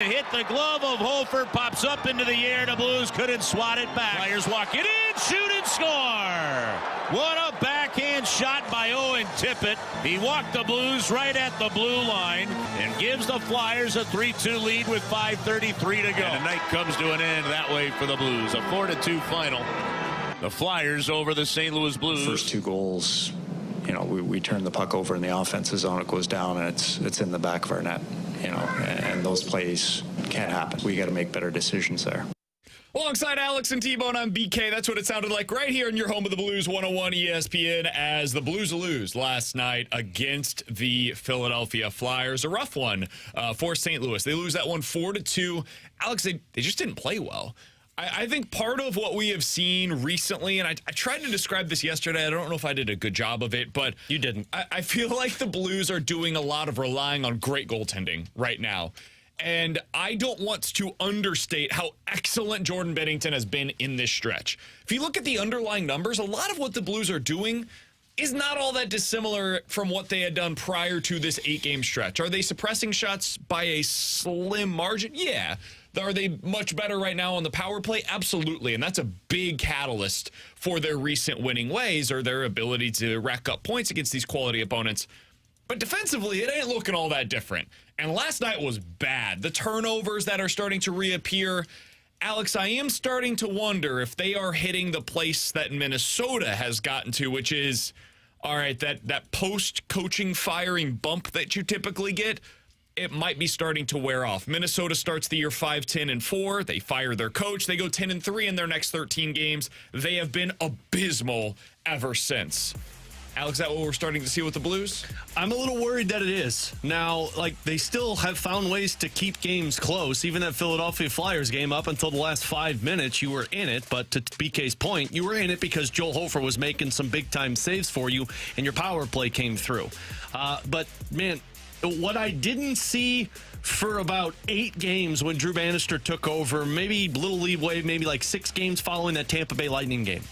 hit the glove of Hofer, pops up into the air. The Blues couldn't swat it back. Flyers walk it in, shoot and score. What a backhand shot by Owen Tippett. He walked the Blues right at the blue line and gives the Flyers a 3-2 lead with 5:33 to go. And the night comes to an end that way for the Blues. A 4-2 final. The Flyers over the St. Louis Blues. First two goals, we turn the puck over in the offensive zone. It goes down, and it's in the back of our net. And those plays can't happen. We got to make better decisions there. Alongside Alex and T-Bone, I'm BK. That's what it sounded like right here in your home of the Blues, 101 ESPN, as the Blues lose last night against the Philadelphia Flyers. A rough one for St. Louis. They lose that one 4-2. Alex, they just didn't play well. I think part of what we have seen recently, and I tried to describe this yesterday. I don't know if I did a good job of it, but you didn't. I feel like the Blues are doing a lot of relying on great goaltending right now. And I don't want to understate how excellent Jordan Binnington has been in this stretch. If you look at the underlying numbers, a lot of what the Blues are doing is not all that dissimilar from what they had done prior to this 8-game stretch. Are they suppressing shots by a slim margin? Yeah. Are they much better right now on the power play? Absolutely. And that's a big catalyst for their recent winning ways, or their ability to rack up points against these quality opponents. But defensively, it ain't looking all that different. And last night was bad. The turnovers that are starting to reappear. Alex, I am starting to wonder if they are hitting the place that Minnesota has gotten to, which is, all right, that post-coaching firing bump that you typically get, it might be starting to wear off. Minnesota starts the year 5-10-4. They fire their coach. They go 10-3 in their next 13 games. They have been abysmal ever since. Alex, is that what we're starting to see with the Blues? I'm a little worried that it is. Now, they still have found ways to keep games close. Even that Philadelphia Flyers game, up until the last 5 minutes, you were in it. But to BK's point, you were in it because Joel Hofer was making some big-time saves for you, and your power play came through. But, man, what I didn't see for about 8 games when Drew Bannister took over, maybe little leeway, maybe 6 games following that Tampa Bay Lightning game,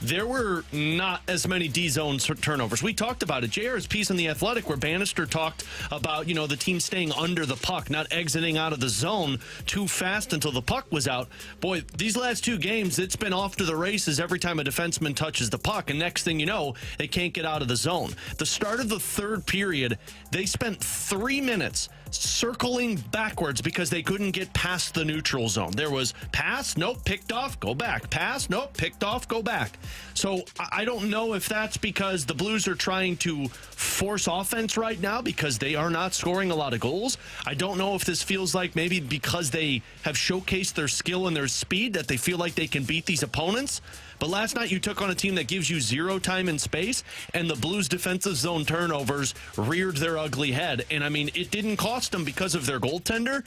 there were not as many D-zone turnovers. We talked about it. JR's piece in The Athletic where Bannister talked about, the team staying under the puck, not exiting out of the zone too fast until the puck was out. Boy, these last 2 games, it's been off to the races every time a defenseman touches the puck, and next thing you know, they can't get out of the zone. The start of the third period, they spent 3 minutes circling backwards because they couldn't get past the neutral zone. There was pass, nope, picked off, go back. Pass, nope, picked off, go back. So I don't know if that's because the Blues are trying to force offense right now because they are not scoring a lot of goals. I don't know if this feels like maybe because they have showcased their skill and their speed that they feel like they can beat these opponents. But last night you took on a team that gives you 0 time and space, and the Blues' defensive zone turnovers reared their ugly head. And, it didn't cost them because of their goaltender.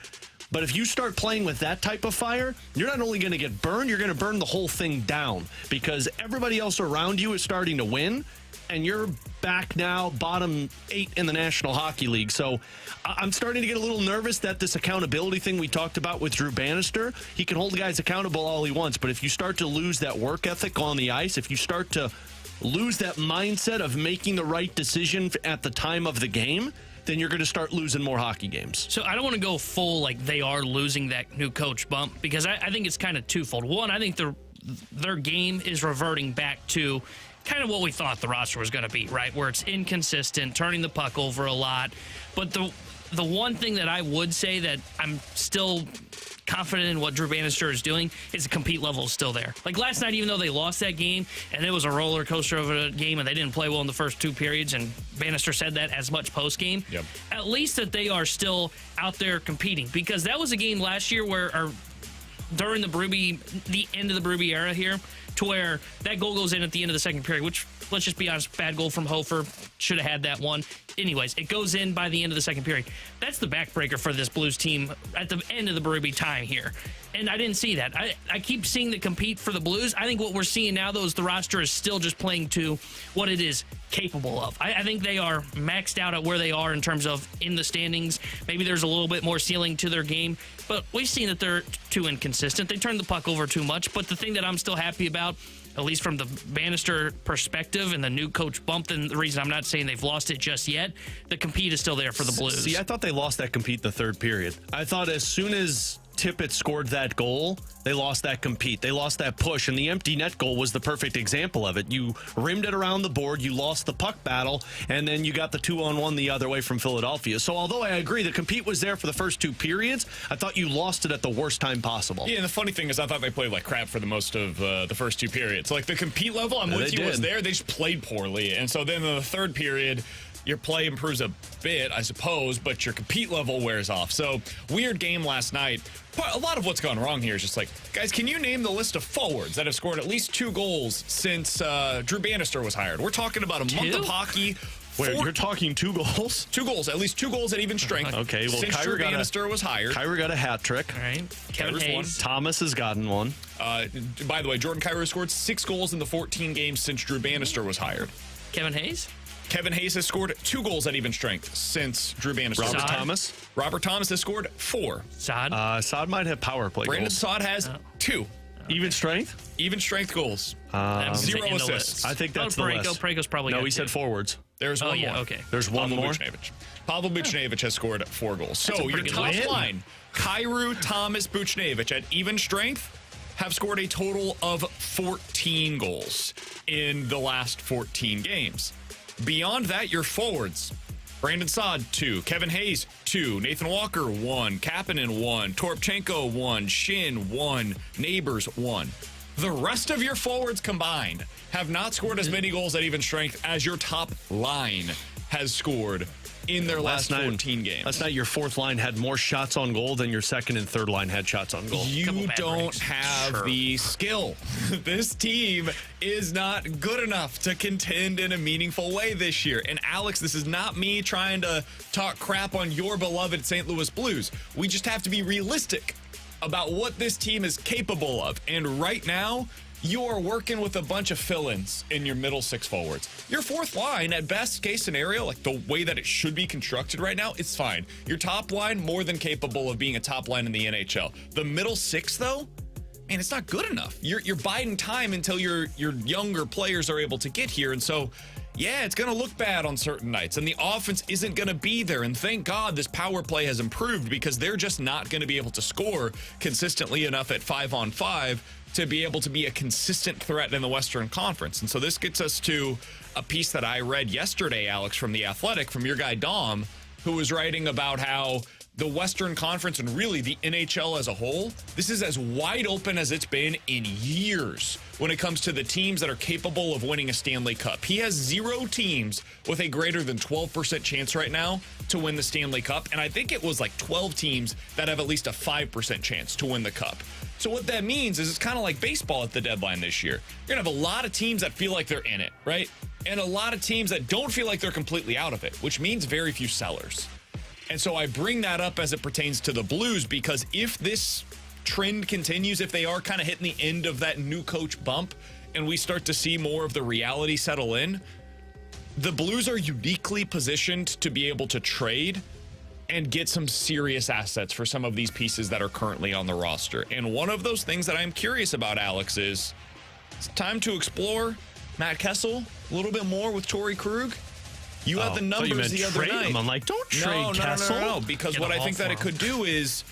But if you start playing with that type of fire, you're not only going to get burned, you're going to burn the whole thing down because everybody else around you is starting to win, and you're back now bottom 8 in the National Hockey League. So I'm starting to get a little nervous that this accountability thing we talked about with Drew Bannister, he can hold guys accountable all he wants, but if you start to lose that work ethic on the ice, if you start to lose that mindset of making the right decision at the time of the game, then you're going to start losing more hockey games. So I don't want to go full they are losing that new coach bump because I think it's kind of twofold. One, I think their game is reverting back to kind of what we thought the roster was going to be, right? Where it's inconsistent, turning the puck over a lot. But the one thing that I would say that I'm still confident in what Drew Bannister is doing is the compete level is still there. Last night, even though they lost that game and it was a roller coaster of a game and they didn't play well in the first 2 periods, and Bannister said that as much post game, at least that they are still out there competing, because that was a game last year where during the end of the Berube era here, to where that goal goes in at the end of the second period, which, let's just be honest, bad goal from Hofer. Should have had that one. Anyways, it goes in by the end of the second period. That's the backbreaker for this Blues team at the end of the Berube time here. And I didn't see that. I keep seeing the compete for the Blues. I think what we're seeing now, though, is the roster is still just playing to what it is capable of. I think they are maxed out at where they are in terms of in the standings. Maybe there's a little bit more ceiling to their game, but we've seen that they're too inconsistent. They turn the puck over too much. But the thing that I'm still happy about, at least from the Bannister perspective and the new coach bump, and the reason I'm not saying they've lost it just yet, the compete is still there for the Blues. See, I thought they lost that compete in the third period. I thought as soon as Tippett scored that goal, they lost that compete. They lost that push, and the empty net goal was the perfect example of it. You rimmed it around the board, you lost the puck battle, and then you got the 2-on-1 the other way from Philadelphia. So although I agree the compete was there for the first two periods, I thought you lost it at the worst time possible. Yeah, and the funny thing is I thought they played like crap for the most of the first two periods. Like the compete level, I'm with you, was there. They just played poorly. And so then in the third period, your play improves a bit, I suppose, but your compete level wears off. So, weird game last night. A lot of what's gone wrong here is just like, guys, can you name the list of forwards that have scored at least 2 goals since Drew Bannister was hired? We're talking about a month of hockey. Wait, you're talking 2 goals? 2 goals, at least 2 goals at even strength. Okay, well, since Drew Bannister was hired. Kyrou got a hat trick. All right. Kevin Hayes. One. Thomas has gotten one. By the way, Jordan Kyrou scored 6 goals in the 14 games since Drew Bannister was hired. Kevin Hayes? Kevin Hayes has scored 2 goals at even strength since Drew Bannister. Robert Thomas has scored 4. Saad? Saad might have power play Brandon goals. Saad has 2. Even strength? Even strength goals. 0 assists. I think that's the list. Parayko's probably No, got he 2. said forwards. There's one more. Okay. There's one more. Pavel Buchnevich has scored 4 goals. So your pretty top good win. line, Kyrou, Thomas, Buchnevich at even strength have scored a total of 14 goals in the last 14 games. Beyond that, your forwards, Brandon Saad, 2. Kevin Hayes, 2. Nathan Walker, 1. Kapanen, 1. Toropchenko, 1. Shin, 1. Neighbors, 1. The rest of your forwards combined have not scored as many goals at even strength as your top line has scored in their last 14 games. Last night, your fourth line had more shots on goal than your second and third line had shots on goal. You don't have the skill. This team is not good enough to contend in a meaningful way this year. And Alex, this is not me trying to talk crap on your beloved St. Louis Blues. We just have to be realistic about what this team is capable of. And right now, you are working with a bunch of fill-ins in your middle 6 forwards. Your fourth line, at best case scenario, like the way that it should be constructed right now, it's fine. Your top line, more than capable of being a top line in the NHL. The middle 6, though, man, it's not good enough. You're biding time until your younger players are able to get here. And so, yeah, it's going to look bad on certain nights. And the offense isn't going to be there. And thank God this power play has improved, because they're just not going to be able to score consistently enough at 5-on-5 to be able to be a consistent threat in the Western Conference. And so this gets us to a piece that I read yesterday, Alex, from The Athletic, from your guy Dom, who was writing about how the Western Conference and really the NHL as a whole, this is as wide open as it's been in years when it comes to the teams that are capable of winning a Stanley Cup. He has 0 teams with a greater than 12% chance right now to win the Stanley Cup. And I think it was like 12 teams that have at least a 5% chance to win the Cup. So what that means is it's kind of like baseball at the deadline this year. You're going to have a lot of teams that feel like they're in it, right? And a lot of teams that don't feel like they're completely out of it, which means very few sellers. And so I bring that up as it pertains to the Blues, because if this trend continues, if they are kind of hitting the end of that new coach bump and we start to see more of the reality settle in, the Blues are uniquely positioned to be able to trade and get some serious assets for some of these pieces that are currently on the roster. And one of those things that I'm curious about, Alex, is it's time to explore Matt Kessel a little bit more with Torrey Krug. You had the numbers the other night. I'm like, don't trade Kessel. No, because what I think that it could do is,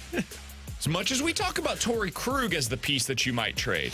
as much as we talk about Torrey Krug as the piece that you might trade,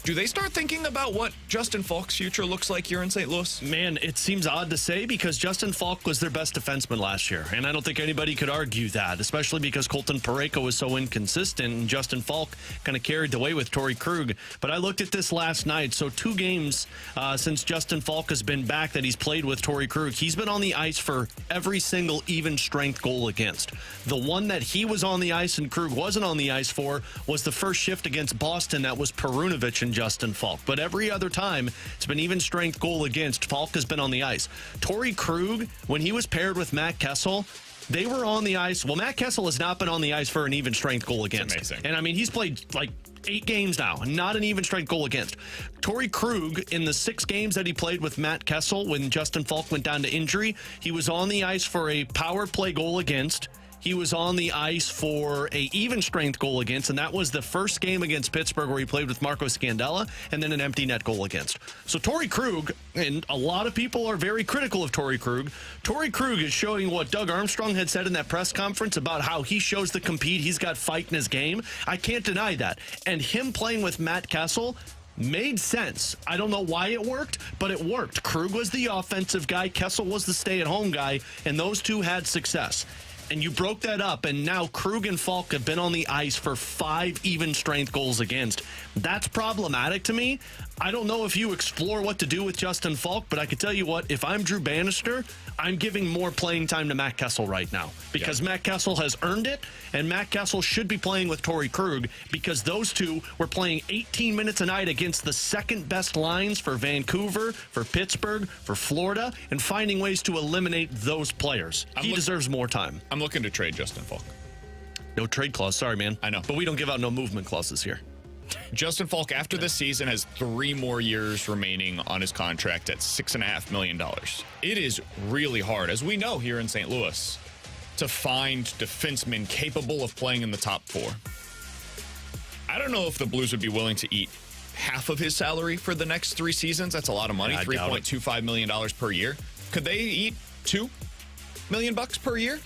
do they start thinking about what Justin Falk's future looks like here in St. Louis? Man, it seems odd to say, because Justin Falk was their best defenseman last year, and I don't think anybody could argue that, especially because Colton Parayko was so inconsistent, and Justin Falk kind of carried the way with Torrey Krug. But I looked at this last night, so 2 games since Justin Falk has been back that he's played with Torrey Krug, he's been on the ice for every single even strength goal against. The one that he was on the ice and Krug wasn't on the ice for was the first shift against Boston. That was Perunovic and Justin Falk. But every other time, it's been even strength goal against. Falk has been on the ice. Torrey Krug, when he was paired with Matt Kessel, they were on the ice. Well, Matt Kessel has not been on the ice for an even strength goal against. That's amazing. And I mean, he's played like 8 games now, not an even strength goal against. Torrey Krug, in the 6 games that he played with Matt Kessel when Justin Falk went down to injury, he was on the ice for a power play goal against he was on the ice for a even strength goal against, and that was the first game against Pittsburgh where he played with Marco Scandella, and then an empty net goal against. So Torrey Krug, and a lot of people are very critical of Torrey Krug. Torrey Krug is showing what Doug Armstrong had said in that press conference about how he shows to compete. He's got fight in his game. I can't deny that. And him playing with Matt Kessel made sense. I don't know why it worked, but it worked. Krug was the offensive guy. Kessel was the stay-at-home guy, and those two had success. And you broke that up, and now Krug and Falk have been on the ice for 5 even strength goals against. That's problematic to me. I don't know if you explore what to do with Justin Falk, but I can tell you what, if I'm Drew Bannister, I'm giving more playing time to Matt Kessel right now because Matt Kessel has earned it, and Matt Kessel should be playing with Torrey Krug because those two were playing 18 minutes a night against the second-best lines for Vancouver, for Pittsburgh, for Florida, and finding ways to eliminate those players. He deserves more time. I'm looking to trade Justin Falk. No trade clause. Sorry, man. I know. But we don't give out no movement clauses here. Justin Falk, after this season, has 3 more years remaining on his contract at $6.5 million. It is really hard, as we know here in St. Louis, to find defensemen capable of playing in the top 4. I don't know if the Blues would be willing to eat half of his salary for the next 3 seasons. That's a lot of money, $3.25 million per year. Could they eat $2 million per year?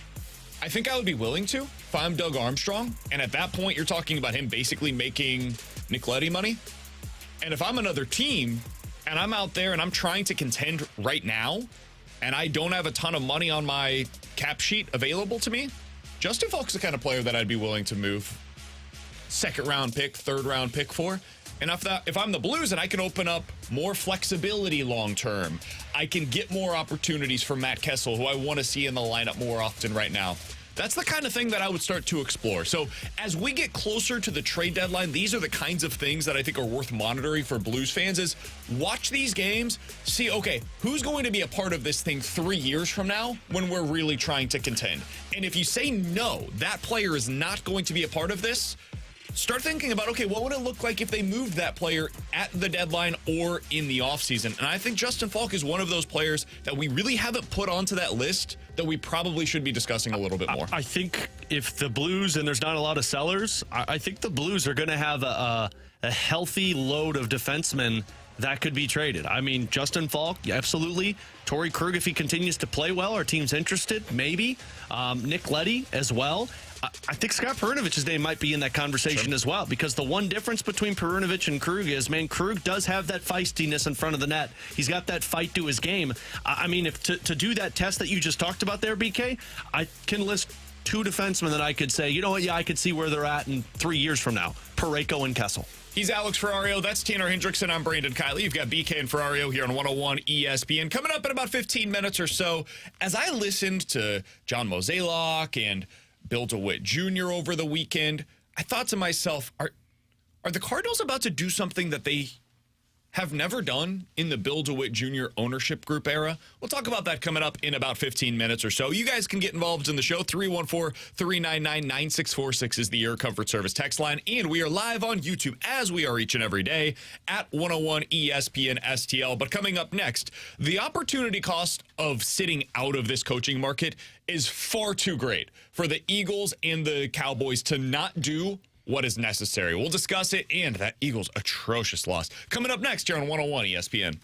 I think I would be willing to if I'm Doug Armstrong. And at that point, you're talking about him basically making Nick Leddy money. And if I'm another team and I'm out there and I'm trying to contend right now and I don't have a ton of money on my cap sheet available to me, Justin Falk's the kind of player that I'd be willing to move 2nd round pick, 3rd round pick for. And if I'm the Blues and I can open up more flexibility long term, I can get more opportunities for Matt Kessel, who I want to see in the lineup more often right now. That's the kind of thing that I would start to explore. So as we get closer to the trade deadline, these are the kinds of things that I think are worth monitoring for Blues fans is watch these games, see, okay, who's going to be a part of this thing 3 years from now when we're really trying to contend? And if you say no, that player is not going to be a part of this, start thinking about, okay, what would it look like if they moved that player at the deadline or in the offseason? And I think Justin Falk is one of those players that we really haven't put onto that list that we probably should be discussing a little bit more. I think if the Blues, and there's not a lot of sellers, I think the Blues are going to have a healthy load of defensemen that could be traded. I mean, Justin Falk, absolutely. Torrey Krug, if he continues to play well, our team's interested, maybe. Nick Leddy as well. I think Scott Perunovich's name might be in that conversation as well, because the one difference between Perunovich and Krug is, man, Krug does have that feistiness in front of the net. He's got that fight to his game. I mean, if to do that test that you just talked about there, BK, I can list 2 defensemen that I could say, you know what, yeah, I could see where they're at in 3 years from now. Parayko and Kessel. He's Alex Ferrario. That's Tanner Hendrickson. I'm Brandon Kiley. You've got BK and Ferrario here on 101 ESPN. Coming up in about 15 minutes or so, as I listened to John Mozeliak and Bill DeWitt Jr. over the weekend, I thought to myself, are the Cardinals about to do something that they have never done in the Bill DeWitt Jr. ownership group era? We'll talk about that coming up in about 15 minutes or so. You guys can get involved in the show. 314-399-9646 is the Air Comfort Service text line. And we are live on YouTube, as we are each and every day, at 101 ESPN STL. But coming up next, the opportunity cost of sitting out of this coaching market is far too great for the Eagles and the Cowboys to not do what is necessary. We'll discuss it and that Eagles' atrocious loss. Coming up next here on 101 ESPN.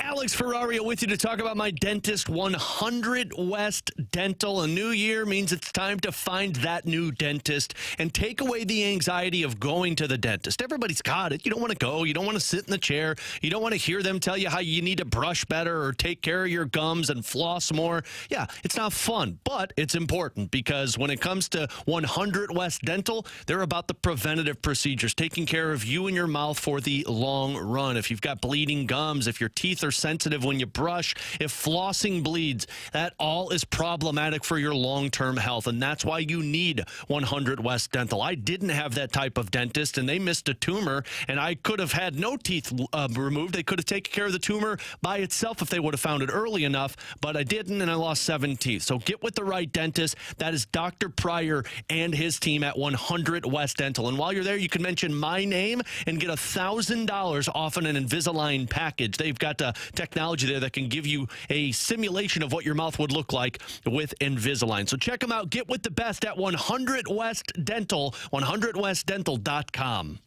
Alex Ferrario with you to talk about my dentist, 100 West Dental. A new year means it's time to find that new dentist and take away the anxiety of going to the dentist. Everybody's got it. You don't want to go. You don't want to sit in the chair. You don't want to hear them tell you how you need to brush better or take care of your gums and floss more. Yeah, it's not fun, but it's important because when it comes to 100 West Dental, they're about the preventative procedures, taking care of you and your mouth for the long run. If you've got bleeding gums, if your teeth are sensitive when you brush, if flossing bleeds, that all is problematic for your long-term health, and that's why you need 100 West Dental. I didn't have that type of dentist, and they missed a tumor, and I could have had no teeth removed. They could have taken care of the tumor by itself if they would have found it early enough, but I didn't, and I lost 7 teeth. So get with the right dentist. That is Dr. Pryor and his team at 100 West Dental. And while you're there, you can mention my name and get $1,000 off an Invisalign package. They've got technology there that can give you a simulation of what your mouth would look like with Invisalign. So check them out. Get with the best at 100 West Dental, 100westdental.com.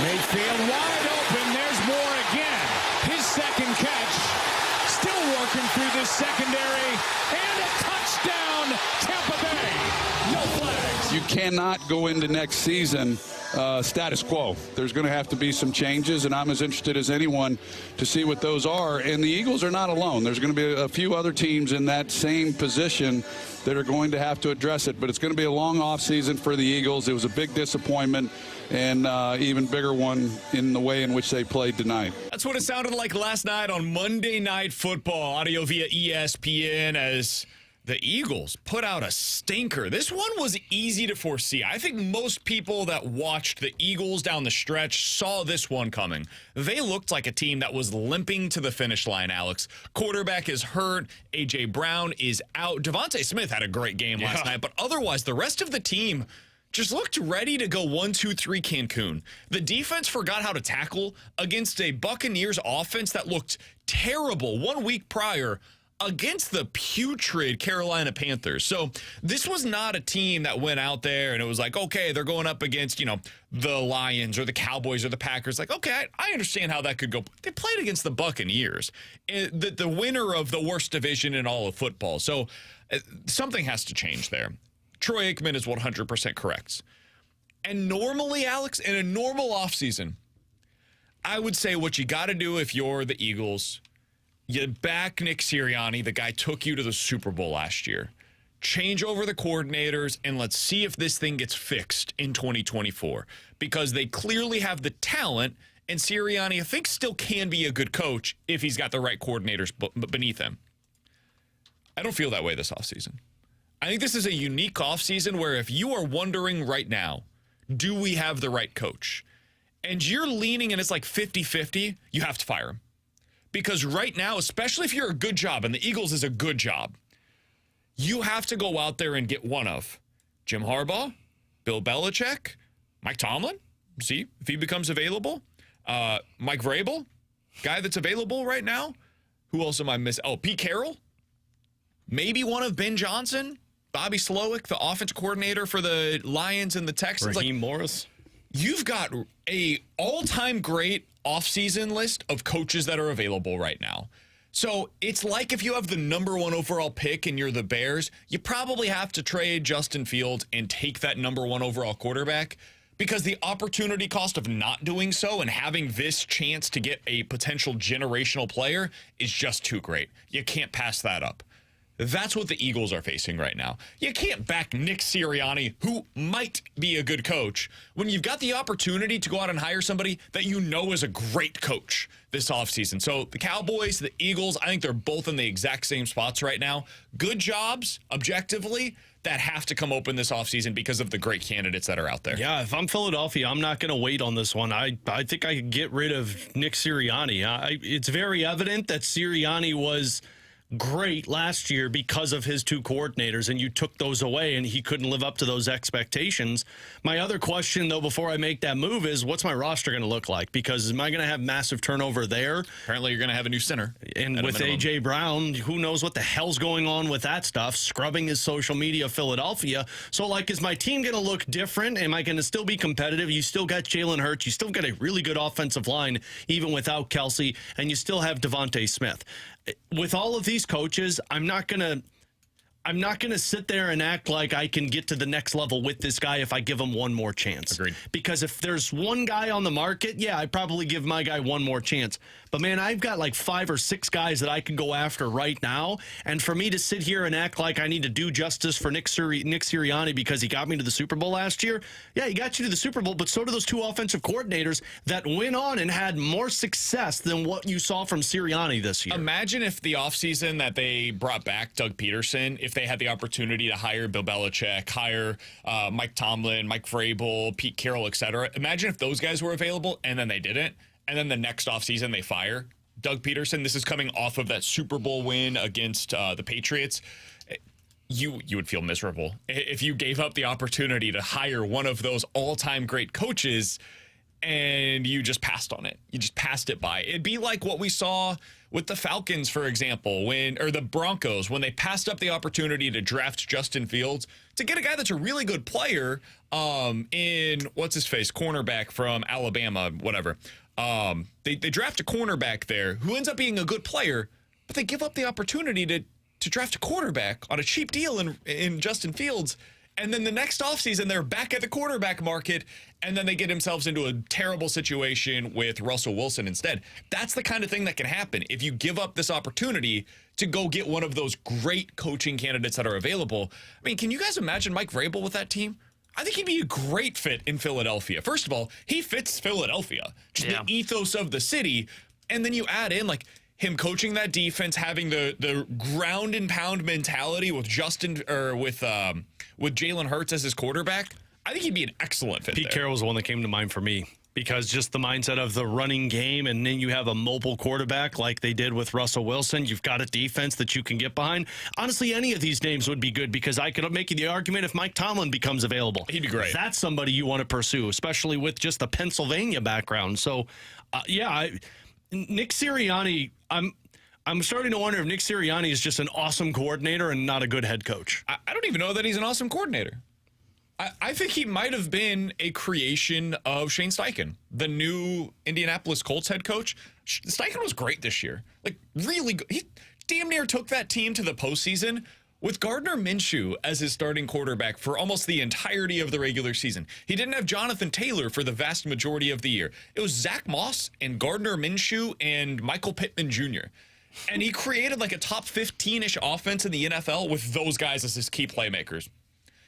Mayfield wide open. There's Moore again. His second catch. Still working through this secondary. And a touchdown, Tampa Bay. No flags. You cannot go into next season status quo. There's going to have to be some changes, and I'm as interested as anyone to see what those are. And the Eagles are not alone. There's going to be a few other teams in that same position that are going to have to address it. But it's going to be a long offseason for the Eagles. It was a big disappointment, and even bigger one in the way in which they played tonight. That's what it sounded like last night on Monday Night Football, audio via ESPN, as the Eagles put out a stinker. This one was easy to foresee. I think most people that watched the Eagles down the stretch saw this one coming. They looked like a team that was limping to the finish line, Alex. Quarterback is hurt. A.J. Brown is out. Devontae Smith had a great game last night, but otherwise, the rest of the team just looked ready to go 1-2-3 Cancun. The defense forgot how to tackle against a Buccaneers offense that looked terrible 1 week prior against the putrid Carolina Panthers. So this was not a team that went out there and it was like, okay, they're going up against, the Lions or the Cowboys or the Packers. Like, okay, I understand how that could go. They played against the Buccaneers, the winner of the worst division in all of football. So something has to change there. Troy Aikman is 100% correct. And normally, Alex, in a normal offseason, I would say what you got to do if you're the Eagles, you back Nick Sirianni, the guy took you to the Super Bowl last year. Change over the coordinators, and let's see if this thing gets fixed in 2024. Because they clearly have the talent, and Sirianni, I think, still can be a good coach if he's got the right coordinators beneath him. I don't feel that way this offseason. I think this is a unique offseason where if you are wondering right now, do we have the right coach? And you're leaning and it's like 50-50, you have to fire him. Because right now, especially if you're a good job, and the Eagles is a good job, you have to go out there and get one of Jim Harbaugh, Bill Belichick, Mike Tomlin, see if he becomes available, Mike Vrabel, guy that's available right now. Who else am I missing? Oh, Pete Carroll. Maybe one of Ben Johnson, Bobby Slowick, the offense coordinator for the Lions and the Texans. Raheem Morris. You've got a all-time great offseason list of coaches that are available right now. So it's like if you have the number 1 overall pick and you're the Bears, you probably have to trade Justin Fields and take that number 1 overall quarterback because the opportunity cost of not doing so and having this chance to get a potential generational player is just too great. You can't pass that up. That's what the Eagles are facing right now. You can't back Nick Sirianni, who might be a good coach, when you've got the opportunity to go out and hire somebody that you know is a great coach this offseason. So the Cowboys, the Eagles, I think they're both in the exact same spots right now. Good jobs, objectively, that have to come open this offseason because of the great candidates that are out there. Yeah, if I'm Philadelphia, I'm not going to wait on this one. I think I could get rid of Nick Sirianni. It's very evident that Sirianni was great last year because of his 2 coordinators, and you took those away, and he couldn't live up to those expectations. My other question, though, before I make that move is, what's my roster going to look like? Because am I going to have massive turnover there? Apparently, you're going to have a new center. And with A.J. Brown, who knows what the hell's going on with that stuff, scrubbing his social media, Philadelphia. So, is my team going to look different? Am I going to still be competitive? You still got Jalen Hurts. You still got a really good offensive line, even without Kelsey, and you still have Devontae Smith. With all of these coaches, I'm not gonna sit there and act like I can get to the next level with this guy if I give him one more chance. Agreed. Because if there's one guy on the market, yeah, I'd probably give my guy one more chance. But, man, I've got 5 or 6 guys that I can go after right now. And for me to sit here and act like I need to do justice for Nick Sirianni because he got me to the Super Bowl last year, yeah, he got you to the Super Bowl, but so do those 2 offensive coordinators that went on and had more success than what you saw from Sirianni this year. Imagine if the offseason that they brought back Doug Peterson, if they had the opportunity to hire Bill Belichick, hire Mike Tomlin, Mike Vrabel, Pete Carroll, etc. Imagine if those guys were available and then they didn't. And then the next offseason, they fire Doug Peterson. This is coming off of that Super Bowl win against the Patriots. You would feel miserable if you gave up the opportunity to hire one of those all-time great coaches and you just passed on it. You just passed it by. It'd be like what we saw with the Falcons, for example, or the Broncos, when they passed up the opportunity to draft Justin Fields to get a guy that's a really good player in, what's-his-face, cornerback from Alabama, whatever. They draft a cornerback there who ends up being a good player, but they give up the opportunity to draft a quarterback on a cheap deal in Justin Fields. And then the next offseason, they're back at the quarterback market, and then they get themselves into a terrible situation with Russell Wilson instead. That's the kind of thing that can happen if you give up this opportunity to go get one of those great coaching candidates that are available. I mean, can you guys imagine Mike Vrabel with that team? I think he'd be a great fit in Philadelphia. First of all, he fits Philadelphia, just the ethos of the city. And then you add in, him coaching that defense, having the ground and pound mentality with Jalen Hurts as his quarterback, I think he'd be an excellent fit. Pete Carroll was the one that came to mind for me, because just the mindset of the running game, and then you have a mobile quarterback like they did with Russell Wilson. You've got a defense that you can get behind. Honestly, any of these names would be good, because I could make you the argument if Mike Tomlin becomes available. He'd be great. That's somebody you want to pursue, especially with just a Pennsylvania background. So, Nick Sirianni, I'm starting to wonder if Nick Sirianni is just an awesome coordinator and not a good head coach. I don't even know that he's an awesome coordinator. I think he might have been a creation of Shane Steichen, the new Indianapolis Colts head coach. Steichen was great this year. Like, really good. He damn near took that team to the postseason with Gardner Minshew as his starting quarterback for almost the entirety of the regular season. He didn't have Jonathan Taylor for the vast majority of the year. It was Zach Moss and Gardner Minshew and Michael Pittman Jr. And he created like a top 15-ish offense in the NFL with those guys as his key playmakers.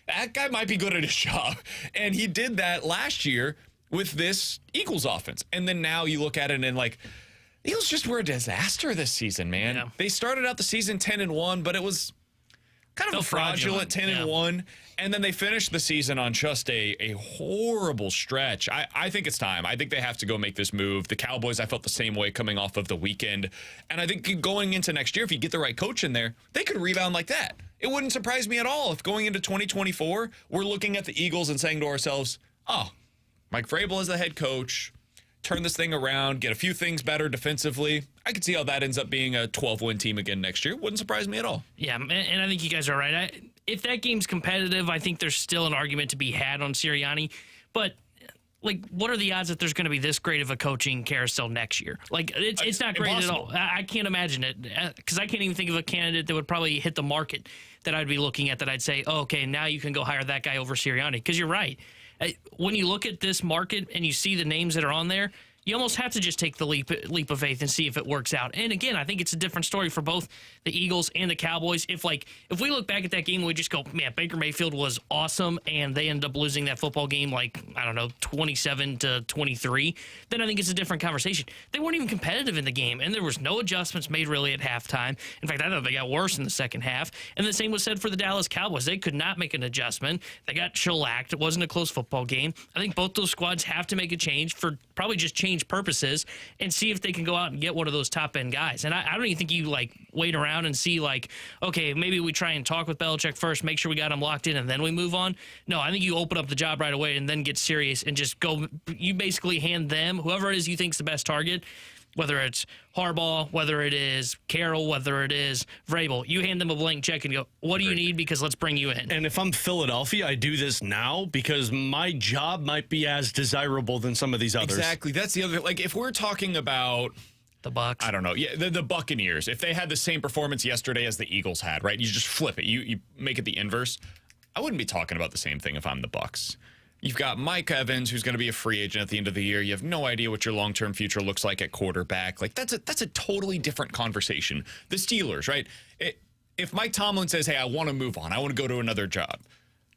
That guy might be good at his job. And he did that last year with this Eagles offense. And then now you look at it and like, the Eagles just were a disaster this season, man. Yeah. They started out the season 10-1, but it was kind of a fraudulent 10-1. And then they finished the season on just a horrible stretch. I think it's time. I think they have to go make this move. The Cowboys, I felt the same way coming off of the weekend. And I think going into next year, if you get the right coach in there, they could rebound like that. It wouldn't surprise me at all if going into 2024, we're looking at the Eagles and saying to ourselves, oh, Mike Vrabel is the head coach, turn this thing around, get a few things better defensively. I could see how that ends up being a 12-win team again next year. Wouldn't surprise me at all. Yeah, and I think you guys are right. If that game's competitive, I think there's still an argument to be had on Sirianni. But, like, what are the odds that there's going to be this great of a coaching carousel next year? Like, it's not great impossible. at all. I can't imagine it, because I can't even think of a candidate that would probably hit the market that I'd be looking at that I'd say, oh, okay, now you can go hire that guy over Sirianni. Because you're right. When you look at this market and you see the names that are on there, you almost have to just take the leap of faith and see if it works out. And again, I think it's a different story for both the Eagles and the Cowboys. If we look back at that game, we just go, man, Baker Mayfield was awesome, and they ended up losing that football game 27-23. Then I think it's a different conversation. They weren't even competitive in the game, and there was no adjustments made really at halftime. In fact, I thought they got worse in the second half. And the same was said for the Dallas Cowboys. They could not make an adjustment. They got shellacked. It wasn't a close football game. I think both those squads have to make a change for probably just change purposes and see if they can go out and get one of those top end guys. And I don't even think you wait around and see okay, maybe we try and talk with Belichick first, make sure we got him locked in, and then we move on. No, I think you open up the job right away and then get serious and just go. You basically hand them whoever it is you think's the best target, whether it's Harbaugh, whether it is Carroll, whether it is Vrabel. You hand them a blank check and go, what do you need? Because let's bring you in. And if I'm Philadelphia, I do this now because my job might be as desirable than some of these others. Exactly. That's the other, if we're talking about the Bucs. I don't know. Yeah, the Buccaneers, if they had the same performance yesterday as the Eagles had, right? You just flip it. You make it the inverse. I wouldn't be talking about the same thing if I'm the Bucs. You've got Mike Evans, who's going to be a free agent at the end of the year. You have no idea what your long-term future looks like at quarterback. That's a totally different conversation. The Steelers, right? If Mike Tomlin says, hey, I want to move on, I want to go to another job.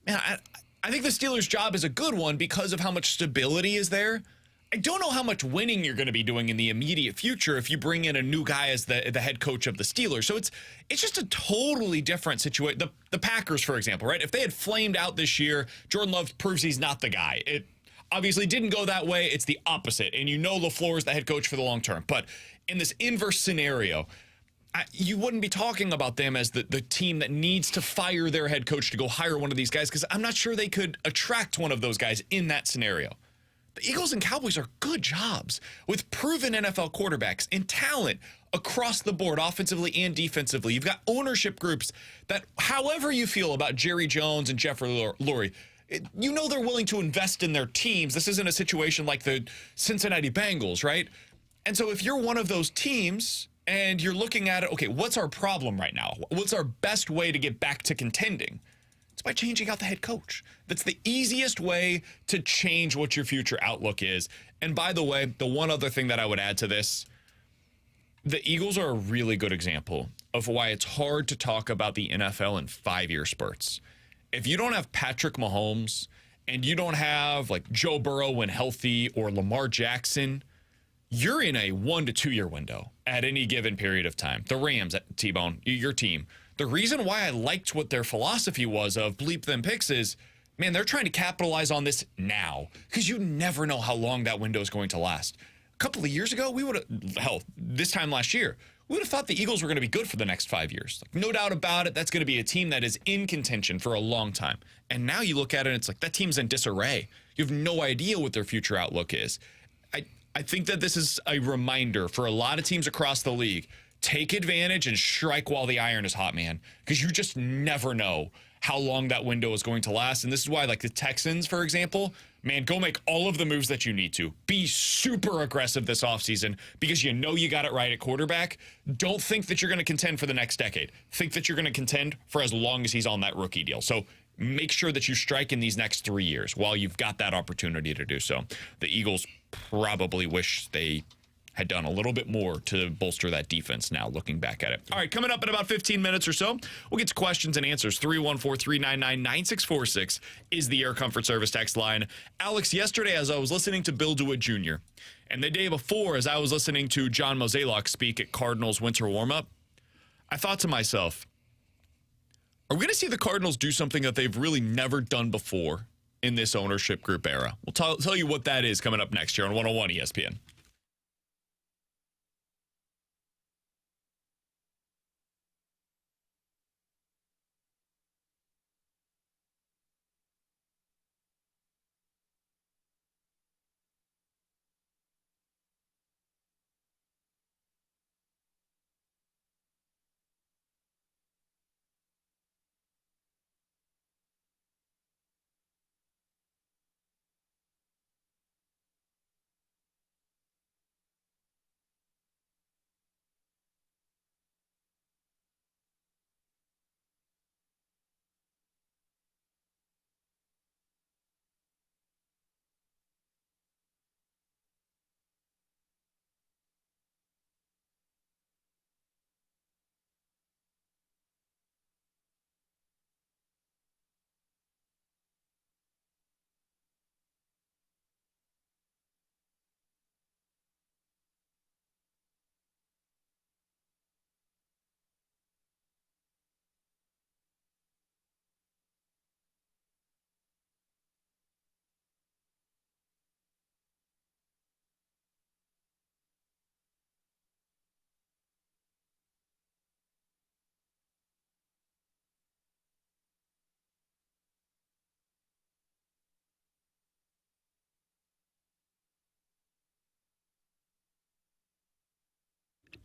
Man, I think the Steelers' job is a good one because of how much stability is there. I don't know how much winning you're going to be doing in the immediate future if you bring in a new guy as the head coach of the Steelers. So it's just a totally different situation. The Packers, for example, right? If they had flamed out this year, Jordan Love proves he's not the guy. It obviously didn't go that way. It's the opposite. And you know LaFleur is the head coach for the long term. But in this inverse scenario, you wouldn't be talking about them as the team that needs to fire their head coach to go hire one of these guys, because I'm not sure they could attract one of those guys in that scenario. The Eagles and Cowboys are good jobs with proven NFL quarterbacks and talent across the board, offensively and defensively. You've got ownership groups that, however you feel about Jerry Jones and Jeffrey Lurie, you know they're willing to invest in their teams. This isn't a situation like the Cincinnati Bengals, right? And so if you're one of those teams and you're looking at it, okay, what's our problem right now? What's our best way to get back to contending? It's by changing out the head coach. That's the easiest way to change what your future outlook is. And by the way, the one other thing that I would add to this, the Eagles are a really good example of why it's hard to talk about the NFL in 5-year spurts. If you don't have Patrick Mahomes and you don't have Joe Burrow when healthy or Lamar Jackson, you're in a 1 to 2 year window at any given period of time. The Rams, T-Bone, your team. The reason why I liked what their philosophy was of bleep them picks is, man, they're trying to capitalize on this now because you never know how long that window is going to last. A couple of years ago, we would have, hell, this time last year, we would have thought the Eagles were going to be good for the next 5 years. Like, no doubt about it, that's going to be a team that is in contention for a long time. And now you look at it and it's like that team's in disarray. You have no idea what their future outlook is. I think that this is a reminder for a lot of teams across the league. Take advantage and strike while the iron is hot, man, because you just never know how long that window is going to last. And this is why, like the Texans, for example, man, go make all of the moves that you need to. Be super aggressive this offseason because you know you got it right at quarterback. Don't think that you're going to contend for the next decade. Think that you're going to contend for as long as he's on that rookie deal. So make sure that you strike in these next 3 years while you've got that opportunity to do so. The Eagles probably wish they had done a little bit more to bolster that defense now, looking back at it. All right, coming up in about 15 minutes or so, we'll get to questions and answers. 314-399-9646 is the Air Comfort Service text line. Alex, yesterday as I was listening to Bill DeWitt Jr., and the day before as I was listening to John Mozeliak speak at Cardinals winter warm-up, I thought to myself, are we going to see the Cardinals do something that they've really never done before in this ownership group era? We'll tell you what that is coming up next year on 101 ESPN.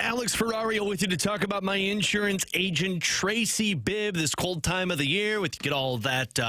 Alex Ferrario with you to talk about my insurance agent, Tracy Bibb. This cold time of the year, with you get all that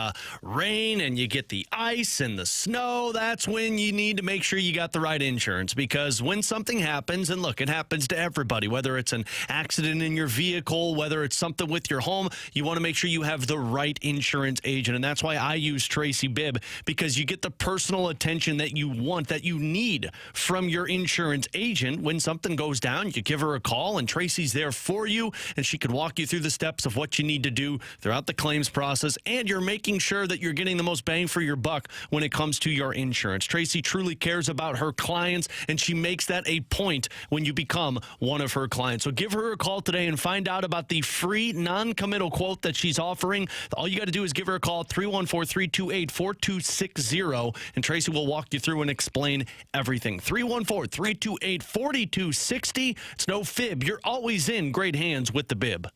rain and you get the ice and the snow, that's when you need to make sure you got the right insurance. Because when something happens, and look, it happens to everybody, whether it's an accident in your vehicle, whether it's something with your home, you want to make sure you have the right insurance agent. And that's why I use Tracy Bibb, because you get the personal attention that you want, that you need from your insurance agent. When something goes down, you give her a call, and Tracy's there for you, and she can walk you through the steps of what you need to do throughout the claims process, and you're making sure that you're getting the most bang for your buck when it comes to your insurance. Tracy truly cares about her clients, and she makes that a point when you become one of her clients. So give her a call today and find out about the free non-committal quote that she's offering. All you got to do is give her a call, 314-328-4260, and Tracy will walk you through and explain everything. 314-328-4260. It's no fib. You're always in great hands with the Bib.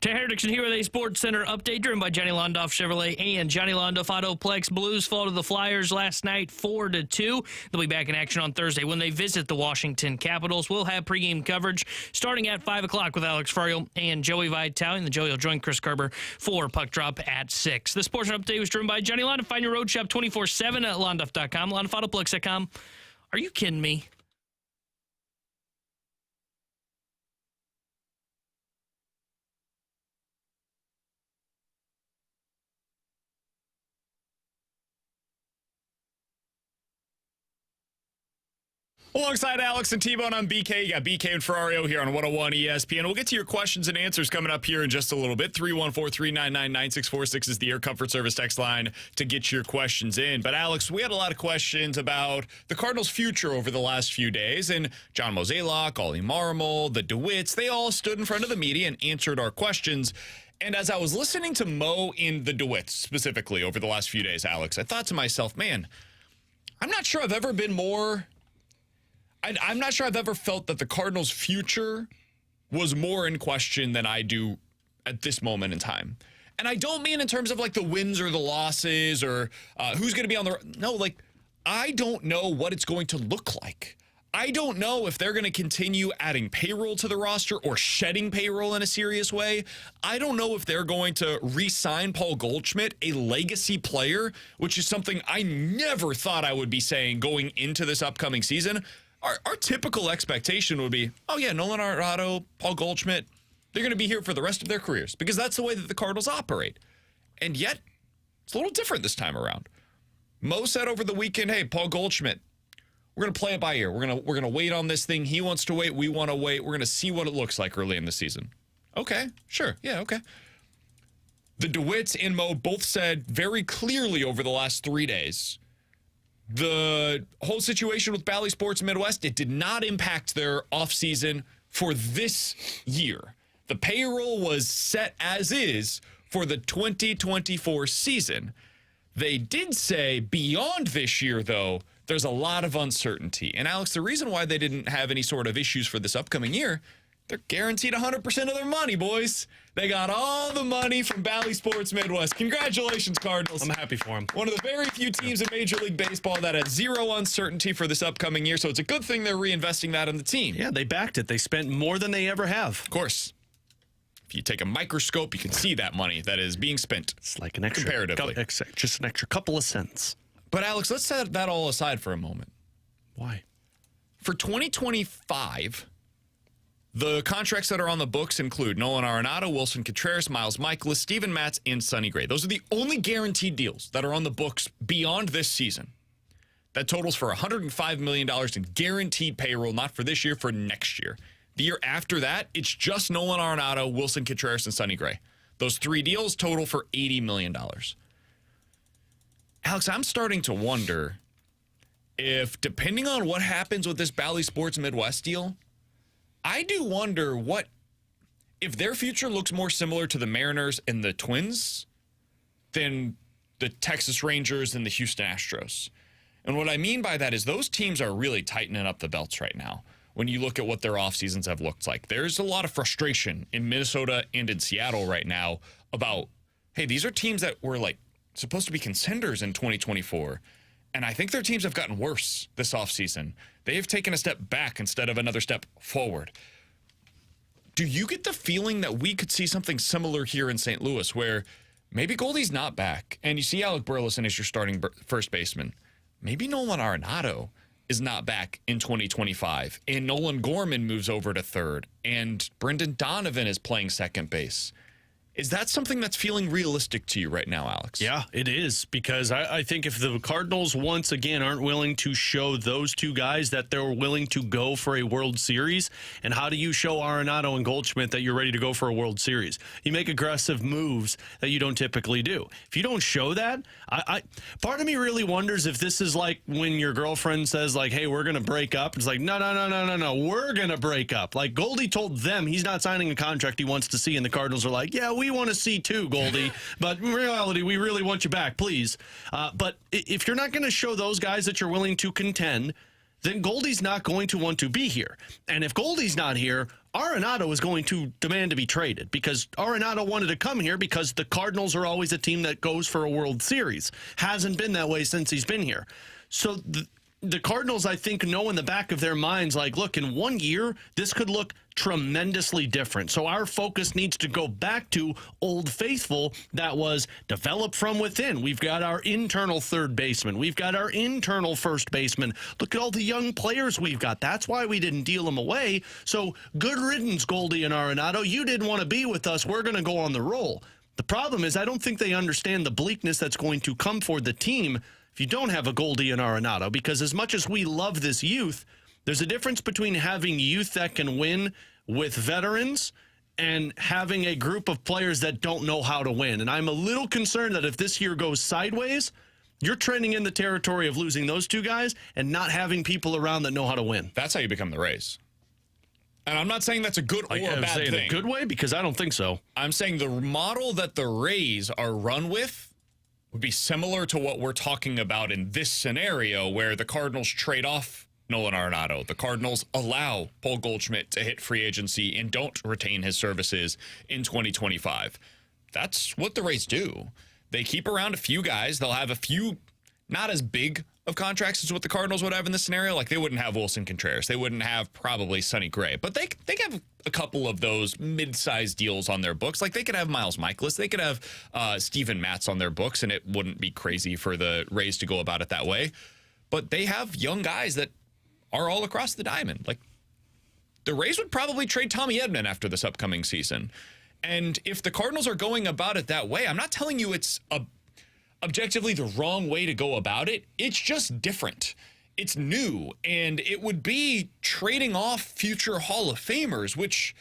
Tanner Dixon here with a Sports Center update driven by Johnny Londoff Chevrolet and Johnny Londoff Autoplex. Blues fall to the Flyers last night 4-2. They'll be back in action on Thursday when they visit the Washington Capitals. We'll have pregame coverage starting at 5 o'clock with Alex Ferrario and Joey Vitale. And the Joey will join Chris Kerber for Puck Drop at 6. The Sports Center update was driven by Johnny Londoff. Find your road shop 24/7 at londoff.com, londoffautoplex.com. Are you kidding me? Alongside Alex and T-Bone, I'm BK. You got BK and Ferrario here on 101 ESPN. We'll get to your questions and answers coming up here in just a little bit. 314-399-9646 is the Air Comfort Service text line to get your questions in. But, Alex, we had a lot of questions about the Cardinals' future over the last few days. And John Mozeliak, Ollie Marmol, the DeWitts, they all stood in front of the media and answered our questions. And as I was listening to Mo in the DeWitts specifically over the last few days, Alex, I thought to myself, man, I'm not sure I've ever been more... I'm not sure I've ever felt that the Cardinals' future was more in question than I do at this moment in time. And I don't mean in terms of like the wins or the losses or who's going to be on the... No, like, I don't know what it's going to look like. I don't know if they're going to continue adding payroll to the roster or shedding payroll in a serious way. I don't know if they're going to re-sign Paul Goldschmidt, a legacy player, which is something I never thought I would be saying going into this upcoming season. Our typical expectation would be, oh, yeah, Nolan Arenado, Paul Goldschmidt, they're going to be here for the rest of their careers because that's the way that the Cardinals operate. And yet, it's a little different this time around. Mo said over the weekend, hey, Paul Goldschmidt, we're going to play it by ear. We're going to wait on this thing. He wants to wait. We want to wait. We're going to see what it looks like early in the season. Okay, sure. Yeah, okay. The DeWitts and Mo both said very clearly over the last 3 days, the whole situation with Bally Sports Midwest, it did not impact their offseason for this year. The payroll was set as is for the 2024 season. They did say beyond this year, though, there's a lot of uncertainty. And, Alex, the reason why they didn't have any sort of issues for this upcoming year, they're guaranteed 100% of their money, boys. They got all the money from Bally Sports Midwest. Congratulations, Cardinals. I'm happy for them. One of the very few teams in Major League Baseball that has zero uncertainty for this upcoming year, so it's a good thing they're reinvesting that in the team. Yeah, they backed it. They spent more than they ever have. Of course. If you take a microscope, you can see that money that is being spent. It's like an extra, comparatively. Just an extra couple of cents. But, Alex, let's set that all aside for a moment. Why? For 2025... the contracts that are on the books include Nolan Arenado, Wilson Contreras, Miles Michaelis, Steven Matz, and Sonny Gray. Those are the only guaranteed deals that are on the books beyond this season. That totals for $105 million in guaranteed payroll, not for this year, for next year. The year after that, it's just Nolan Arenado, Wilson Contreras, and Sonny Gray. Those 3 deals total for $80 million. Alex, I'm starting to wonder if, depending on what happens with this Bally Sports Midwest deal, I do wonder what if their future looks more similar to the Mariners and the Twins than the Texas Rangers and the Houston Astros. And what I mean by that is those teams are really tightening up the belts right now. When you look at what their off seasons have looked like, there's a lot of frustration in Minnesota and in Seattle right now about, hey, these are teams that were like supposed to be contenders in 2024. And I think their teams have gotten worse this offseason. They have taken a step back instead of another step forward. Do you get the feeling that we could see something similar here in St. Louis where maybe Goldie's not back and you see Alec Burleson as your starting first baseman? Maybe Nolan Arenado is not back in 2025 and Nolan Gorman moves over to third and Brendan Donovan is playing second base. Is that something that's feeling realistic to you right now, Alex? Yeah, it is, because I think if the Cardinals once again aren't willing to show those two guys that they're willing to go for a World Series, and how do you show Arenado and Goldschmidt that you're ready to go for a World Series? You make aggressive moves that you don't typically do. If you don't show that, part of me really wonders if this is like when your girlfriend says, like, hey, we're going to break up. It's like, no, we're going to break up. Like, Goldie told them he's not signing a contract he wants to see, and the Cardinals are like, yeah, we want to see too, Goldie, but in reality, we really want you back, please. But if you're not going to show those guys that you're willing to contend, then Goldie's not going to want to be here. And if Goldie's not here, Arenado is going to demand to be traded because Arenado wanted to come here because the Cardinals are always a team that goes for a World Series. Hasn't been that way since he's been here. So the Cardinals, I think, know in the back of their minds, like, look, in 1 year, this could look tremendously different. So our focus needs to go back to Old Faithful that was developed from within. We've got our internal third baseman. We've got our internal first baseman. Look at all the young players we've got. That's why we didn't deal them away. So good riddance, Goldie and Arenado. You didn't want to be with us. We're going to go on the roll. The problem is I don't think they understand the bleakness that's going to come for the team if you don't have a Goldie and Arenado, because as much as we love this youth, there's a difference between having youth that can win with veterans and having a group of players that don't know how to win. And I'm a little concerned that if this year goes sideways, you're trending in the territory of losing those two guys and not having people around that know how to win. That's how you become the Rays. And I'm not saying that's a good or a bad thing. In a good way, because I don't think so. I'm saying the model that the Rays are run with would be similar to what we're talking about in this scenario where the Cardinals trade off Nolan Arenado. The Cardinals allow Paul Goldschmidt to hit free agency and don't retain his services in 2025. That's what the Rays do. They keep around a few guys. They'll have a few not as big of contracts as what the Cardinals would have in this scenario. Like, they wouldn't have Wilson Contreras. They wouldn't have probably Sonny Gray. But they have a couple of those mid-sized deals on their books. Like, they could have Miles Michaelis. They could have Steven Matz on their books, and it wouldn't be crazy for the Rays to go about it that way. But they have young guys that are all across the diamond. Like, the Rays would probably trade Tommy Edman after this upcoming season. And if the Cardinals are going about it that way, I'm not telling you it's objectively the wrong way to go about it. It's just different. It's new, and it would be trading off future Hall of Famers, which,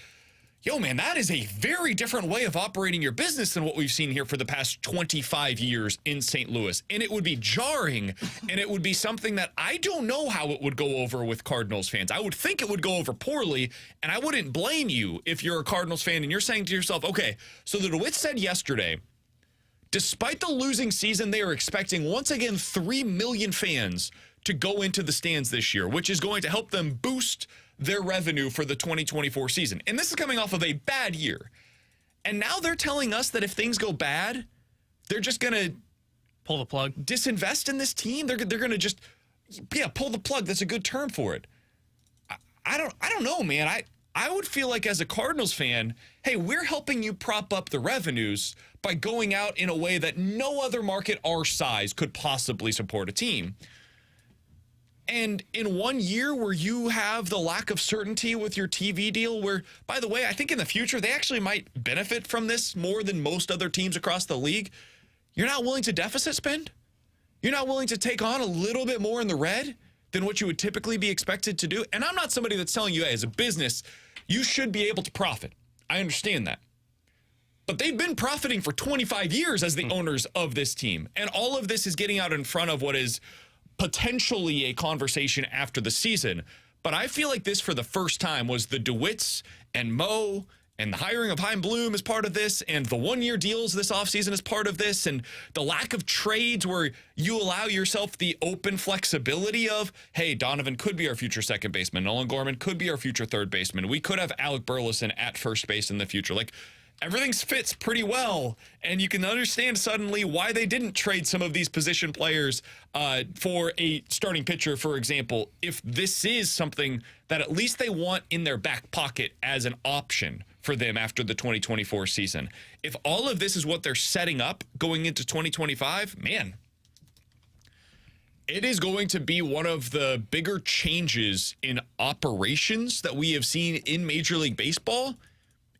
yo, man, that is a very different way of operating your business than what we've seen here for the past 25 years in St. Louis. And it would be jarring, and it would be something that I don't know how it would go over with Cardinals fans. I would think it would go over poorly, and I wouldn't blame you if you're a Cardinals fan and you're saying to yourself, okay, so the DeWitt said yesterday, despite the losing season, they are expecting, once again, 3 million fans to go into the stands this year, which is going to help them boost their revenue for the 2024 season. And this is coming off of a bad year. And now they're telling us that if things go bad, they're just going to pull the plug, disinvest in this team. They're going to just, pull the plug. That's a good term for it. I don't know, man. I would feel like as a Cardinals fan, hey, we're helping you prop up the revenues by going out in a way that no other market our size could possibly support a team. And in 1 year where you have the lack of certainty with your TV deal, where, by the way, I think in the future they actually might benefit from this more than most other teams across the league, you're not willing to deficit spend? You're not willing to take on a little bit more in the red than what you would typically be expected to do? And I'm not somebody that's telling you, hey, as a business, you should be able to profit. I understand that. But they've been profiting for 25 years as the owners of this team. And all of this is getting out in front of what is potentially a conversation after the season. But I feel like this, for the first time, was the DeWitts and Mo and the hiring of Chaim Bloom as part of this, and the one-year deals this offseason as part of this, and the lack of trades where you allow yourself the open flexibility of, hey, Donovan could be our future second baseman. Nolan Gorman could be our future third baseman. We could have Alec Burleson at first base in the future. Like, everything fits pretty well, and you can understand suddenly why they didn't trade some of these position players for a starting pitcher, for example, if this is something that at least they want in their back pocket as an option for them after the 2024 season. If all of this is what they're setting up going into 2025, man, it is going to be one of the bigger changes in operations that we have seen in Major League Baseball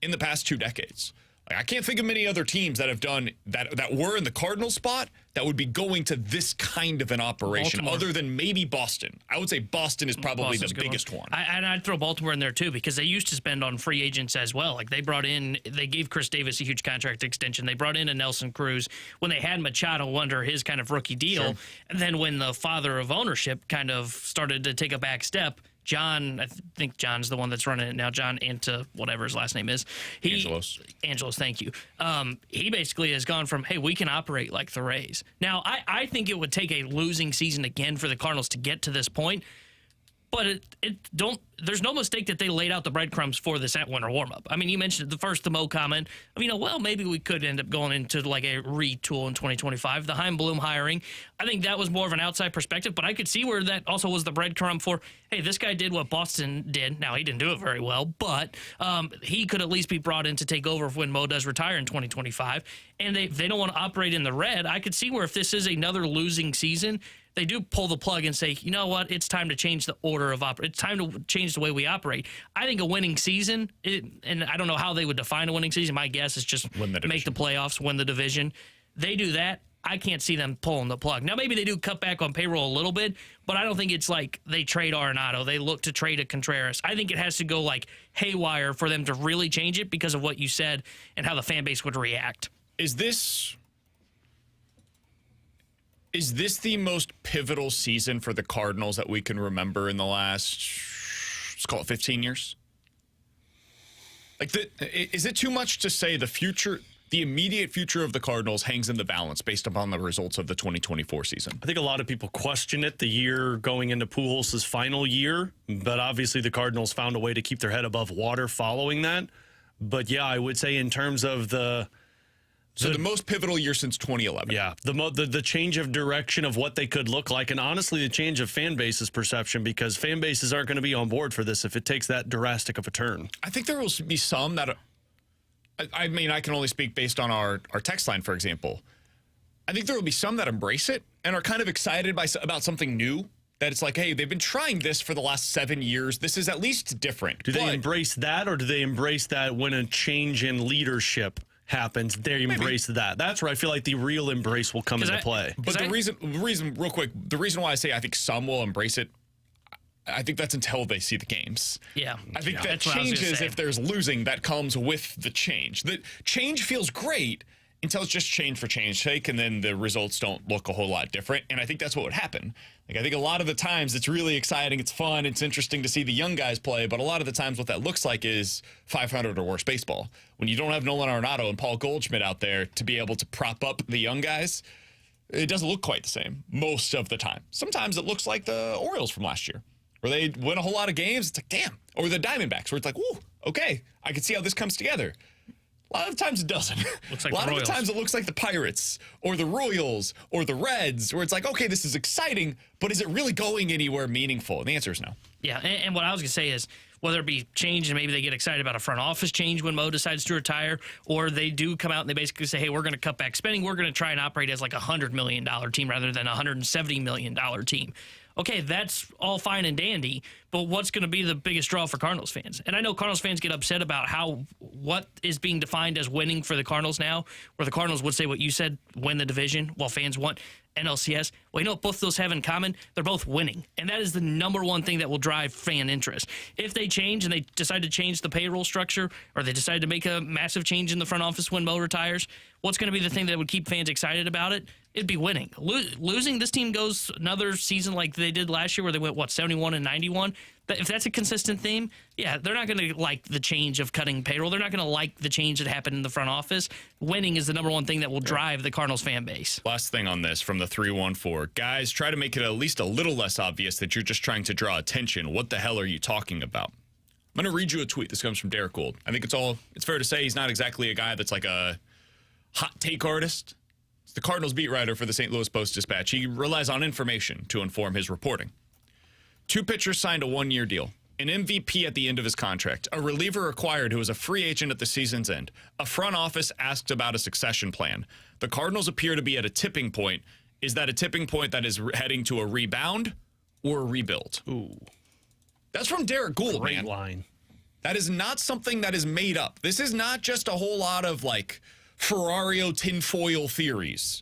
in the past 2 decades. I can't think of many other teams that have done that were in the Cardinal spot that would be going to this kind of an operation, Baltimore, other than maybe Boston. I would say Boston is probably the biggest one. And I'd throw Baltimore in there too, because they used to spend on free agents as well. Like, they gave Chris Davis a huge contract extension. They brought in a Nelson Cruz when they had Machado under his kind of rookie deal. Sure. And then when the father of ownership kind of started to take a back step, John, I think John's the one that's running it now, John Anta, whatever his last name is. Angelos, thank you. He basically has gone from, hey, we can operate like the Rays. Now, I think it would take a losing season again for the Cardinals to get to this point. But there's no mistake that they laid out the breadcrumbs for this at winter warm-up. I mean, you mentioned the Mo comment of, well, maybe we could end up going into like a retool in 2025. The Heim Bloom hiring, I think that was more of an outside perspective, but I could see where that also was the breadcrumb for, hey, this guy did what Boston did. Now, he didn't do it very well, but he could at least be brought in to take over when Mo does retire in 2025. And they don't want to operate in the red. I could see where if this is another losing season, they do pull the plug and say, you know what, it's time to change the order of operation. It's time to change the way we operate. I think a winning season, and I don't know how they would define a winning season. My guess is just make the playoffs, win the division. They do that. I can't see them pulling the plug. Now, maybe they do cut back on payroll a little bit, but I don't think it's like they trade Arenado. They look to trade a Contreras. I think it has to go like haywire for them to really change it because of what you said and how the fan base would react. Is this the most pivotal season for the Cardinals that we can remember in the last, let's call it 15 years? Like, is it too much to say the immediate future of the Cardinals hangs in the balance based upon the results of the 2024 season? I think a lot of people question it the year going into Pujols' final year, but obviously the Cardinals found a way to keep their head above water following that. But yeah, I would say in terms of the most pivotal year since 2011. Yeah, the change of direction of what they could look like, and honestly, the change of fan base's perception, because fan bases aren't going to be on board for this if it takes that drastic of a turn. I think there will be some that, I mean, I can only speak based on our text line, for example. I think there will be some that embrace it and are kind of excited about something new. That it's like, hey, they've been trying this for the last 7 years. This is at least different. Do they embrace that, or do they embrace that when a change in leadership happens, they embrace that? That's where I feel like the real embrace will come into play. But the reason, real quick, the reason why I say I think some will embrace it, I think that's until they see the games. Yeah. I think that changes if there's losing that comes with the change. The change feels great until it's just change for change's sake, and then the results don't look a whole lot different. And I think that's what would happen. Like, I think a lot of the times it's really exciting, it's fun, it's interesting to see the young guys play, but a lot of the times what that looks like is 500 or worse baseball. When you don't have Nolan Arenado and Paul Goldschmidt out there to be able to prop up the young guys, it doesn't look quite the same most of the time. Sometimes it looks like the Orioles from last year, where they win a whole lot of games. It's like, damn. Or the Diamondbacks, where it's like, ooh, okay, I can see how this comes together. A lot of times it doesn't. Looks like a lot of the times it looks like the Pirates or the Royals or the Reds, where it's like, okay, this is exciting, but is it really going anywhere meaningful? And the answer is no. Yeah, and what I was going to say is, whether it be change and maybe they get excited about a front office change when Mo decides to retire, or they do come out and they basically say, hey, we're going to cut back spending. We're going to try and operate as like a $100 million team rather than a $170 million team. Okay, that's all fine and dandy, but what's going to be the biggest draw for Cardinals fans? And I know Cardinals fans get upset about what is being defined as winning for the Cardinals now, where the Cardinals would say what you said, win the division, while fans want NLCS. Well, you know what both those have in common? They're both winning. And that is the number one thing that will drive fan interest. If they change and they decide to change the payroll structure, or they decide to make a massive change in the front office when Mo retires, what's going to be the thing that would keep fans excited about it? It'd be winning. Losing, this team goes another season like they did last year, where they went, 71 and 91? If that's a consistent theme, yeah, they're not going to like the change of cutting payroll. They're not going to like the change that happened in the front office. Winning is the number one thing that will drive the Cardinals fan base. Last thing on this from the 314. Guys, try to make it at least a little less obvious that you're just trying to draw attention. What the hell are you talking about? I'm going to read you a tweet. This comes from Derek Gould. I think it's fair to say he's not exactly a guy that's like a hot take artist. It's the Cardinals beat writer for the St. Louis Post-Dispatch. He relies on information to inform his reporting. 2 pitchers signed a 1-year deal. An MVP at the end of his contract. A reliever acquired who was a free agent at the season's end. A front office asked about a succession plan. The Cardinals appear to be at a tipping point. Is that a tipping point that is heading to a rebound or a rebuild? Ooh. That's from Derek Gould, Great man. line. That is not something that is made up. This is not just a whole lot of, like, Ferrario tinfoil theories.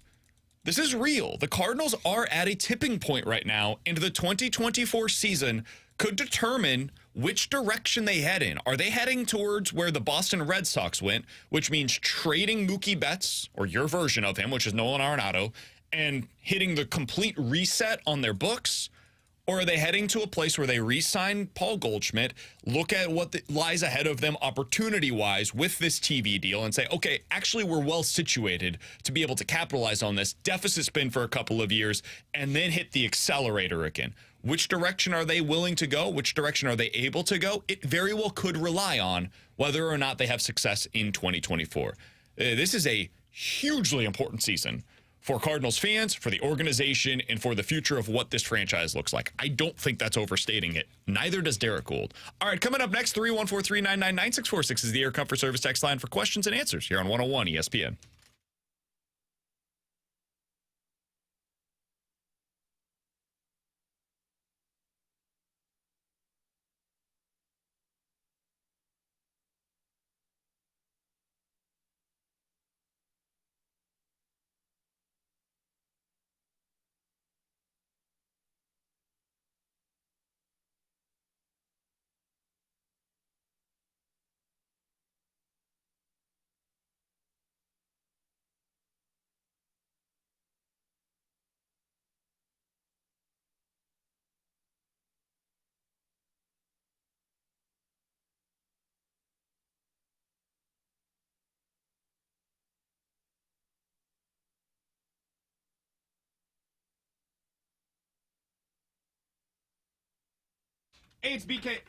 This is real. The Cardinals are at a tipping point right now, and the 2024 season could determine which direction they head in. Are they heading towards where the Boston Red Sox went, which means trading Mookie Betts, or your version of him, which is Nolan Arenado, and hitting the complete reset on their books? Or are they heading to a place where they re-sign Paul Goldschmidt, look at what lies ahead of them opportunity-wise with this TV deal, and say, okay, actually we're well situated to be able to capitalize on this deficit spin for a couple of years and then hit the accelerator again? Which direction are they willing to go? Which direction are they able to go? It very well could rely on whether or not they have success in 2024. This is a hugely important season for Cardinals fans, for the organization, and for the future of what this franchise looks like. I don't think that's overstating it. Neither does Derek Gould. All right, coming up next, 314-399-9646 is the Air Comfort Service text line for questions and answers here on 101 ESPN. Hey, it's BK.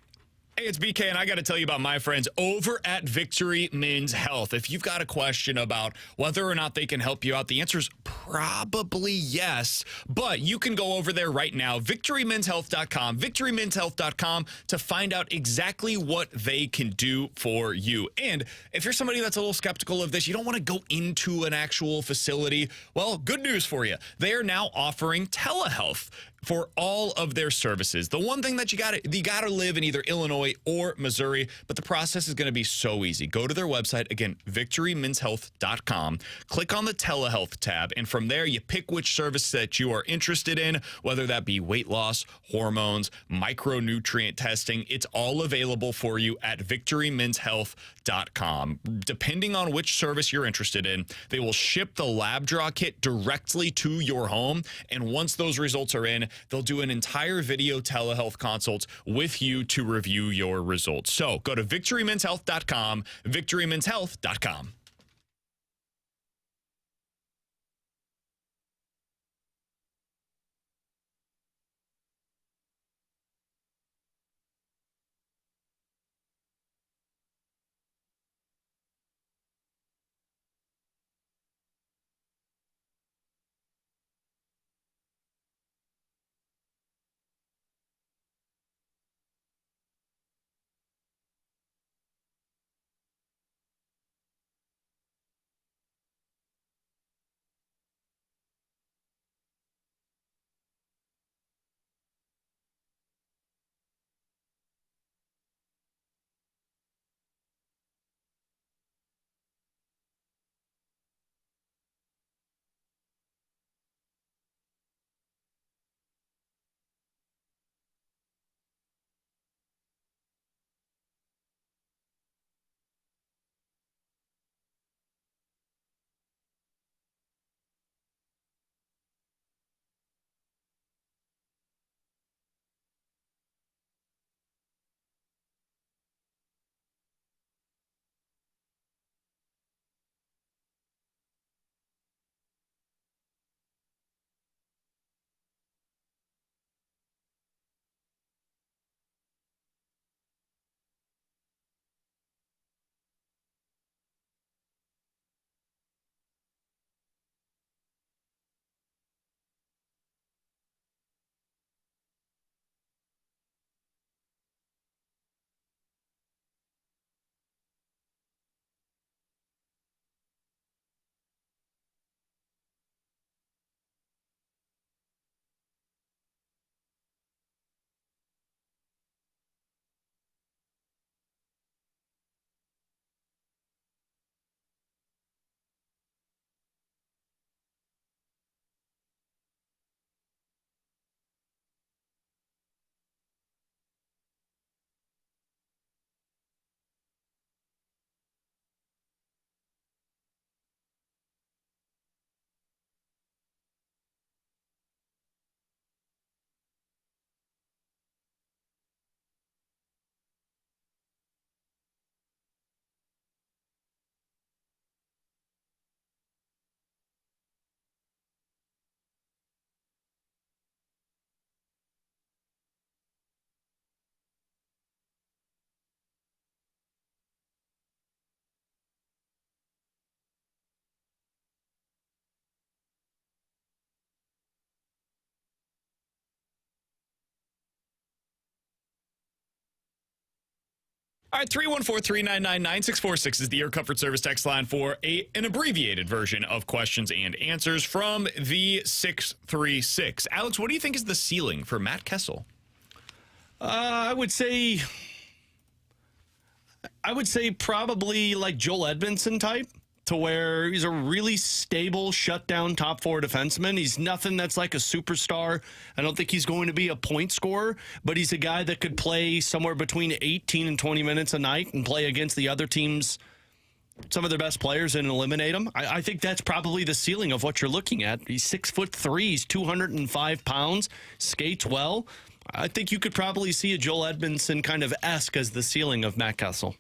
Hey, it's BK, and I got to tell you about my friends over at Victory Men's Health. If you've got a question about whether or not they can help you out, the answer is probably yes. But you can go over there right now, victorymenshealth.com, victorymenshealth.com, to find out exactly what they can do for you. And if you're somebody that's a little skeptical of this, you don't want to go into an actual facility, well, good news for you. They are now offering telehealth for all of their services. The one thing that you gotta live in either Illinois or Missouri, but the process is going to be so easy. Go to their website, again, victorymenshealth.com, click on the telehealth tab, and from there you pick which service that you are interested in, whether that be weight loss, hormones, micronutrient testing. It's all available for you at victorymenshealth.com. Depending on which service you're interested in, they will ship the lab draw kit directly to your home, and once those results are in, they'll do an entire video telehealth consult with you to review your results. So go to victorymenshealth.com, victorymenshealth.com. All right, 314-399-9646 is the Air Comfort Service text line for an abbreviated version of questions and answers from the 636. Alex, what do you think is the ceiling for Matt Kessel? I would say probably like Joel Edmondson type, to where he's a really stable, shutdown top four defenseman. He's nothing that's like a superstar. I don't think he's going to be a point scorer, but he's a guy that could play somewhere between 18 and 20 minutes a night and play against the other teams, some of their best players, and eliminate them. I think that's probably the ceiling of what you're looking at. He's 6'3", he's 205 pounds, skates well. I think you could probably see a Joel Edmondson kind of esque as the ceiling of Matt Kessel.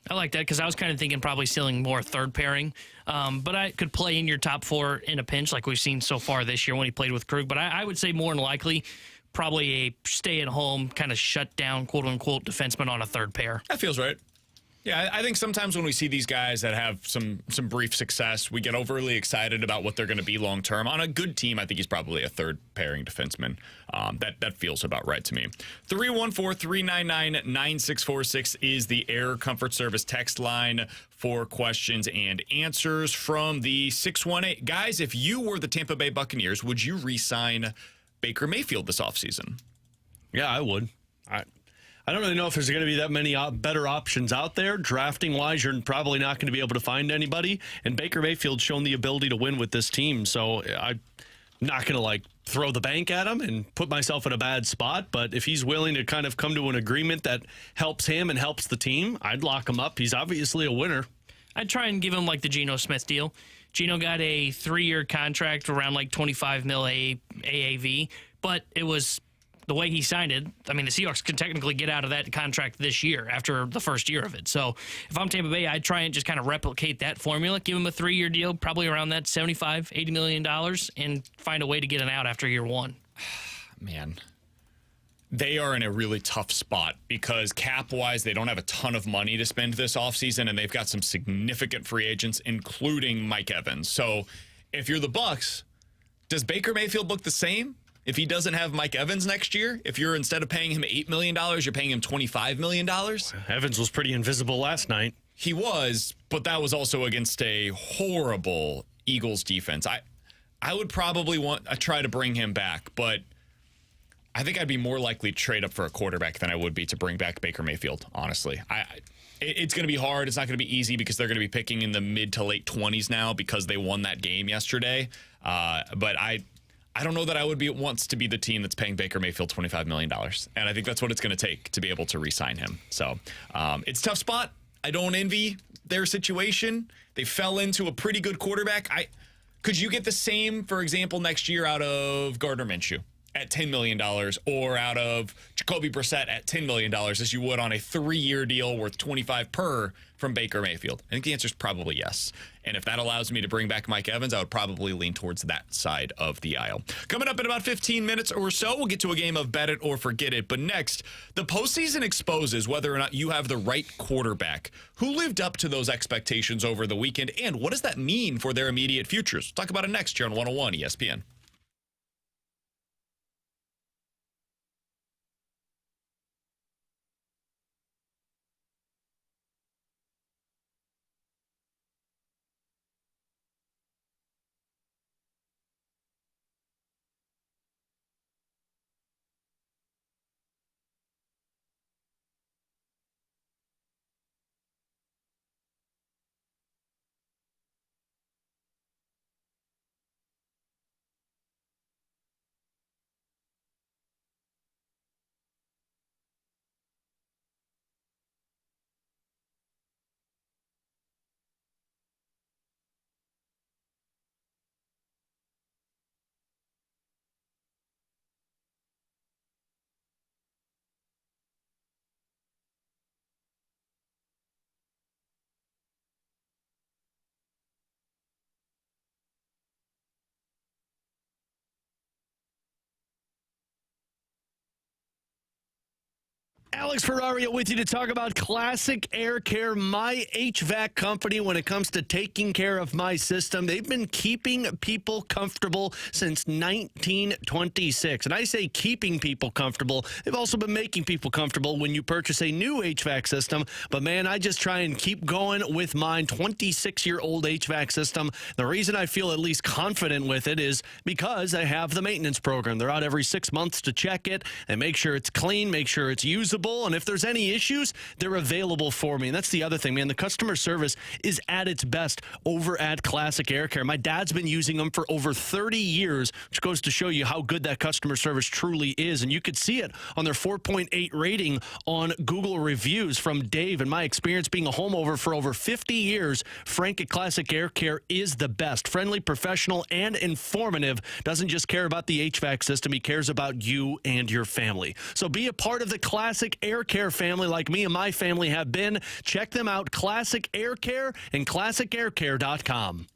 I like that because I was kind of thinking probably ceiling more third pairing. But I could play in your top four in a pinch like we've seen so far this year when he played with Krug. But I would say more than likely probably a stay-at-home kind of shut-down, quote-unquote, defenseman on a third pair. That feels right. Yeah, I think sometimes when we see these guys that have some brief success, we get overly excited about what they're going to be long term. On a good team, I think he's probably a third pairing defenseman. That feels about right to me. 314-399-9646 is the Air Comfort Service text line for questions and answers from the 618. Guys, if you were the Tampa Bay Buccaneers, would you re-sign Baker Mayfield this offseason? Yeah, I would. I don't really know if there's going to be that many better options out there. Drafting-wise, you're probably not going to be able to find anybody. And Baker Mayfield's shown the ability to win with this team. So I'm not going to, throw the bank at him and put myself in a bad spot. But if he's willing to kind of come to an agreement that helps him and helps the team, I'd lock him up. He's obviously a winner. I'd try and give him the Geno Smith deal. Geno got a 3-year contract around $25 million AAV, but it was the way he signed it. I mean, the Seahawks could technically get out of that contract this year after the first year of it. So if I'm Tampa Bay, I'd try and just kind of replicate that formula, give him a 3-year deal, probably around that $75, $80 million, and find a way to get an out after year one. Man, they are in a really tough spot because cap-wise, they don't have a ton of money to spend this offseason, and they've got some significant free agents, including Mike Evans. So if you're the Bucs, does Baker Mayfield look the same if he doesn't have Mike Evans next year? If you're, instead of paying him $8 million, you're paying him $25 million? Evans was pretty invisible last night. He was, but that was also against a horrible Eagles defense. I would probably try to bring him back, but I think I'd be more likely to trade up for a quarterback than I would be to bring back Baker Mayfield, honestly. It's going to be hard. It's not going to be easy because they're going to be picking in the mid to late 20s now because they won that game yesterday. But I don't know that I would wants to be the team that's paying Baker Mayfield $25 million. And I think that's what it's going to take to be able to re-sign him. So it's a tough spot. I don't envy their situation. They fell into a pretty good quarterback. Could you get the same, for example, next year out of Gardner Minshew at $10 million or out of Jacoby Brissett at $10 million as you would on a 3-year deal worth $25 per from Baker Mayfield? I think the answer is probably yes. And if that allows me to bring back Mike Evans, I would probably lean towards that side of the aisle. Coming up in about 15 minutes or so, we'll get to a game of Bet It or Forget It. But next, the postseason exposes whether or not you have the right quarterback. Who lived up to those expectations over the weekend, and what does that mean for their immediate futures? We'll talk about it next here on 101 ESPN. Alex Ferrario with you to talk about Classic Air Care, my HVAC company when it comes to taking care of my system. They've been keeping people comfortable since 1926. And I say keeping people comfortable. They've also been making people comfortable when you purchase a new HVAC system. But man, I just try and keep going with mine 26-year-old HVAC system. The reason I feel at least confident with it is because I have the maintenance program. They're out every 6 months to check it and make sure it's clean, make sure it's usable. And if there's any issues, they're available for me. And that's the other thing, man. The customer service is at its best over at Classic Air Care. My dad's been using them for over 30 years, which goes to show you how good that customer service truly is. And you could see it on their 4.8 rating on Google reviews from Dave. In my experience being a homeowner for over 50 years, Frank at Classic Air Care is the best. Friendly, professional, and informative. Doesn't just care about the HVAC system. He cares about you and your family. So be a part of the Classic Air Care family like me and my family have been. Check them out, Classic Air Care and ClassicAirCare.com.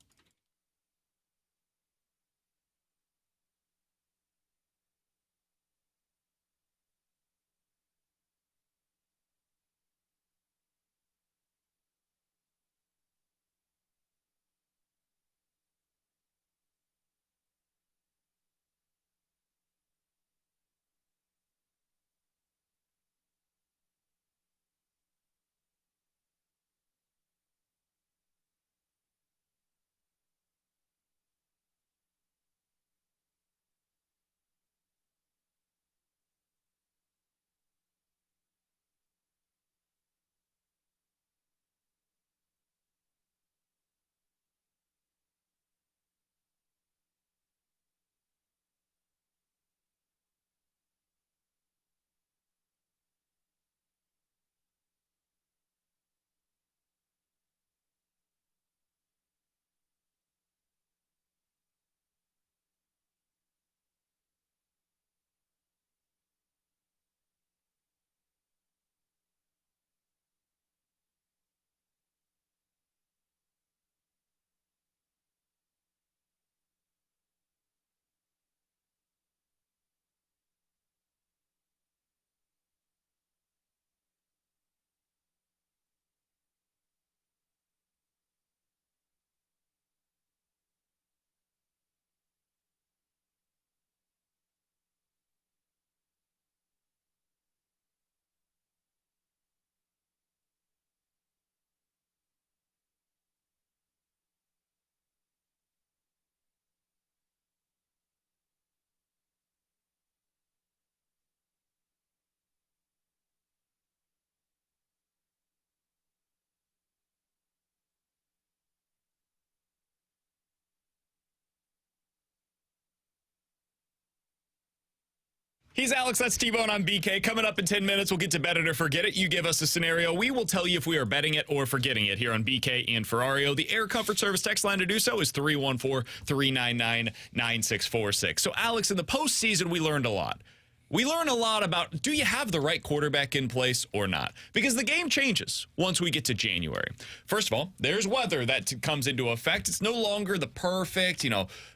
He's Alex, that's T-Bone, I'm BK. Coming up in 10 minutes, we'll get to Bet It or Forget It. You give us a scenario. We will tell you if we are betting it or forgetting it here on BK and Ferrario. The Air Comfort Service text line to do so is 314-399-9646. So, Alex, in the postseason, we learned a lot. We learn a lot about, do you have the right quarterback in place or not? Because the game changes once we get to January. First of all, there's weather that comes into effect. It's no longer the perfect,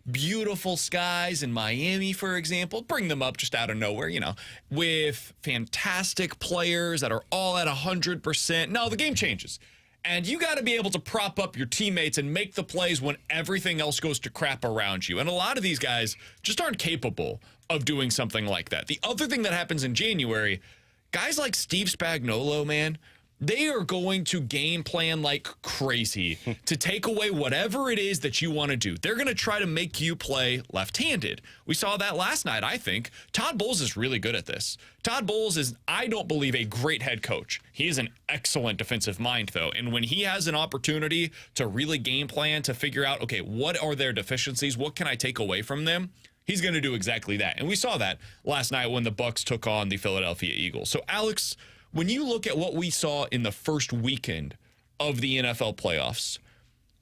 beautiful skies in Miami, for example. Bring them up just out of nowhere, with fantastic players that are all at 100%. No, the game changes. And you got to be able to prop up your teammates and make the plays when everything else goes to crap around you. And a lot of these guys just aren't capable of doing something like that. The other thing that happens in January, guys like Steve Spagnuolo, man, they are going to game plan like crazy to take away whatever it is that you want to do. They're going to try to make you play left-handed. We saw that last night, I think. Todd Bowles is really good at this. Todd Bowles is, I don't believe, a great head coach. He is an excellent defensive mind, though. And when he has an opportunity to really game plan, to figure out, okay, what are their deficiencies? What can I take away from them? He's going to do exactly that. And we saw that last night when the Bucs took on the Philadelphia Eagles. So, Alex, when you look at what we saw in the first weekend of the NFL playoffs,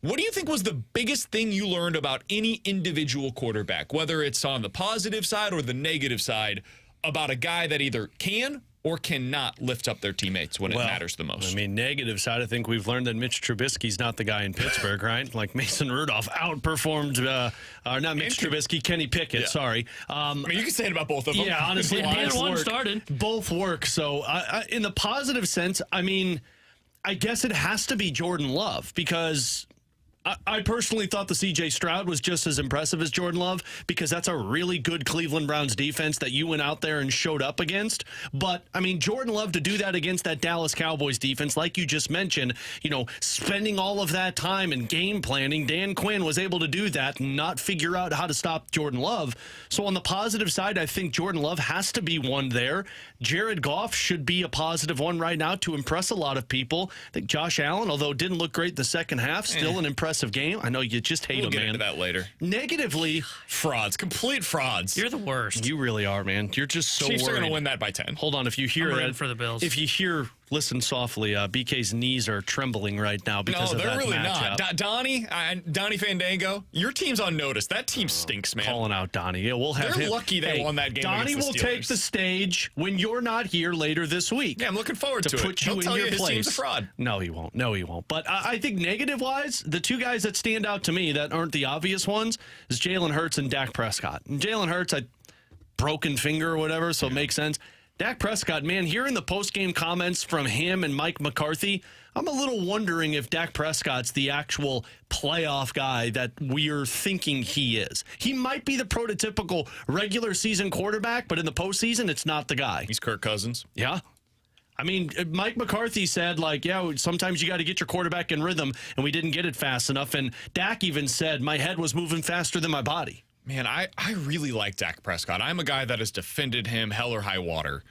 what do you think was the biggest thing you learned about any individual quarterback, whether it's on the positive side or the negative side, about a guy that either can or cannot lift up their teammates when it matters the most. I mean, negative side, I think we've learned that Mitch Trubisky's not the guy in Pittsburgh, right? Like Mason Rudolph outperformed, not Mitch Trubisky, Kenny Pickett, sorry. I mean, you can say it about both of them. Yeah, honestly, both work. So in the positive sense, I mean, I guess it has to be Jordan Love because I personally thought the C.J. Stroud was just as impressive as Jordan Love because that's a really good Cleveland Browns defense that you went out there and showed up against. But, I mean, Jordan Love to do that against that Dallas Cowboys defense, like you just mentioned, spending all of that time and game planning, Dan Quinn was able to do that and not figure out how to stop Jordan Love. So on the positive side, I think Jordan Love has to be one there. Jared Goff should be a positive one right now to impress a lot of people. I think Josh Allen, although didn't look great the second half, still an impressive game. I know you just hate him, man. We'll get into that later. Negatively, frauds, complete frauds. You're the worst. You really are, man. You're just so Chiefs worried. are going to win that by 10. Hold on, if you hear that for the Bills. If you hear, listen softly. BK's knees are trembling right now because of that matchup. No, they're really not. Donnie Fandango, your team's on notice. That team stinks, man. Calling out Donnie. Yeah, we'll have They're him. lucky they won that game. Donnie will the take the stage when you're not here later this week. Yeah, I'm looking forward to put it. you He'll in tell your you his place. team's a fraud. No, he won't. No, he won't. But I think negative-wise, the two guys that stand out to me that aren't the obvious ones is Jalen Hurts and Dak Prescott. And Jalen Hurts, broken finger or whatever, so it makes sense. Dak Prescott, man, hearing the post-game comments from him and Mike McCarthy, I'm a little wondering if Dak Prescott's the actual playoff guy that we're thinking he is. He might be the prototypical regular season quarterback, but in the postseason, it's not the guy. He's Kirk Cousins. Yeah. I mean, Mike McCarthy said, sometimes you got to get your quarterback in rhythm, and we didn't get it fast enough. And Dak even said, my head was moving faster than my body. Man, I really like Dak Prescott. I'm a guy that has defended him hell or high water.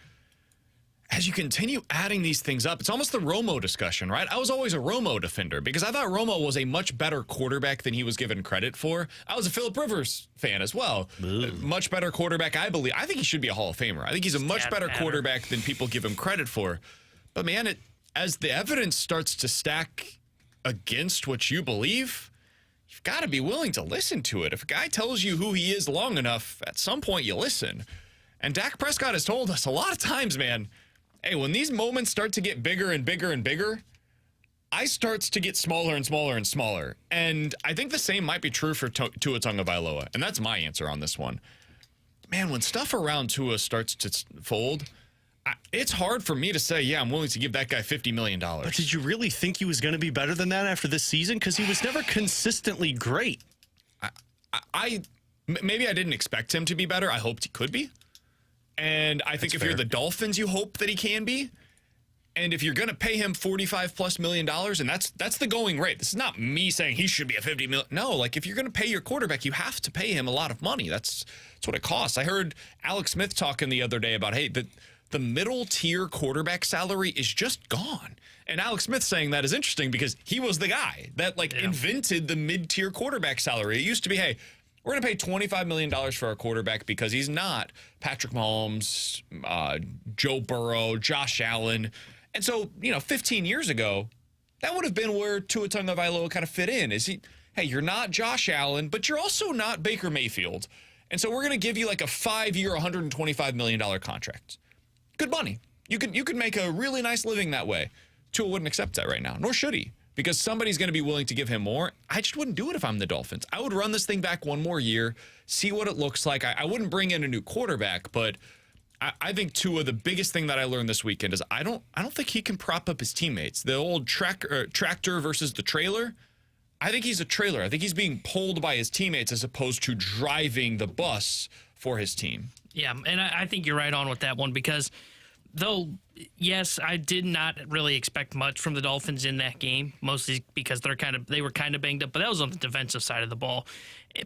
As you continue adding these things up, it's almost the Romo discussion, right? I was always a Romo defender because I thought Romo was a much better quarterback than he was given credit for. I was a Phillip Rivers fan as well. Much better quarterback, I believe. I think he should be a Hall of Famer. I think he's a much better quarterback than people give him credit for. But, man, as the evidence starts to stack against what you believe, you've got to be willing to listen to it. If a guy tells you who he is long enough, at some point you listen. And Dak Prescott has told us a lot of times, man, hey, when these moments start to get bigger and bigger and bigger, I starts to get smaller and smaller and smaller. And I think the same might be true for Tua Tagovailoa. And that's my answer on this one. Man, when stuff around Tua starts to fold, it's hard for me to say, yeah, I'm willing to give that guy $50 million. But did you really think he was going to be better than that after this season? Because he was never consistently great. Maybe I didn't expect him to be better. I hoped he could be. And I think if you're the Dolphins, you hope that he can be. And if you're going to pay him $45+ million, and that's the going rate. This is not me saying he should be a $50 million. No, if you're going to pay your quarterback, you have to pay him a lot of money. That's what it costs. I heard Alex Smith talking the other day about, hey, the middle tier quarterback salary is just gone. And Alex Smith saying that is interesting because he was the guy that invented the mid-tier quarterback salary. It used to be, hey, we're going to pay $25 million for our quarterback because he's not Patrick Mahomes, Joe Burrow, Josh Allen. And so, 15 years ago, that would have been where Tua Tagovailoa kind of fit in. Hey, you're not Josh Allen, but you're also not Baker Mayfield. And so we're going to give you a 5-year, $125 million contract. Good money. You could make a really nice living that way. Tua wouldn't accept that right now, nor should he. Because somebody's going to be willing to give him more. I just wouldn't do it if I'm the Dolphins. I would run this thing back one more year, see what it looks like. I wouldn't bring in a new quarterback, but I think Tua, the biggest thing that I learned this weekend is I don't think he can prop up his teammates. The old tractor versus the trailer. I think he's a trailer. I think he's being pulled by his teammates as opposed to driving the bus for his team. Yeah, and I think you're right on with that one because though, yes, I did not really expect much from the Dolphins in that game, mostly because they were kind of banged up, but that was on the defensive side of the ball.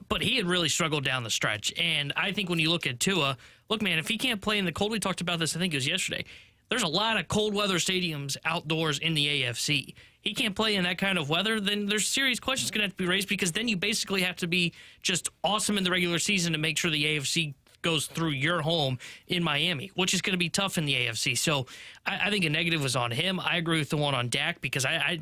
But he had really struggled down the stretch. And I think when you look at Tua, look, man, if he can't play in the cold, we talked about this, I think it was yesterday, there's a lot of cold weather stadiums outdoors in the AFC. He can't play in that kind of weather, then there's serious questions going to have to be raised because then you basically have to be just awesome in the regular season to make sure the AFC goes through your home in Miami, which is going to be tough in the AFC. So I think a negative was on him. I agree with the one on Dak because I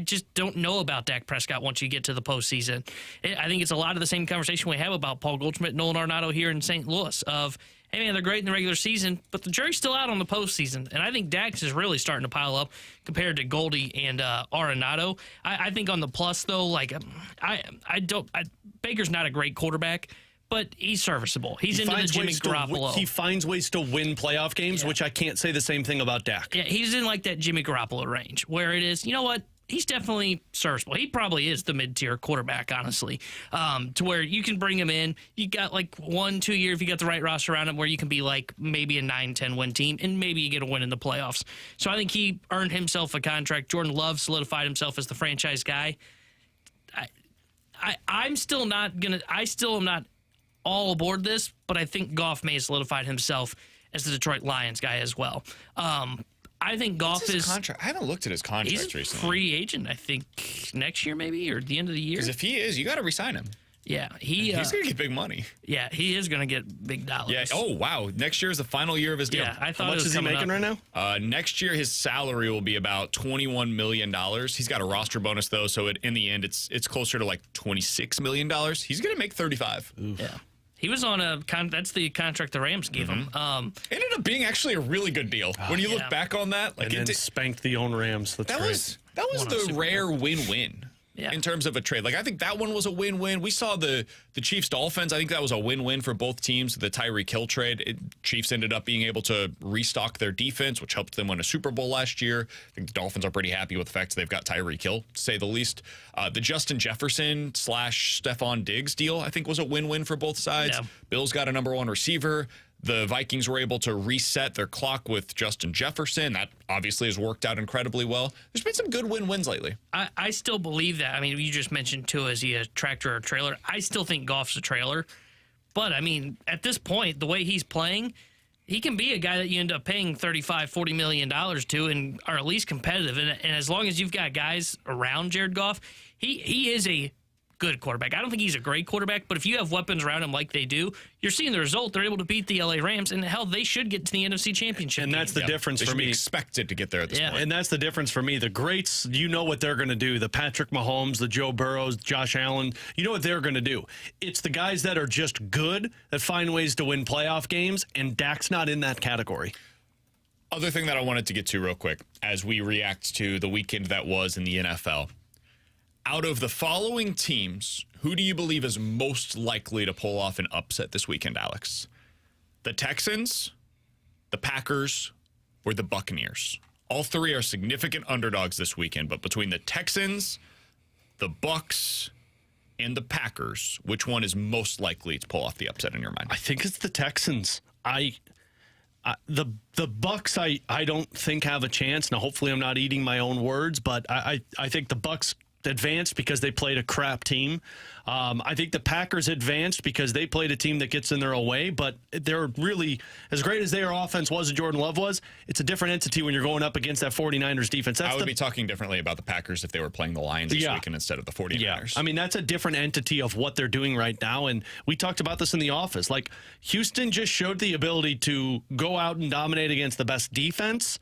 just don't know about Dak Prescott once you get to the postseason. I think it's a lot of the same conversation we have about Paul Goldschmidt, Nolan Arenado here in St. Louis of, hey, man, they're great in the regular season, but the jury's still out on the postseason. And I think Dax is really starting to pile up compared to Goldie and Arenado. I think on the plus, though, like, Baker's not a great quarterback, but he's serviceable. He's into the Jimmy Garoppolo. He finds ways to win playoff games, which I can't say the same thing about Dak. Yeah, he's in like that Jimmy Garoppolo range where it is, you know what? He's definitely serviceable. He probably is the mid-tier quarterback, honestly, to where you can bring him in. You got like 1-2 years if you got the right roster around him where you can be like maybe a 9-10 win team, and maybe you get a win in the playoffs. So I think he earned himself a contract. Jordan Love solidified himself as the franchise guy. I still am not all aboard this, but I think Goff may have solidified himself as the Detroit Lions guy as well. I think Goff is contract. I haven't looked at his contract he's a recently. Free agent, I think, next year maybe, or at the end of the year. Because if he is, you got to resign him. Yeah, he's going to get big money. Yeah, he is going to get big dollars. Yeah. Oh, wow. Next year is the final year of his deal. Yeah, I thought How much is he making right now? Next year, his salary will be about $21 million. He's got a roster bonus, though, so in the end, it's closer to like $26 million. He's going to make $35 million. Yeah. He was on that's the contract the Rams gave him. Ended up being actually a really good deal. When you look back on that, like and then spanked the own Rams. That's great. That was the rare win-win. Yeah. In terms of a trade. Like, I think that one was a win-win. We saw the Chiefs-Dolphins. I think that was a win-win for both teams. The Tyreek Hill trade. Chiefs ended up being able to restock their defense, which helped them win a Super Bowl last year. I think the Dolphins are pretty happy with the fact that they've got Tyreek Hill, to say the least. The Justin Jefferson / Stephon Diggs deal, I think, was a win-win for both sides. Yeah. Bill's got a number one receiver. The Vikings were able to reset their clock with Justin Jefferson. That obviously has worked out incredibly well. There's been some good win-wins lately. I still believe that. I mean, you just mentioned, too, is he a tractor or a trailer? I still think Goff's a trailer. But, I mean, at this point, the way he's playing, he can be a guy that you end up paying $35-40 million to and are at least competitive. And as long as you've got guys around Jared Goff, he is a good quarterback. I don't think he's a great quarterback, but if you have weapons around him like they do, you're seeing the result. They're able to beat the LA Rams, and hell, they should get to the NFC Championship. And that's the difference for me. Expected to get there at this point. And that's the difference for me. The greats, you know what they're going to do. The Patrick Mahomes, the Joe Burrows, Josh Allen, you know what they're going to do. It's the guys that are just good that find ways to win playoff games, and Dak's not in that category. Other thing that I wanted to get to real quick as we react to the weekend that was in the NFL. Out of the following teams, who do you believe is most likely to pull off an upset this weekend, Alex? The Texans, the Packers, or the Buccaneers? All three are significant underdogs this weekend, but between the Texans, the Bucs, and the Packers, which one is most likely to pull off the upset in your mind? I think it's the Texans. The Bucs, I don't think have a chance. Now, hopefully, I'm not eating my own words, but I think the Bucs advanced because they played a crap team. I think the Packers advanced because they played a team that gets in their own way, but they're really, as great as their offense was and Jordan Love was, it's a different entity when you're going up against that 49ers defense. I would be talking differently about the Packers if they were playing the Lions this weekend instead of the 49ers. Yeah. I mean, that's a different entity of what they're doing right now, and we talked about this in the office. Like, Houston just showed the ability to go out and dominate against the best defense,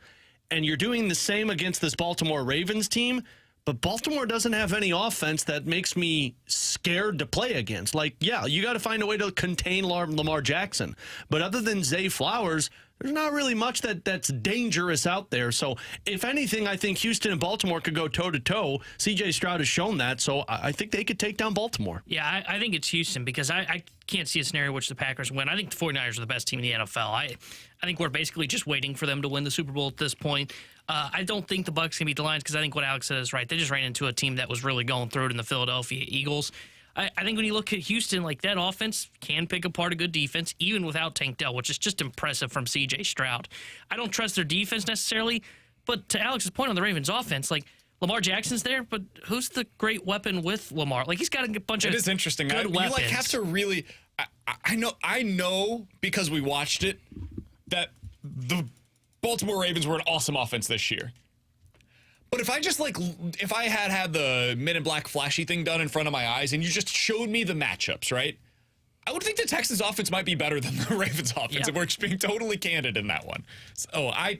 and you're doing the same against this Baltimore Ravens team. But Baltimore doesn't have any offense that makes me scared to play against. Like, yeah, you got to find a way to contain Lamar Jackson. But other than Zay Flowers, there's not really much that's dangerous out there. So, if anything, I think Houston and Baltimore could go toe-to-toe. C.J. Stroud has shown that, so I think they could take down Baltimore. Yeah, I think it's Houston because I can't see a scenario in which the Packers win. I think the 49ers are the best team in the NFL. I think we're basically just waiting for them to win the Super Bowl at this point. I don't think the Bucs can beat the Lions because I think what Alex said is right. They just ran into a team that was really going through it in the Philadelphia Eagles. I think when you look at Houston, like that offense can pick apart a good defense, even without Tank Dell, which is just impressive from C.J. Stroud. I don't trust their defense necessarily, but to Alex's point on the Ravens offense, like Lamar Jackson's there, but who's the great weapon with Lamar? Like he's got a bunch of It is interesting. good weapons. You have to really. I know because we watched it that the Baltimore Ravens were an awesome offense this year. But if I had the Men in Black flashy thing done in front of my eyes and you just showed me the matchups, right? I would think the Texans offense might be better than the Ravens offense if we're just being totally candid in that one. So I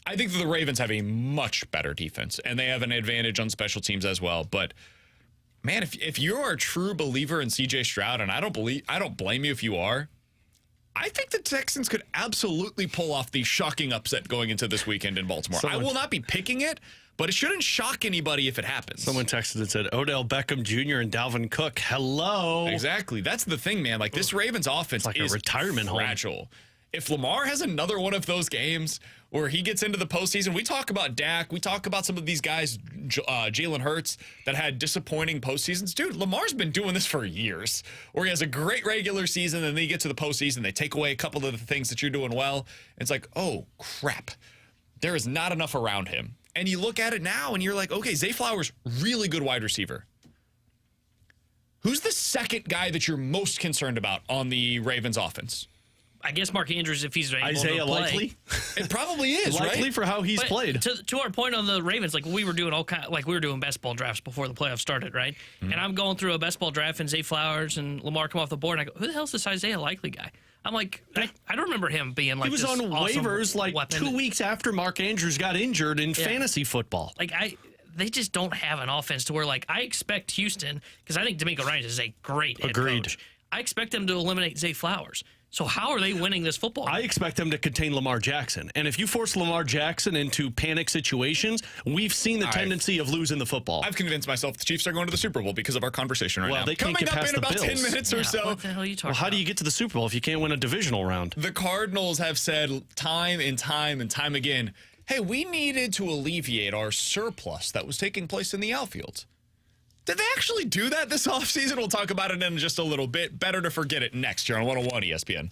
think that the Ravens have a much better defense and they have an advantage on special teams as well. But man, if you're a true believer in CJ Stroud, and I don't blame you if you are, I think the Texans could absolutely pull off the shocking upset going into this weekend in Baltimore. I will not be picking it, but it shouldn't shock anybody if it happens. Someone texted and said, Odell Beckham Jr. and Dalvin Cook, hello. Exactly. That's the thing, man. Like, this Ravens offense like is a retirement fragile. home. If Lamar has another one of those games where he gets into the postseason, we talk about Dak, we talk about some of these guys, Jalen Hurts, that had disappointing postseasons. Dude, Lamar's been doing this for years, where he has a great regular season, and then you get to the postseason, they take away a couple of the things that you're doing well. It's like, oh, crap. There is not enough around him. And you look at it now, and you're like, okay, Zay Flowers, really good wide receiver. Who's the second guy that you're most concerned about on the Ravens offense? I guess Mark Andrews, if he's able Isaiah to play. Likely? It probably is, Likely right? for how he's But played. To our point on the Ravens, like we were doing best ball drafts before the playoffs started, right? And I'm going through a best ball draft, and Zay Flowers and Lamar come off the board, and I go, who the hell's this Isaiah Likely guy? I'm like, I don't remember him being like He was this on awesome waivers like weapon. 2 weeks after Mark Andrews got injured in fantasy football. Like they just don't have an offense to where like I expect Houston, because I think D'Amico Ryans is a great head coach. I expect them to eliminate Zay Flowers. So how are they winning this football game? I expect them to contain Lamar Jackson. And if you force Lamar Jackson into panic situations, we've seen the tendency of losing the football. I've convinced myself the Chiefs are going to the Super Bowl because of our conversation right now. They can't Coming get up past in the about Bills. 10 minutes or so. What the hell are you talking Well, how about? do you get to the Super Bowl if you can't win a divisional round? The Cardinals have said time and time and time again, hey, we needed to alleviate our surplus that was taking place in the outfield. Did they actually do that this offseason? We'll talk about it in just a little bit. Better to forget it next year on 101 ESPN.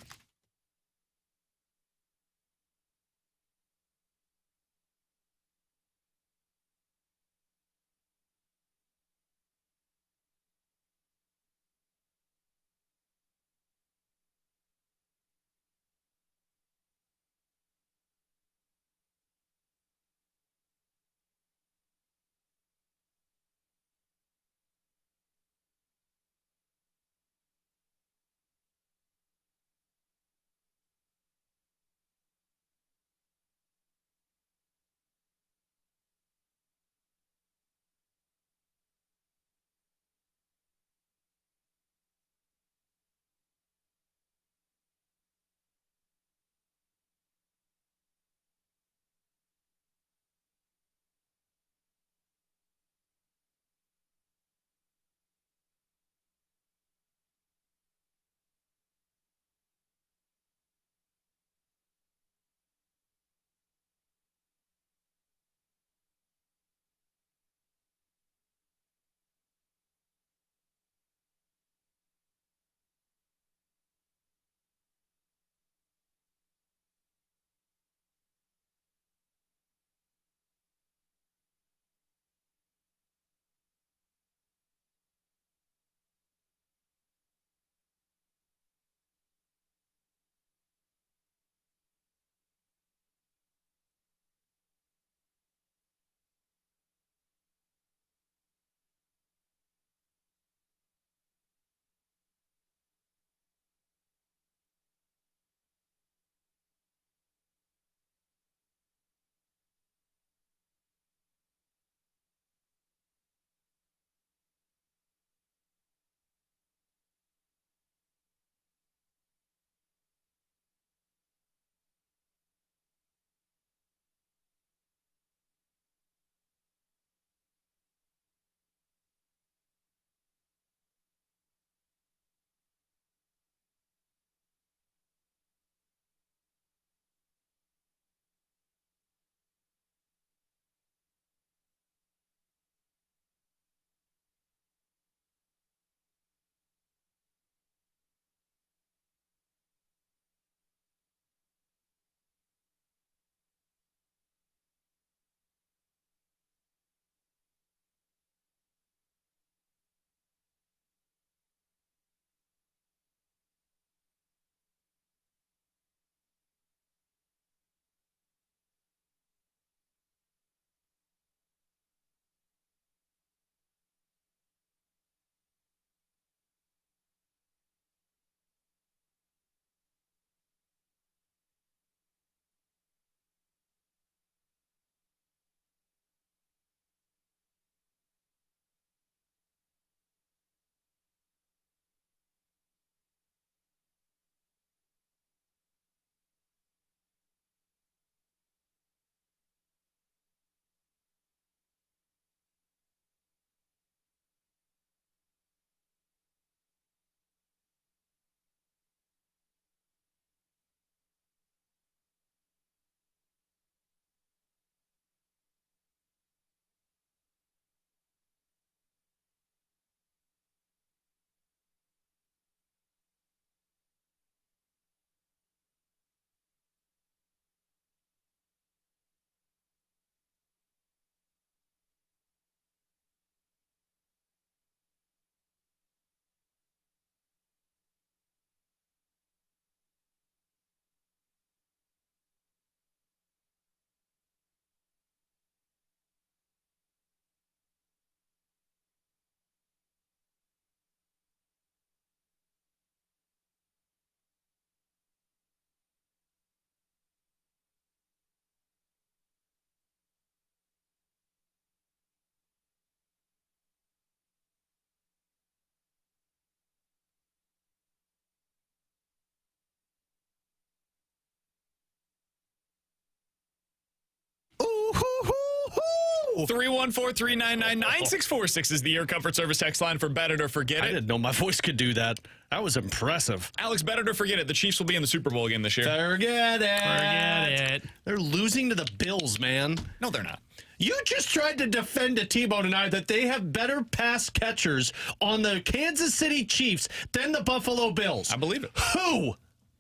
No. 314-399-9646 is the Air Comfort Service text line for Bet It or Forget I It. didn't know my voice could do that. That was impressive. Alex, Bet It or Forget It. The Chiefs will be in the Super Bowl again this year. Forget it. Forget it. They're losing to the Bills, man. No, they're not. You just tried to defend a T-Bone tonight that they have better pass catchers on the Kansas City Chiefs than the Buffalo Bills. I believe it. Who?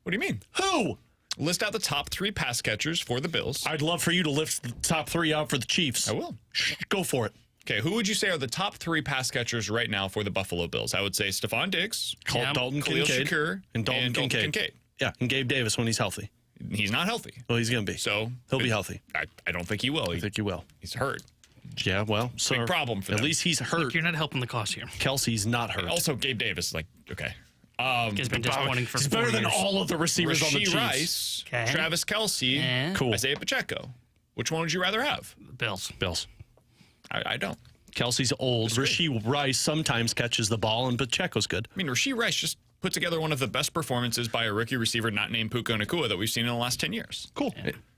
What do you mean? Who? List out the top 3 pass catchers for the Bills. I'd love for you to lift the top 3 out for the Chiefs. I will. Go for it. Okay, who would you say are the top 3 pass catchers right now for the Buffalo Bills? I would say Stephon Diggs, Dalton Khalil Kincaid, Shakur, and Dalton Kincaid. Yeah, and Gabe Davis when he's healthy. He's not healthy. Well, he's going to be. So he'll be healthy. I don't think he will. I think he will. He's hurt. Yeah, well, so Big problem for them. At least he's hurt. You're not helping the cause here. Kelsey's not hurt. Also, Gabe Davis, okay. He's been disappointing for He's 4 better years. than all of the receivers on the Rashee Chiefs. Rice, Okay. Travis Kelce, Yeah. Cool. Isaiah Pacheco. Which one would you rather have? Bills. Bills. I don't. Kelsey's old. Rashee Rice sometimes catches the ball, and Pacheco's good. I mean, Rashee Rice just put together one of the best performances by a rookie receiver not named Puka Nacua that we've seen in the last 10 years. Cool.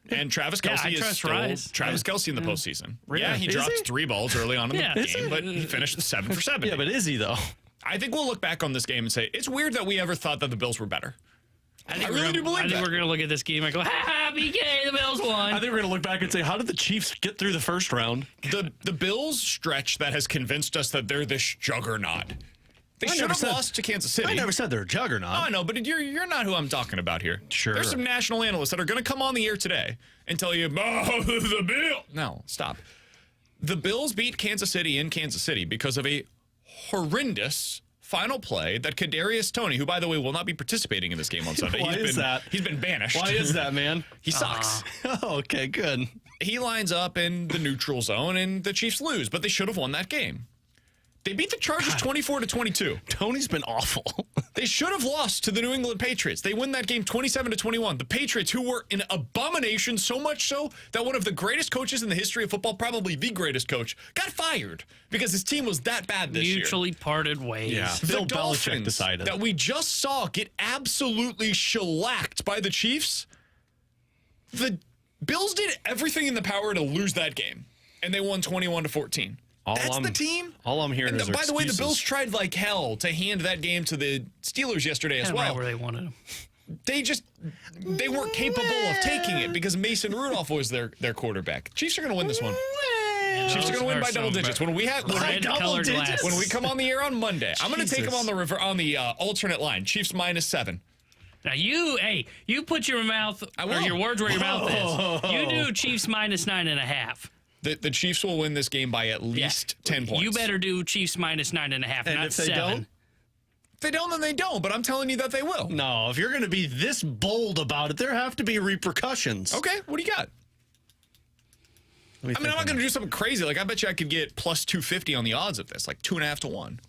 And Travis Yeah, Kelce I is trust still Rice. Travis Kelce in the postseason. Really? Yeah, he Is dropped he? 3 balls early on in Yeah. the Is game, but he finished 7 for 70. Yeah, but is he, though? I think we'll look back on this game and say, it's weird that we ever thought that the Bills were better. I really do believe I think that. we're going to look at this game and go, ha, BK, the Bills won. I think we're going to look back and say, how did the Chiefs get through the first round? The Bills stretch that has convinced us that they're this juggernaut. They should have lost to Kansas City. I never said they're a juggernaut. Oh, I know, but you're not who I'm talking about here. Sure. There's some national analysts that are going to come on the air today and tell you, oh, the Bills. No, stop. The Bills beat Kansas City in Kansas City because of a horrendous final play that Kadarius Toney, who, by the way, will not be participating in this game on Sunday. Why is that? He's been banished. Why is that, man? He sucks. Oh, okay, good. He lines up in the neutral zone, and the Chiefs lose, but they should have won that game. They beat the Chargers 24-22. Tony's been awful. They should have lost to the New England Patriots. They win that game 27-21. The Patriots, who were an abomination, so much so that one of the greatest coaches in the history of football, probably the greatest coach, got fired because his team was that bad this year. Mutually parted ways. Yeah. The Bill Belichick Dolphins decided. that we just saw get absolutely shellacked by the Chiefs. The Bills did everything in the power to lose that game, and they won 21-14. That's the team. All I'm hearing is by the way, the excuses. Bills tried like hell to hand that game to the Steelers yesterday as Kinda well. right where they wanted him. They weren't capable of taking it because Mason Rudolph was their quarterback. Chiefs are going to win this one. Chiefs are going to win by double digits. When we come on the air on Monday, I'm going to take them on the alternate line. Chiefs -7. Now you put your mouth or your words where your mouth is. You do Chiefs -9.5. The Chiefs will win this game by at least 10 points. You better do Chiefs -9.5, And not if they 7. don't? If they don't, then they don't. But I'm telling you that they will. No, if you're going to be this bold about it, there have to be repercussions. Okay, what do you got? I mean, I'm not going to do something crazy. Like, I bet you I could get plus 250 on the odds of this, like 2.5 to 1.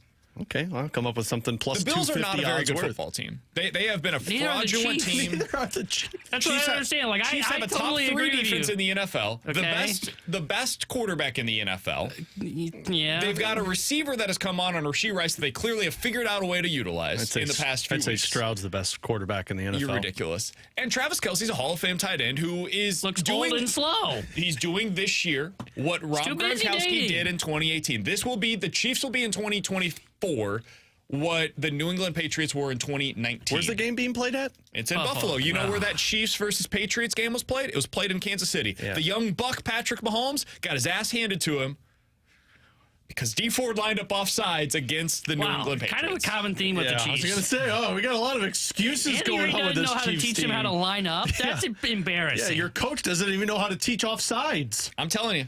Okay, well, I'll come up with something plus The Bills are not a very odds good worth. football team. They have been a Neither are the fraudulent Chiefs. team. Neither are the Chiefs. That's what I understand. Like Chiefs I have a totally top 3 agree with defense you. in the NFL. Okay. The best quarterback in the NFL. Yeah. They've got a receiver that has come on Rashee Rice that they clearly have figured out a way to utilize in the past few I'd say weeks. Stroud's the best quarterback in the NFL. You're ridiculous. And Travis Kelce's a Hall of Fame tight end who is Looks doing old and slow. He's doing this year what Rob too busy Gronkowski dating. did in 2018. The Chiefs will be in 2024 what the New England Patriots were in 2019. Where's the game being played at? It's in Buffalo. You know where that Chiefs versus Patriots game was played? It was played in Kansas City. Yeah. The young buck Patrick Mahomes got his ass handed to him because D Ford lined up off sides against the New England Patriots. Kind of a common theme with the I was Chiefs. going to say, we got a lot of excuses Andy going Reid on with doesn't this know how to Chiefs teach team. him how to line up. That's embarrassing. Yeah, your coach doesn't even know how to teach off sides. I'm telling you.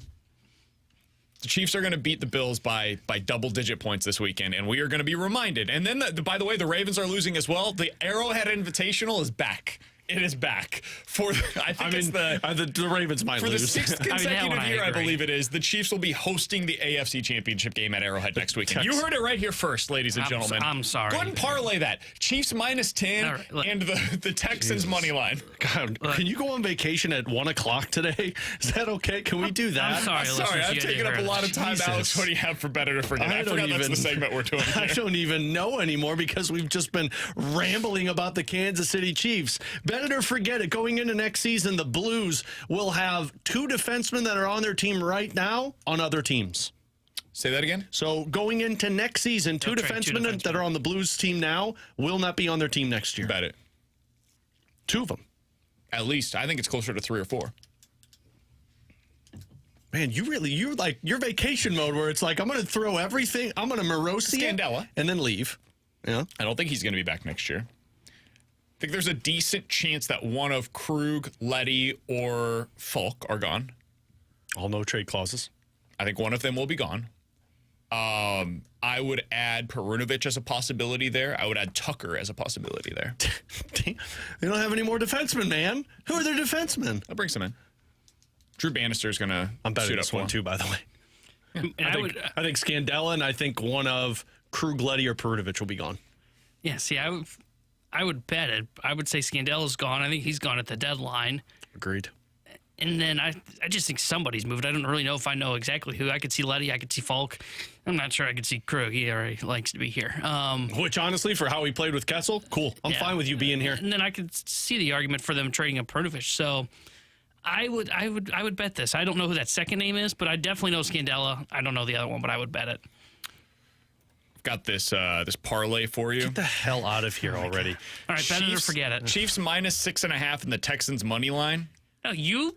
The Chiefs are going to beat the Bills by double-digit points this weekend, and we are going to be reminded. And then, by the way, the Ravens are losing as well. The Arrowhead Invitational is back. It is back for. The Ravens might for lose. the 6th consecutive year, I agree. believe it is. The Chiefs will be hosting the AFC Championship game at Arrowhead next weekend. You heard it right here first, ladies and gentlemen. I'm sorry. Go ahead and parlay that. Chiefs -10 All right, look. and the Texans money line. God, can you go on vacation at 1 o'clock today? Is that okay? Can we do that? I'm sorry. Sorry, listeners, I've you taken didn't up a hear lot that. of time. Jesus. Alex, what do you have for better to forget? I don't forgot that's the even- segment we're doing I here. don't even know anymore because we've just been rambling about the Kansas City Chiefs. Bet it or forget it. Going into next season, the Blues will have 2 defensemen that are on their team right now on other teams. Say that again? So going into next season, 2 defensemen that are on the Blues team now will not be on their team next year. Bet it. 2 of them. At least. I think it's closer to 3 or 4. Man, you're like your vacation mode where it's like, I'm going to throw everything. I'm going to Morosi Scandella. and then leave. Yeah. I don't think he's going to be back next year. I think there's a decent chance that one of Krug, Letty, or Falk are gone. All no trade clauses. I think one of them will be gone. I would add Perunovic as a possibility there. I would add Tucker as a possibility there. They don't have any more defensemen, man. Who are their defensemen? I'll bring some in. Drew Bannister's going to I'm betting shoot this up one, one too, by the way. And I think Scandella, and I think one of Krug, Letty, or Perunovic will be gone. Yeah, see, I would bet it. I would say Scandella's gone. I think he's gone at the deadline. Agreed. And then I just think somebody's moved. I don't really know if I know exactly who. I could see Letty. I could see Falk. I'm not sure I could see Krug. He already likes to be here. Which, honestly, for how he played with Kessel, cool. I'm fine with you being here. And then I could see the argument for them trading up Perunovic. So I would bet this. I don't know who that second name is, but I definitely know Scandella. I don't know the other one, but I would bet it. Got this parlay for you. Get the hell out of here already. All right, bet it or forget it. Chiefs -6.5 in the Texans money line. No, you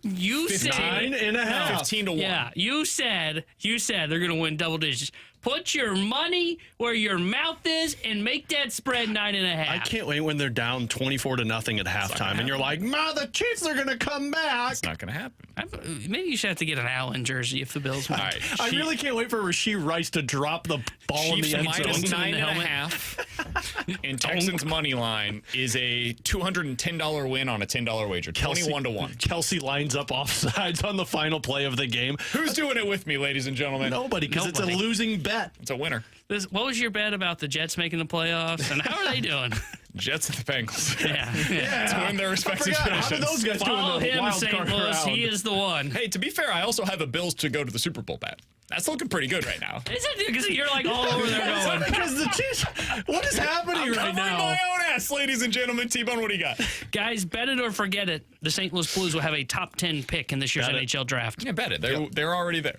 said 9.5. 15 to 1. Yeah, you said they're going to win double digits. Put your money where your mouth is and make that spread 9.5. I can't wait when they're down 24-0 at halftime, and you're like, "Ma, the Chiefs are going to come back." It's not going to happen. Maybe you should have to get an Allen jersey if the Bills win. All right, I really can't wait for Rasheed Rice to drop the ball in Chiefs the end zone. -9.5 in Texans money line is a $210 win on a $10 wager. 21 to 1. Kelsey lines up offsides on the final play of the game. Who's doing it with me, ladies and gentlemen? Nobody, because it's a losing bet. It's a winner. What was your bet about the Jets making the playoffs, and how are they doing? Jets and the Bengals. Yeah. To win their respective How divisions. did those guys Follow do in the him, wild St. card Louis. round? He is the one. Hey, to be fair, I also have the Bills to go to the Super Bowl bet. That's looking pretty good right now. Is it? Because you're like all over there going. Because the Chiefs. What is happening I'm right covering now? my own ass, ladies and gentlemen. T-Bone, what do you got? Guys, bet it or forget it. The St. Louis Blues will have a top 10 pick in this year's Bet it. NHL draft. Yeah, bet it. They're already there.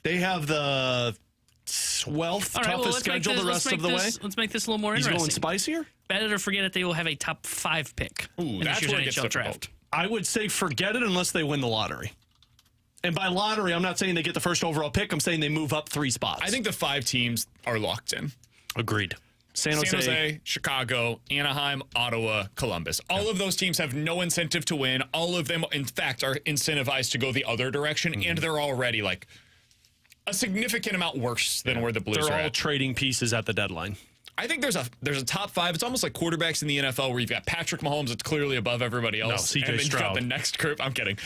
They have the 12th All right, well, toughest let's make schedule this- the let's rest make of the way. this- Let's make this a little more He's interesting. going spicier? Bet it or forget it, they will have a top 5 pick in this That's year's where it gets NHL draft. difficult. I would say forget it unless they win the lottery. And by lottery, I'm not saying they get the first overall pick. I'm saying they move up 3 spots. I think the 5 teams are locked in. Agreed. San Jose, Chicago, Anaheim, Ottawa, Columbus. All of those teams have no incentive to win. All of them, in fact, are incentivized to go the other direction, and they're already like a significant amount worse than where the Blues they're are all at. trading pieces at the deadline. I think there's a top 5. It's almost like quarterbacks in the NFL where you've got Patrick Mahomes. It's clearly above everybody else. No, CJ and then you've got Stroud. the next group. I'm kidding.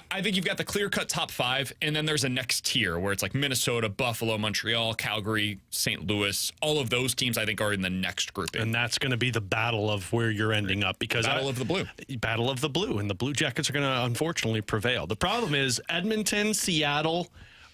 I think you've got the clear-cut top 5, and then there's a next tier where it's like Minnesota, Buffalo, Montreal, Calgary, St. Louis. All of those teams, I think, are in the next grouping. And that's going to be the battle of where you're ending up. Because Battle of the Blue. Battle of the Blue. And the Blue Jackets are going to, unfortunately, prevail. The problem is Edmonton, Seattle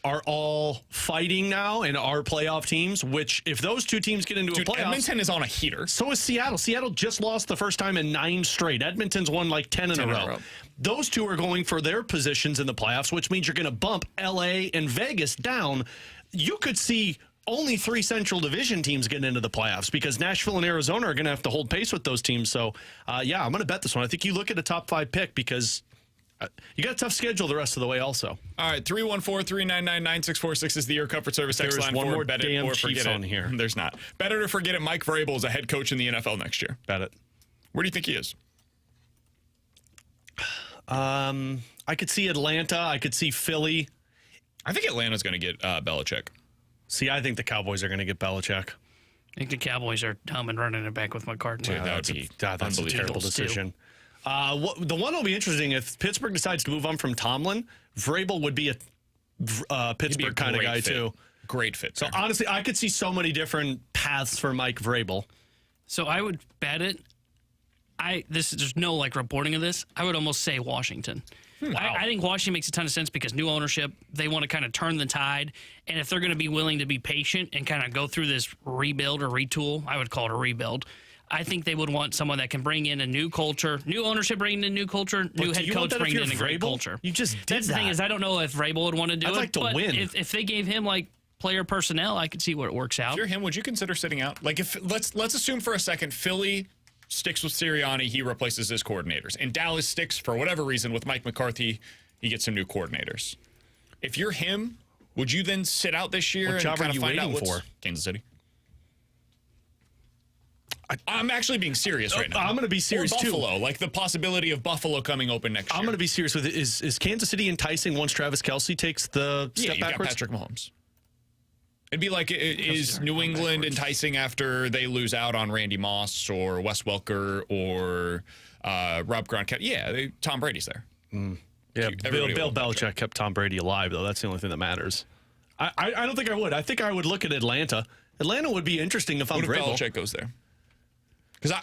are all fighting now and are playoff teams, which if those 2 teams get into a playoff... Edmonton is on a heater. So is Seattle. Seattle just lost the first time in 9 straight. Edmonton's won like 10 in a row. Those 2 are going for their positions in the playoffs, which means you're going to bump LA and Vegas down. You could see only 3 Central Division teams getting into the playoffs because Nashville and Arizona are going to have to hold pace with those teams. So, yeah, I'm going to bet this one. I think you look at a top 5 pick because you got a tough schedule the rest of the way also. All right, 314-399-9646 is the Air Comfort Service There's X line one for more Bet It damn or Chiefs Forget on It. here. There's not. Bet It or Forget It, Mike Vrabel is a head coach in the NFL next year. Bet it. Where do you think he is? I could see Atlanta. I could see Philly. I think Atlanta's going to get Belichick. See, I think the Cowboys are going to get Belichick. I think the Cowboys are dumb and running it back with my Cardinals. Dude, that would be that's a unbelievable. terrible decision. The one will be interesting if Pittsburgh decides to move on from Tomlin. Vrabel would be a Pittsburgh kind of guy fit. too. Great fit. So honestly, I could see so many different paths for Mike Vrabel. So I would bet it. There's no like reporting of this. I would almost say Washington. I think Washington makes a ton of sense because new ownership, they want to kind of turn the tide. And if they're going to be willing to be patient and kind of go through this rebuild or retool, I would call it a rebuild. I think they would want someone that can bring in a new culture, new ownership bringing in a new culture, new head coach bringing in a great culture. You just did That's the thing is, I don't know if Vrabel would want to do it. I'd like to win. If they gave him like player personnel, I could see where it works out. If you're him, would you consider sitting out? Like, if let's assume for a second Philly sticks with Sirianni, he replaces his coordinators, and Dallas sticks for whatever reason with Mike McCarthy, he gets some new coordinators. If you're him, would you then sit out this year What job and are you find out waiting what's for? Kansas City? I'm actually being serious right now. I'm going to be serious or too. Buffalo, like the possibility of Buffalo coming open next year. I'm going to be serious with it. Is Kansas City enticing once Travis Kelce takes the yeah, step you've got backwards? Patrick Mahomes. It'd be like, is New England enticing after they lose out on Randy Moss or Wes Welker or Rob Gronkowski? Yeah, Tom Brady's there. Yeah, Everybody Bill will bet Belichick kept Tom Brady alive, though. That's the only thing that matters. I don't think I would. I think I would look at Atlanta. Atlanta would be interesting if I'm What if Vrabel. Belichick goes there? Because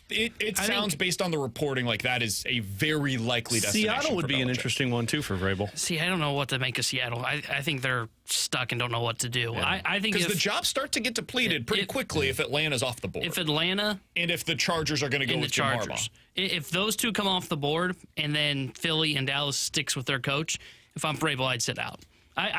it sounds based on the reporting like that is a very likely destination. Seattle would for be an Belichick. interesting one, too, for Vrabel. See, I don't know what to make of Seattle. I think they're stuck and don't know what to do. Yeah. I think Because if the jobs start to get depleted pretty quickly if Atlanta's off the board. if Atlanta and if the Chargers are going to go and the with Jim Chargers, Harbaugh. if those two come off the board and then Philly and Dallas sticks with their coach, if I'm Vrabel, I'd sit out.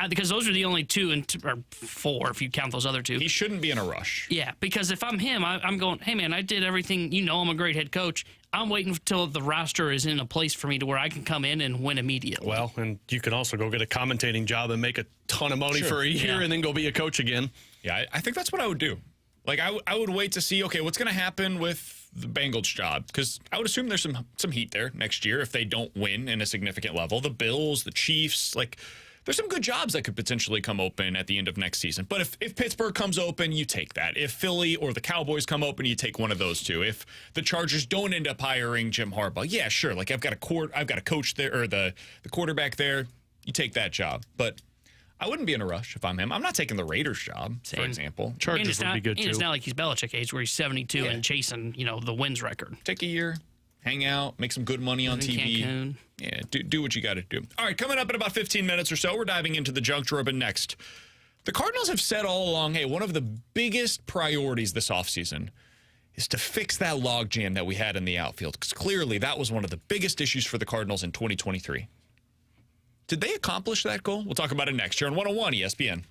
Because those are the only two or four if you count those other two. He shouldn't be in a rush. Yeah, because if I'm him, I'm going, hey, man, I did everything. You know I'm a great head coach. I'm waiting until the roster is in a place for me to where I can come in and win immediately. Well, and you can also go get a commentating job and make a ton of money for a year and then go be a coach again. Yeah, I think that's what I would do. Like, I would wait to see, okay, what's going to happen with the Bengals job? Because I would assume there's some heat there next year if they don't win in a significant level. The Bills, the Chiefs, like, there's some good jobs that could potentially come open at the end of next season. But if Pittsburgh comes open, you take that. If Philly or the Cowboys come open, you take one of those two. If the Chargers don't end up hiring Jim Harbaugh, yeah, sure. Like, I've got a coach there, or the quarterback there. You take that job. But I wouldn't be in a rush if I'm him. I'm not taking the Raiders job, for example. Chargers would be good, too. It's not like he's Belichick age where he's 72 and chasing, the wins record. Take a year, hang out, make some good money on TV. Cancun. Yeah, do what you got to do. All right, coming up in about 15 minutes or so, we're diving into the junk drawer. But next, the Cardinals have said all along, hey, one of the biggest priorities this offseason is to fix that logjam that we had in the outfield, because clearly that was one of the biggest issues for the Cardinals in 2023. Did they accomplish that goal? We'll talk about it next here on 101 ESPN.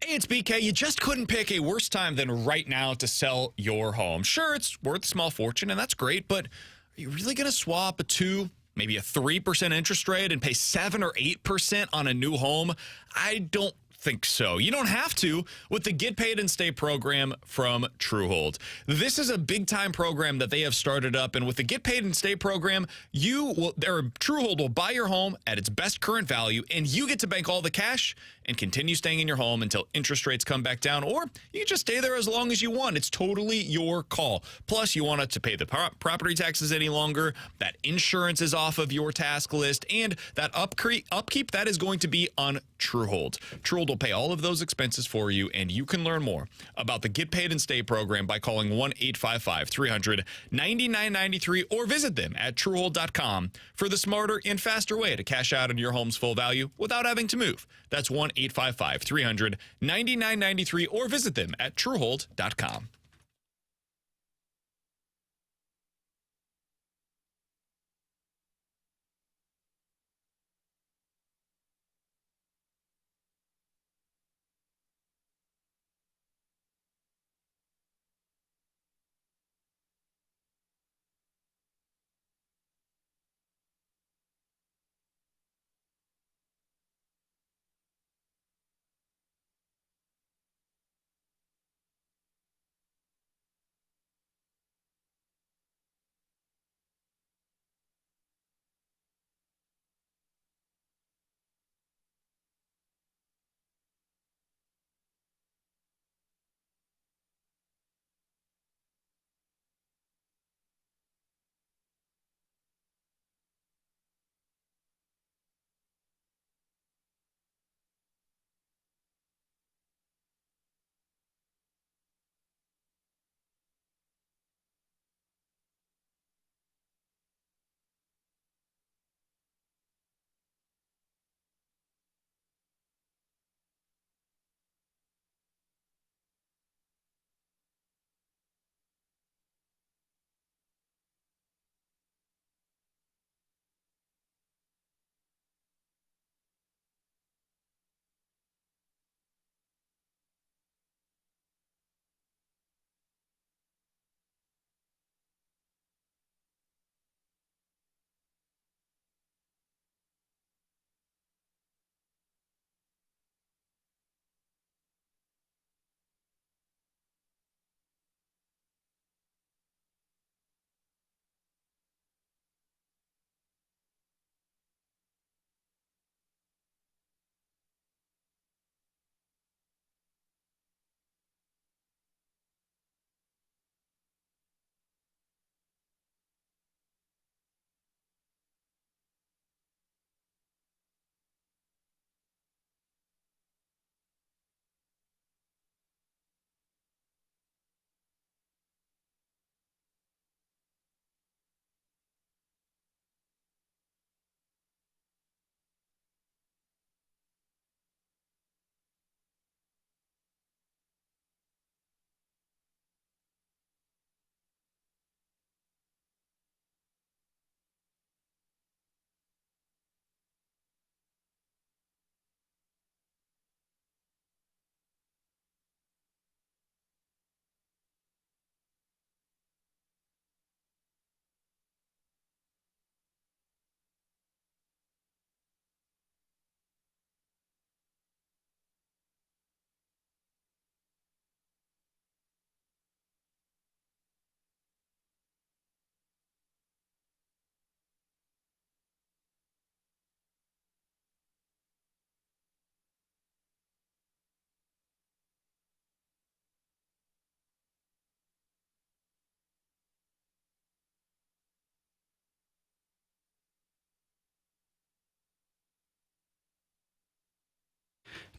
Hey, it's BK. You just couldn't pick a worse time than right now to sell your home. Sure, it's worth a small fortune, and that's great, but are you really going to swap a 2, maybe a 3% interest rate and pay 7 or 8% on a new home? I don't think so. You don't have to with the Get Paid and Stay program from Truehold. This is a big-time program that they have started up, and with the Get Paid and Stay program, Truehold will buy your home at its best current value, and you get to bank all the cash and continue staying in your home until interest rates come back down, or you can just stay there as long as you want. It's totally your call. Plus, you want it to pay the property taxes any longer, that insurance is off of your task list, and that upkeep that is going to be on Truehold. Truehold will pay all of those expenses for you, and you can learn more about the Get Paid and Stay program by calling 1-855-300-9993 or visit them at Truehold.com for the smarter and faster way to cash out on your home's full value without having to move. That's 1-855-300-9993 or visit them at Truehold.com.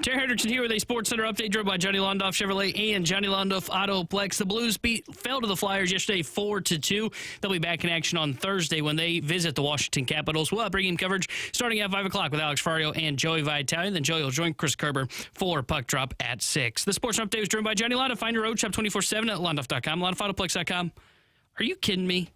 Terry Hendrickson here with a Sports Center update driven by Johnny Londoff Chevrolet and Johnny Londoff Autoplex. The Blues fell to the Flyers yesterday 4-2. They'll be back in action on Thursday when they visit the Washington Capitals. We'll have pregame coverage starting at 5 o'clock with Alex Ferrario and Joey Vitale. Then Joey will join Chris Kerber for Puck Drop at 6. The Sports Center update was driven by Johnny Londoff. Find your road shop 24/7 at londoff.com, londoffAutoplex.com. Are you kidding me?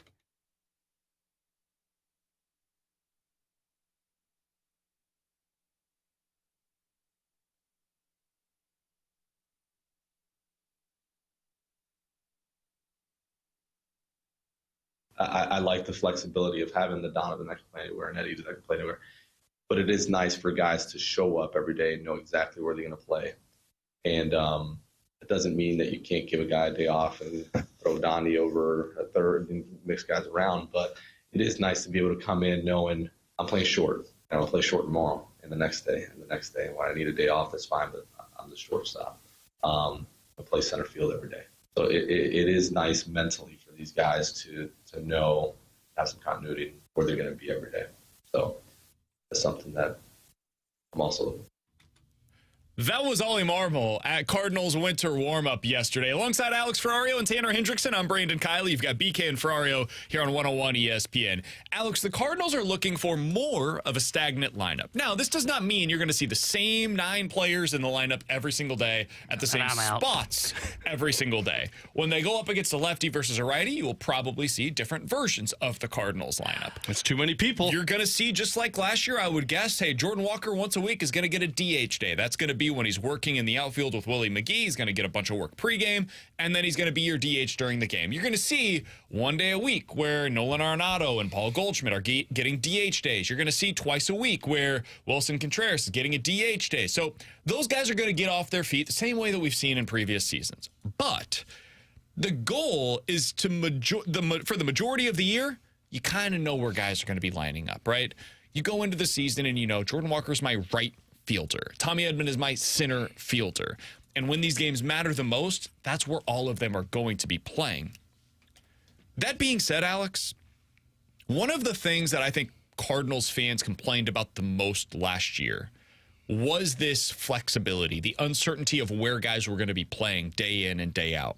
I like the flexibility of having the Donovan that can play anywhere and Eddie that can play anywhere. But it is nice for guys to show up every day and know exactly where they're going to play. And it doesn't mean that you can't give a guy a day off and throw Donnie over a third and mix guys around. But it is nice to be able to come in knowing I'm playing short. And I'll play short tomorrow and the next day and the next day. And when I need a day off, that's fine, but I'm the shortstop. I play center field every day. So it is nice mentally for these guys to know, have some continuity where they're going to be every day. So that's something that I'm also looking for. That was Ollie Marmol at Cardinals winter warm-up yesterday. Alongside Alex Ferrario and Tanner Hendrickson, I'm Brandon Kiley. You've got BK and Ferrario here on 101 ESPN. Alex, the Cardinals are looking for more of a stagnant lineup. Now, this does not mean you're going to see the same 9 players in the lineup every single day at the same spots every single day. When they go up against a lefty versus a righty, you will probably see different versions of the Cardinals lineup. That's too many people. You're going to see, just like last year, I would guess, hey, Jordan Walker once a week is going to get a DH day. That's going to be when he's working in the outfield with Willie McGee. He's going to get a bunch of work pregame, and then he's going to be your DH during the game. You're going to see one day a week where Nolan Arenado and Paul Goldschmidt are getting DH days. You're going to see twice a week where Wilson Contreras is getting a DH day. So those guys are going to get off their feet the same way that we've seen in previous seasons. But the goal is to for the majority of the year, you kind of know where guys are going to be lining up, right? You go into the season and you know Jordan Walker's my right fielder. Tommy Edman is my center fielder. And when these games matter the most, that's where all of them are going to be playing. That being said, Alex, one of the things that I think Cardinals fans complained about the most last year was this flexibility, the uncertainty of where guys were going to be playing day in and day out.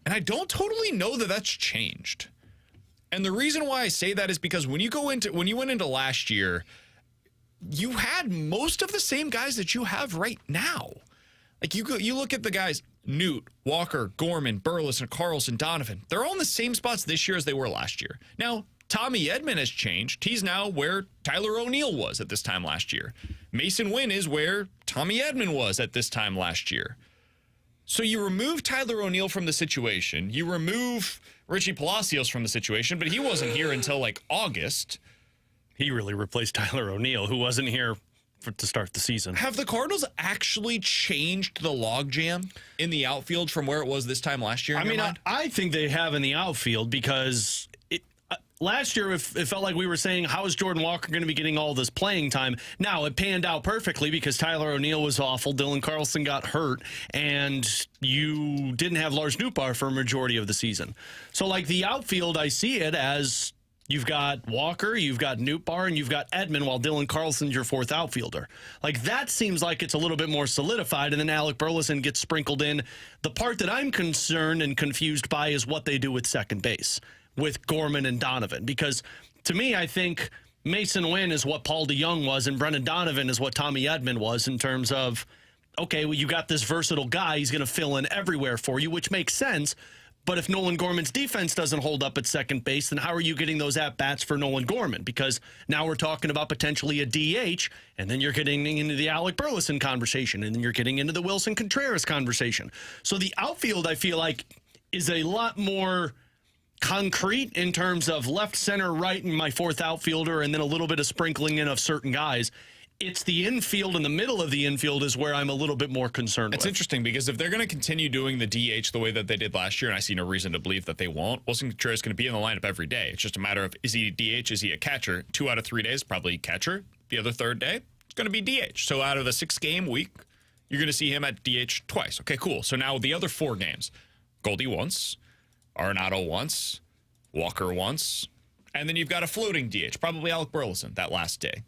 And I don't totally know that that's changed. And the reason why I say that is because when you went into last year, you had most of the same guys that you have right now. Like you look at the guys, Newt, Walker, Gorman, Burleson, Carlson, Donovan. They're all in the same spots this year as they were last year. Now, Tommy Edman has changed. He's now where Tyler O'Neill was at this time last year. Mason Wynn is where Tommy Edman was at this time last year. So you remove Tyler O'Neill from the situation. You remove Richie Palacios from the situation, but he wasn't here until like August. He really replaced Tyler O'Neill, who wasn't here to start the season. Have the Cardinals actually changed the logjam in the outfield from where it was this time last year? I think they have in the outfield because last year it felt like we were saying, how is Jordan Walker going to be getting all this playing time? Now, it panned out perfectly because Tyler O'Neill was awful, Dylan Carlson got hurt, and you didn't have Lars Nootbaar for a majority of the season. So, like, the outfield, I see it as you've got Walker, you've got Nootbaar, and you've got Edman, while Dylan Carlson's your fourth outfielder. Like, that seems like it's a little bit more solidified, and then Alec Burleson gets sprinkled in. The part that I'm concerned and confused by is what they do with second base with Gorman and Donovan, because to me, I think Mason Wynn is what Paul DeYoung was, and Brendan Donovan is what Tommy Edman was in terms of, okay, well, you got this versatile guy, he's going to fill in everywhere for you, which makes sense. But if Nolan Gorman's defense doesn't hold up at second base, then how are you getting those at-bats for Nolan Gorman? Because now we're talking about potentially a DH, and then you're getting into the Alec Burleson conversation, and then you're getting into the Wilson Contreras conversation. So the outfield, I feel like, is a lot more concrete in terms of left, center, right, and my fourth outfielder, and then a little bit of sprinkling in of certain guys. It's the infield and the middle of the infield is where I'm a little bit more concerned It's interesting because if they're going to continue doing the DH the way that they did last year, and I see no reason to believe that they won't, Wilson Contreras is going to be in the lineup every day. It's just a matter of, is he DH, is he a catcher? 2 out of 3 days, probably catcher. The other third day, it's going to be DH. So out of the 6-game week, you're going to see him at DH twice. Okay, cool. So now the other 4 games, Goldie once, Arenado once, Walker once, and then you've got a floating DH, probably Alec Burleson that last day.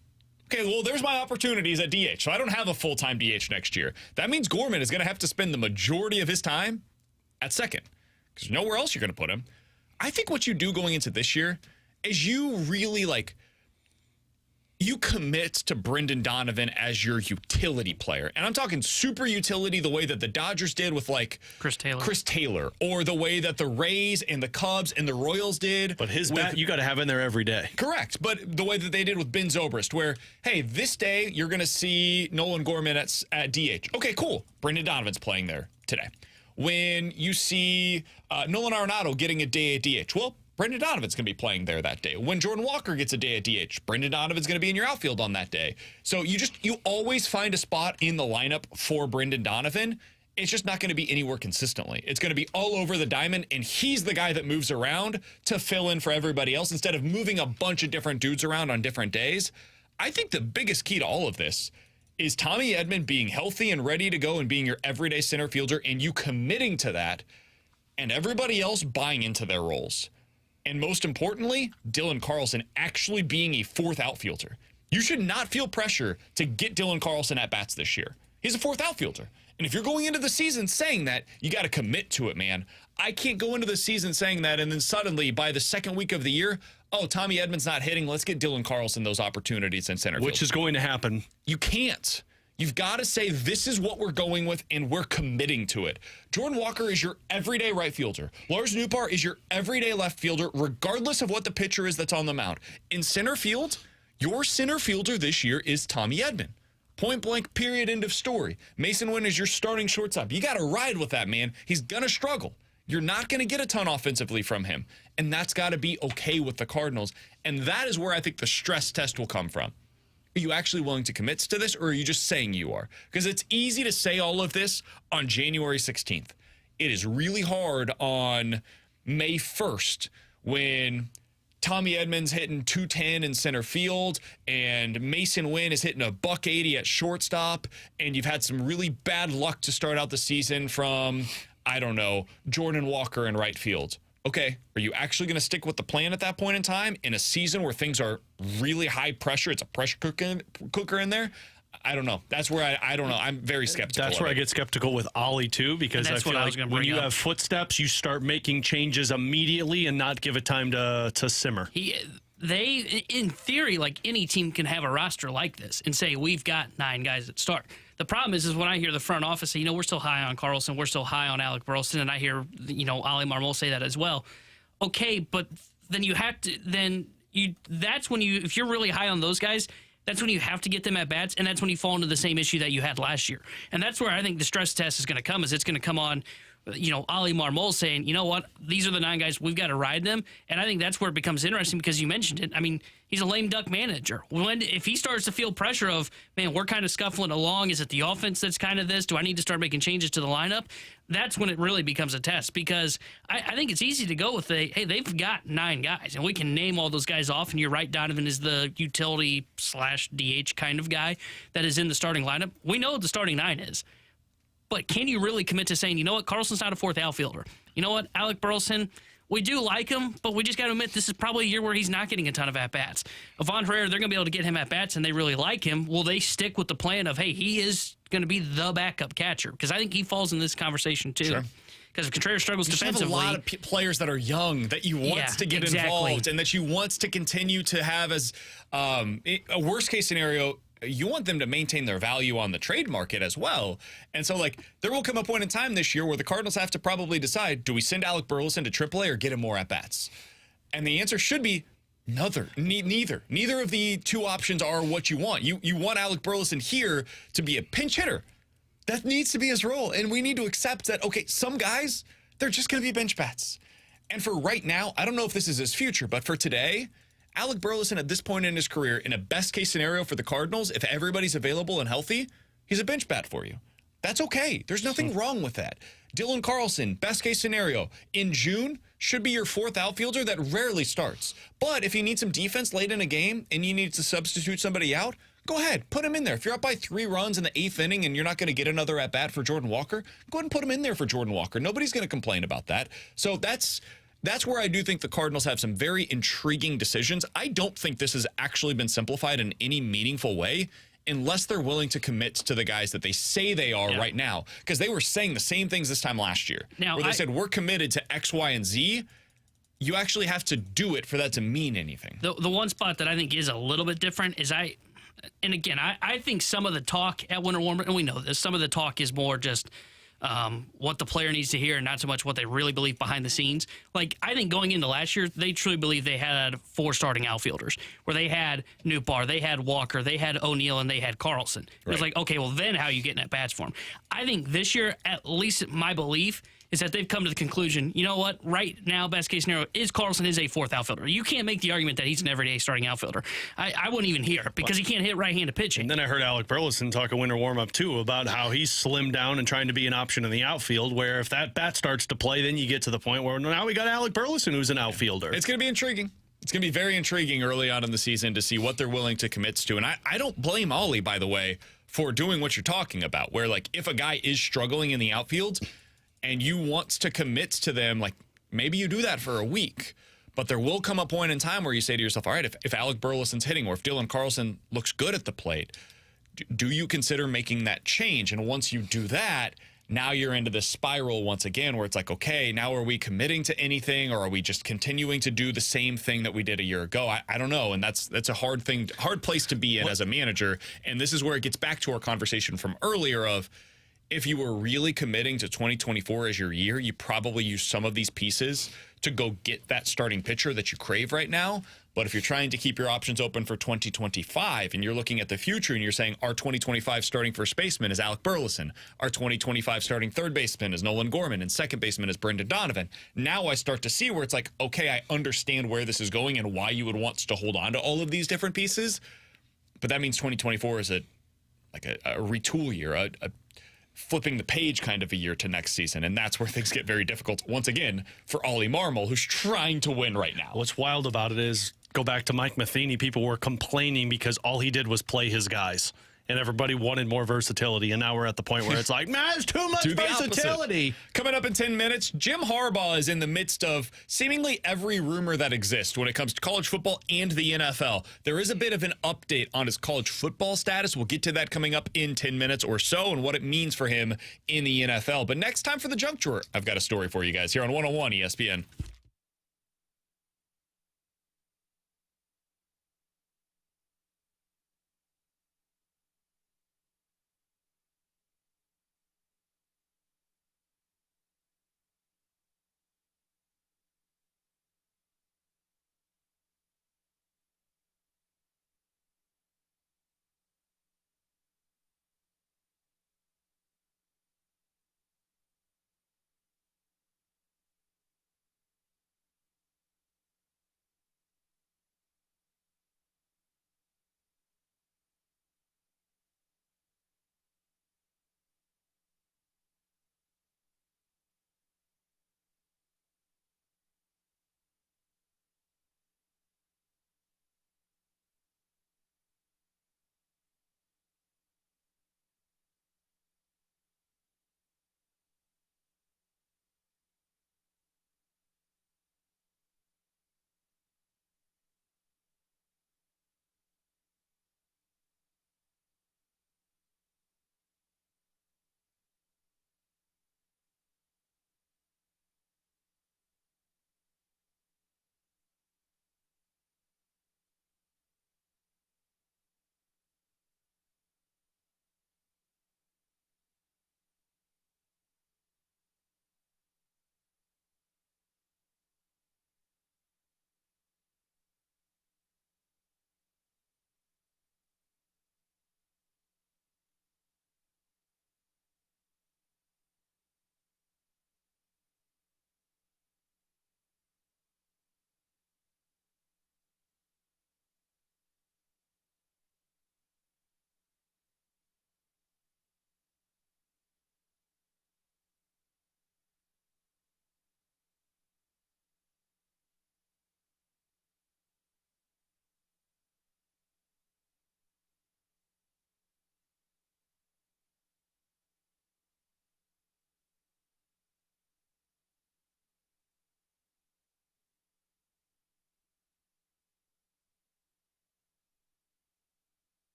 Okay, well, there's my opportunities at DH. So I don't have a full-time DH next year. That means Gorman is going to have to spend the majority of his time at second because nowhere else you're going to put him. I think what you do going into this year is you really, you commit to Brendan Donovan as your utility player. And I'm talking super utility the way that the Dodgers did with, Chris Taylor, or the way that the Rays and the Cubs and the Royals did. But his bat, you got to have in there every day. Correct. But the way that they did with Ben Zobrist, where, hey, this day you're going to see Nolan Gorman at DH. Okay, cool. Brendan Donovan's playing there today. When you see Nolan Arenado getting a day at DH, well, Brendan Donovan's going to be playing there that day. When Jordan Walker gets a day at DH, Brendan Donovan's going to be in your outfield on that day. So you always find a spot in the lineup for Brendan Donovan. It's just not going to be anywhere consistently. It's going to be all over the diamond, and he's the guy that moves around to fill in for everybody else instead of moving a bunch of different dudes around on different days. I think the biggest key to all of this is Tommy Edman being healthy and ready to go and being your everyday center fielder, and you committing to that, and everybody else buying into their roles. And most importantly, Dylan Carlson actually being a fourth outfielder. You should not feel pressure to get Dylan Carlson at bats this year. He's a fourth outfielder. And if you're going into the season saying that, you got to commit to it, man. I can't go into the season saying that and then suddenly by the second week of the year, oh, Tommy Edman's not hitting. Let's get Dylan Carlson those opportunities in center field. Which is going to happen. You can't. You've got to say, this is what we're going with, and we're committing to it. Jordan Walker is your everyday right fielder. Lars Nootbaar is your everyday left fielder, regardless of what the pitcher is that's on the mound. In center field, your center fielder this year is Tommy Edman. Point blank, period, end of story. Mason Wynn is your starting shortstop. You got to ride with that, man. He's going to struggle. You're not going to get a ton offensively from him, and that's got to be okay with the Cardinals, and that is where I think the stress test will come from. Are you actually willing to commit to this, or are you just saying you are? Because it's easy to say all of this on January 16th. It is really hard on May 1st when Tommy Edman's hitting .210 in center field and Mason Wynn is hitting $180 at shortstop, and you've had some really bad luck to start out the season from, I don't know, Jordan Walker in right field. Okay, are you actually going to stick with the plan at that point in time in a season where things are really high pressure? It's a pressure cooker in there. I don't know. That's where I don't know. I'm very skeptical. That's where I get skeptical with Ollie too, because I feel like when you have footsteps, you start making changes immediately and not give it time to simmer. They, in theory, like any team can have a roster like this and say, we've got 9 guys that start. The problem is when I hear the front office say, we're still high on Carlson, we're still high on Alec Burleson, and I hear, Ollie Marmol say that as well. Okay, but then you have to, that's when if you're really high on those guys, that's when you have to get them at bats, and that's when you fall into the same issue that you had last year. And that's where I think the stress test is going to come, is it's going to come on, Ollie Marmol saying, you know what, these are the 9 guys, we've got to ride them. And I think that's where it becomes interesting because you mentioned it. I mean, he's a lame duck manager. If he starts to feel pressure of, man, we're kind of scuffling along, is it the offense that's kind of this? Do I need to start making changes to the lineup? That's when it really becomes a test, because I think it's easy to go with hey, they've got 9 guys, and we can name all those guys off, and you're right, Donovan is the utility/DH kind of guy that is in the starting lineup. We know what the starting 9 is. But can you really commit to saying, you know what, Carlson's not a fourth outfielder? You know what, Alec Burleson, we do like him, but we just got to admit this is probably a year where he's not getting a ton of at-bats. Ivan Herrera, they're going to be able to get him at-bats, and they really like him. Will they stick with the plan of, hey, he is going to be the backup catcher? Because I think he falls in this conversation, too. Sure. Because if Contreras struggles defensively... You have a lot of players that are young that you want to get involved and that you want to continue to have as a worst-case scenario. You want them to maintain their value on the trade market as well. And so, there will come a point in time this year where the Cardinals have to probably decide, do we send Alec Burleson to AAA or get him more at-bats? And the answer should be neither. Neither of the two options are what you want. You want Alec Burleson here to be a pinch hitter. That needs to be his role. And we need to accept that, okay, some guys, they're just going to be bench bats. And for right now, I don't know if this is his future, but for today, Alec Burleson at this point in his career, in a best-case scenario for the Cardinals, if everybody's available and healthy, he's a bench bat for you. That's okay. There's nothing wrong with that. Dylan Carlson, best-case scenario, in June, should be your fourth outfielder that rarely starts. But if you need some defense late in a game and you need to substitute somebody out, go ahead, put him in there. If you're up by 3 runs in the 8th inning and you're not going to get another at-bat for Jordan Walker, go ahead and put him in there for Jordan Walker. Nobody's going to complain about that. So that's That's where I do think the Cardinals have some very intriguing decisions. I don't think this has actually been simplified in any meaningful way unless they're willing to commit to the guys that they say they are right now. Because they were saying the same things this time last year. Now, where they said, we're committed to X, Y, and Z. You actually have to do it for that to mean anything. The one spot that I think is a little bit different is I think some of the talk at winter warm-up, and we know this, some of the talk is more just what the player needs to hear and not so much what they really believe behind the scenes. Like, I think going into last year, they truly believed they had 4 starting outfielders, where they had Newbar, they had Walker, they had O'Neill, and they had Carlson. It was like, okay, well, then how are you getting at bats for them? I think this year, at least my belief, is that they've come to the conclusion, you know what, right now, best case scenario, is Carlson is a 4th outfielder. You can't make the argument that he's an everyday starting outfielder. I wouldn't even hear it because he can't hit right-handed pitching. And then I heard Alec Burleson talk a winter warm-up, too, about how he's slimmed down and trying to be an option in the outfield, where if that bat starts to play, then you get to the point where now we got Alec Burleson, who's an outfielder. It's going to be intriguing. It's going to be very intriguing early on in the season to see what they're willing to commit to. And I don't blame Ollie, by the way, for doing what you're talking about, where, like, if a guy is struggling in the outfield and you want to commit to them, like, maybe you do that for a week. But there will come a point in time where you say to yourself, all right, if Alec Burleson's hitting or if Dylan Carlson looks good at the plate, do you consider making that change? And once you do that, now you're into this spiral once again where it's like, okay, now are we committing to anything, or are we just continuing to do the same thing that we did a year ago? I don't know. And that's a hard place to be in as a manager. And this is where it gets back to our conversation from earlier of, if you were really committing to 2024 as your year, you probably use some of these pieces to go get that starting pitcher that you crave right now. But if you're trying to keep your options open for 2025 and you're looking at the future and you're saying our 2025 starting first baseman is Alec Burleson, our 2025 starting third baseman is Nolan Gorman, and second baseman is Brendan Donovan, now I start to see where it's like, okay, I understand where this is going and why you would want to hold on to all of these different pieces. But that means 2024 is a retool year, a flipping the page kind of a year to next season. And that's where things get very difficult, once again, for Ollie Marmol, who's trying to win right now. What's wild about it is, go back to Mike Matheny, people were complaining because all he did was play his guys. And everybody wanted more versatility. And now we're at the point where it's like, man, it's too much versatility. Coming up in 10 minutes, Jim Harbaugh is in the midst of seemingly every rumor that exists when it comes to college football and the NFL. There is a bit of an update on his college football status. We'll get to that coming up in 10 minutes or so and what it means for him in the NFL. But next time for the Junk Drawer, I've got a story for you guys here on 101 ESPN.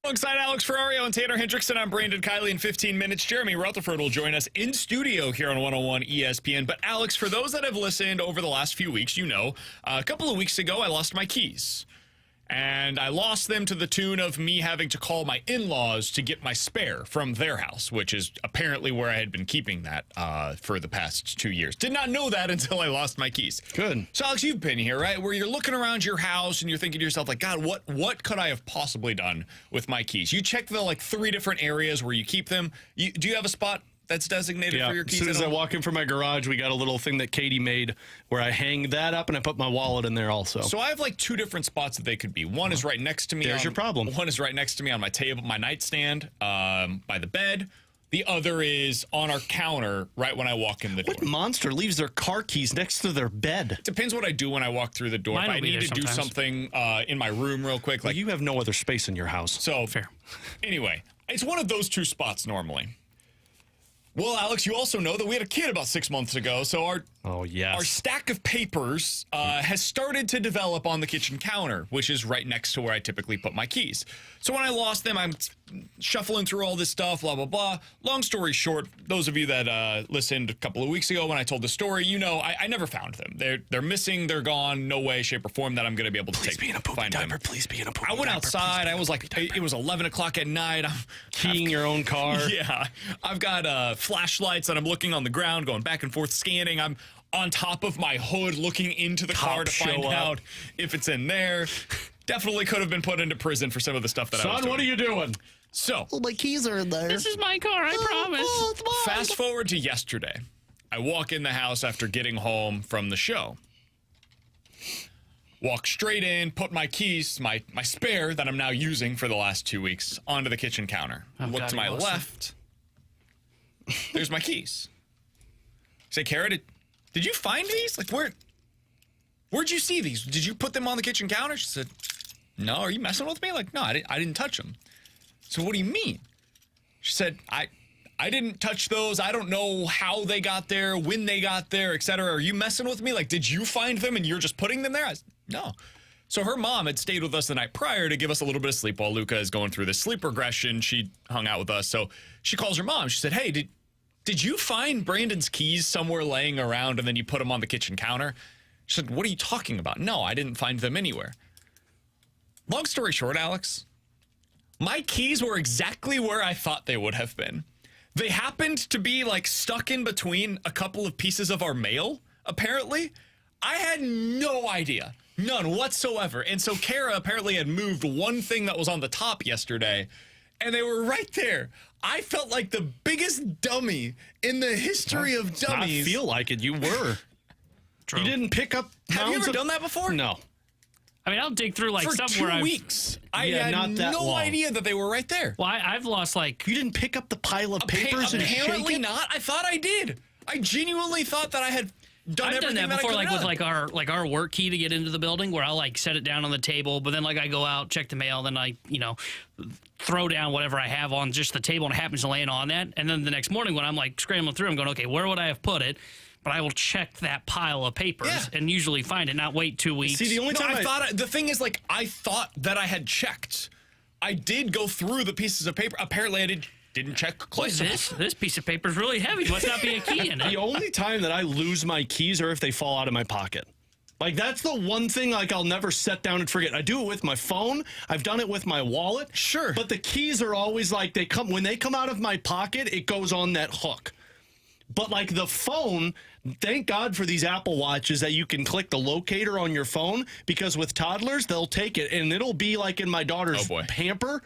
Alongside Alex Ferrario and Tanner Hendrickson, I'm Brandon Kiley. In 15 minutes, Jeremy Rutherford will join us in studio here on 101 ESPN. But Alex, for those that have listened over the last few weeks, you know, a couple of weeks ago, I lost my keys. And I lost them to the tune of me having to call my in-laws to get my spare from their house, which is apparently where I had been keeping that for the past 2 years. Did not know that until I lost my keys. Good. So, Alex, you've been here, right? Where you're looking around your house and you're thinking to yourself, like, God, what could I have possibly done with my keys? You check the, 3 different areas where you keep them. Do you have a spot that's designated for your keys? As soon as I walk in from my garage, we got a little thing that Katie made where I hang that up and I put my wallet in there also. So I have 2 different spots that they could be. One is right next to me. There's your problem. One is right next to me on my table, my nightstand, by the bed. The other is on our counter right when I walk in the door. What monster leaves their car keys next to their bed? Depends what I do when I walk through the door. Mine if will I be need to there do sometimes. something in my room real quick. You have no other space in your house. So, Fair. Anyway, it's one of those 2 spots normally. Well, Alex, you also know that we had a kid about 6 months ago, so our stack of papers has started to develop on the kitchen counter, which is right next to where I typically put my keys. So when I lost them, I'm shuffling through all this stuff, blah, blah, blah. Long story short, those of you that listened a couple of weeks ago when I told the story, you know I never found them. They're missing, they're gone, no way, shape, or form that I'm going to be able to Please be in a poopy find diaper. them. Please be in a poopy I went diaper. outside. I was it was 11 o'clock at night. I'm Keying your own car. Yeah. I've got flashlights that I'm looking on the ground, going back and forth, scanning. I'm on top of my hood looking into the car to find out if it's in there. Definitely could have been put into prison for some of the stuff that I was doing. Son, what are you doing? So, Well, my keys are in there. This is my car, I promise. It's mine. fast forward to yesterday. I walk in the house after getting home from the show. Walk straight in, put my keys, my spare that I'm now using for the last 2 weeks, onto the kitchen counter. Look to my left. There's my keys. Say, Kara, did you find these? Where'd you see these? Did you put them on the kitchen counter? She said, no, are you messing with me? No, I didn't touch them. So what do you mean? She said, I didn't touch those. I don't know how they got there, when they got there, etc. Are you messing with me? Did you find them and you're just putting them there? I said, no. So her mom had stayed with us the night prior to give us a little bit of sleep while Luca is going through this sleep regression. She hung out with us. So she calls her mom. She said, hey, did you find Brandon's keys somewhere laying around and then you put them on the kitchen counter? She said, what are you talking about? No, I didn't find them anywhere. Long story short, Alex, my keys were exactly where I thought they would have been. They happened to be stuck in between a couple of pieces of our mail, apparently. I had no idea. None whatsoever. And so Kara apparently had moved one thing that was on the top yesterday, and they were right there. I felt like the biggest dummy in the history of dummies. I feel like it. You were. True. You didn't pick up. Have you ever done that before? No. I mean, I'll dig through For somewhere 2 weeks. I had not that no long. idea that they were right there. Well, I've lost You didn't pick up the pile of papers and shake Apparently it? not. I thought I did. I genuinely thought that I had done I've done everything that before, I could with our work key to get into the building, where I'll set it down on the table, but then I go out, check the mail, then I throw down whatever I have on just the table, and it happens to land on that. And then the next morning when I'm scrambling through, I'm going, okay, where would I have put it? But I will check that pile of papers and usually find it, not wait 2 weeks. See, the only time the thing is, I thought that I had checked. I did go through the pieces of paper. Apparently, I didn't check close enough. This piece of paper is really heavy. Must not be a key in it. The only time that I lose my keys are if they fall out of my pocket. That's the one thing I'll never set down and forget. I do it with my phone. I've done it with my wallet. Sure. But the keys are always when they come out of my pocket, it goes on that hook. But the phone, thank God for these Apple Watches that you can click the locator on your phone, because with toddlers, they'll take it and it'll be in my daughter's pamper.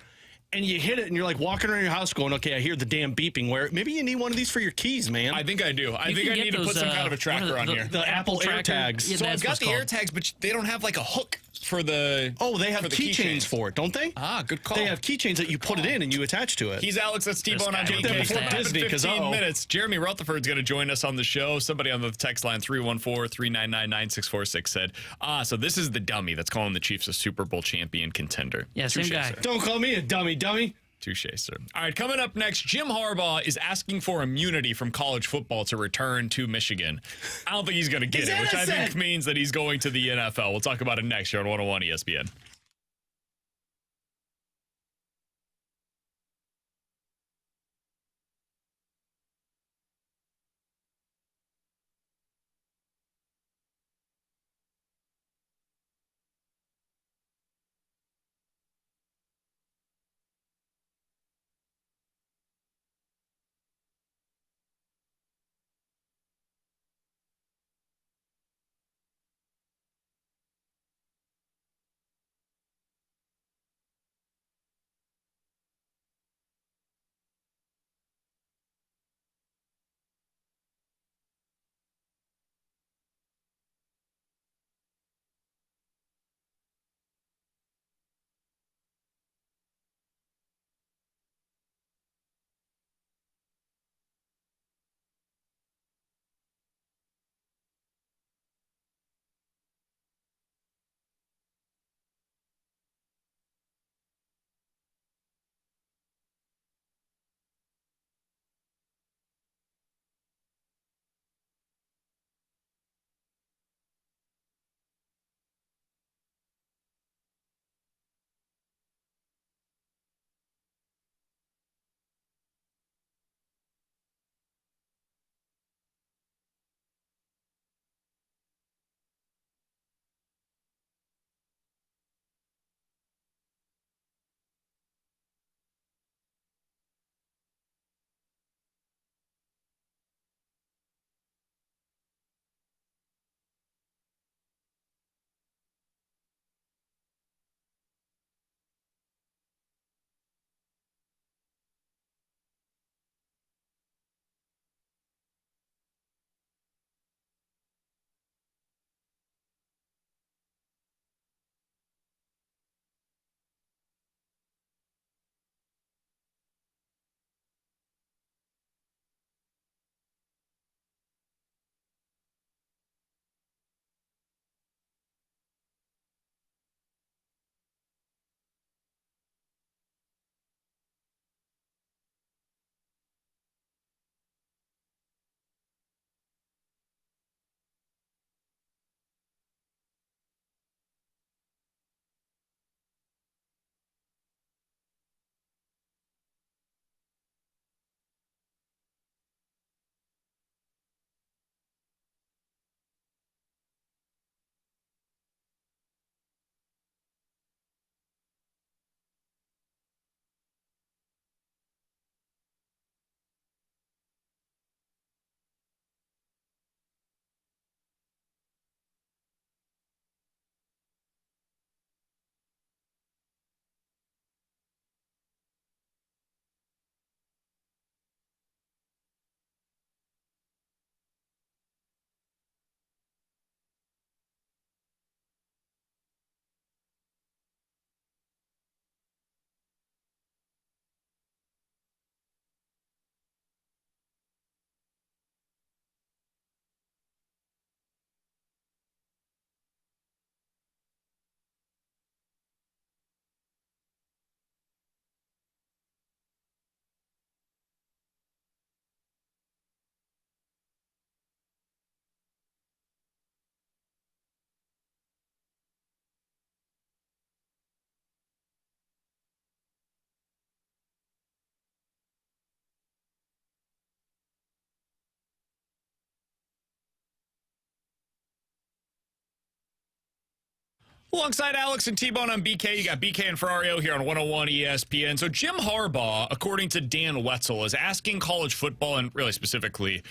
And you hit it, and you're walking around your house going, okay, I hear the damn beeping. Where maybe you need one of these for your keys, man. I think I do. I think I need to put some kind of a tracker on here. The Apple AirTags. Yeah, So I've got the called. AirTags, but they don't have a hook for the. Oh, they have for the keychains for it, don't they? Ah, good call. They have keychains that you put it in and you attach to it. He's Alex. That's T-Bone. I'm This guy BK. knows Coming that. up in Disney, 'cause 15 minutes. Jeremy Rutherford's going to join us on the show. Somebody on the text line 314-399-9646 said, so this is the dummy that's calling the Chiefs a Super Bowl champion contender. Yeah, same Touche, guy. sir. Don't call me a dummy. Touche, sir. All right, coming up next, Jim Harbaugh is asking for immunity from college football to return to Michigan. I don't think he's going to get it, which I think means that he's going to the NFL. We'll talk about it next here on 101 ESPN. Alongside Alex and T-Bone on BK, you got BK and Ferrario here on 101 ESPN. So Jim Harbaugh, according to Dan Wetzel, is asking college football, and really specifically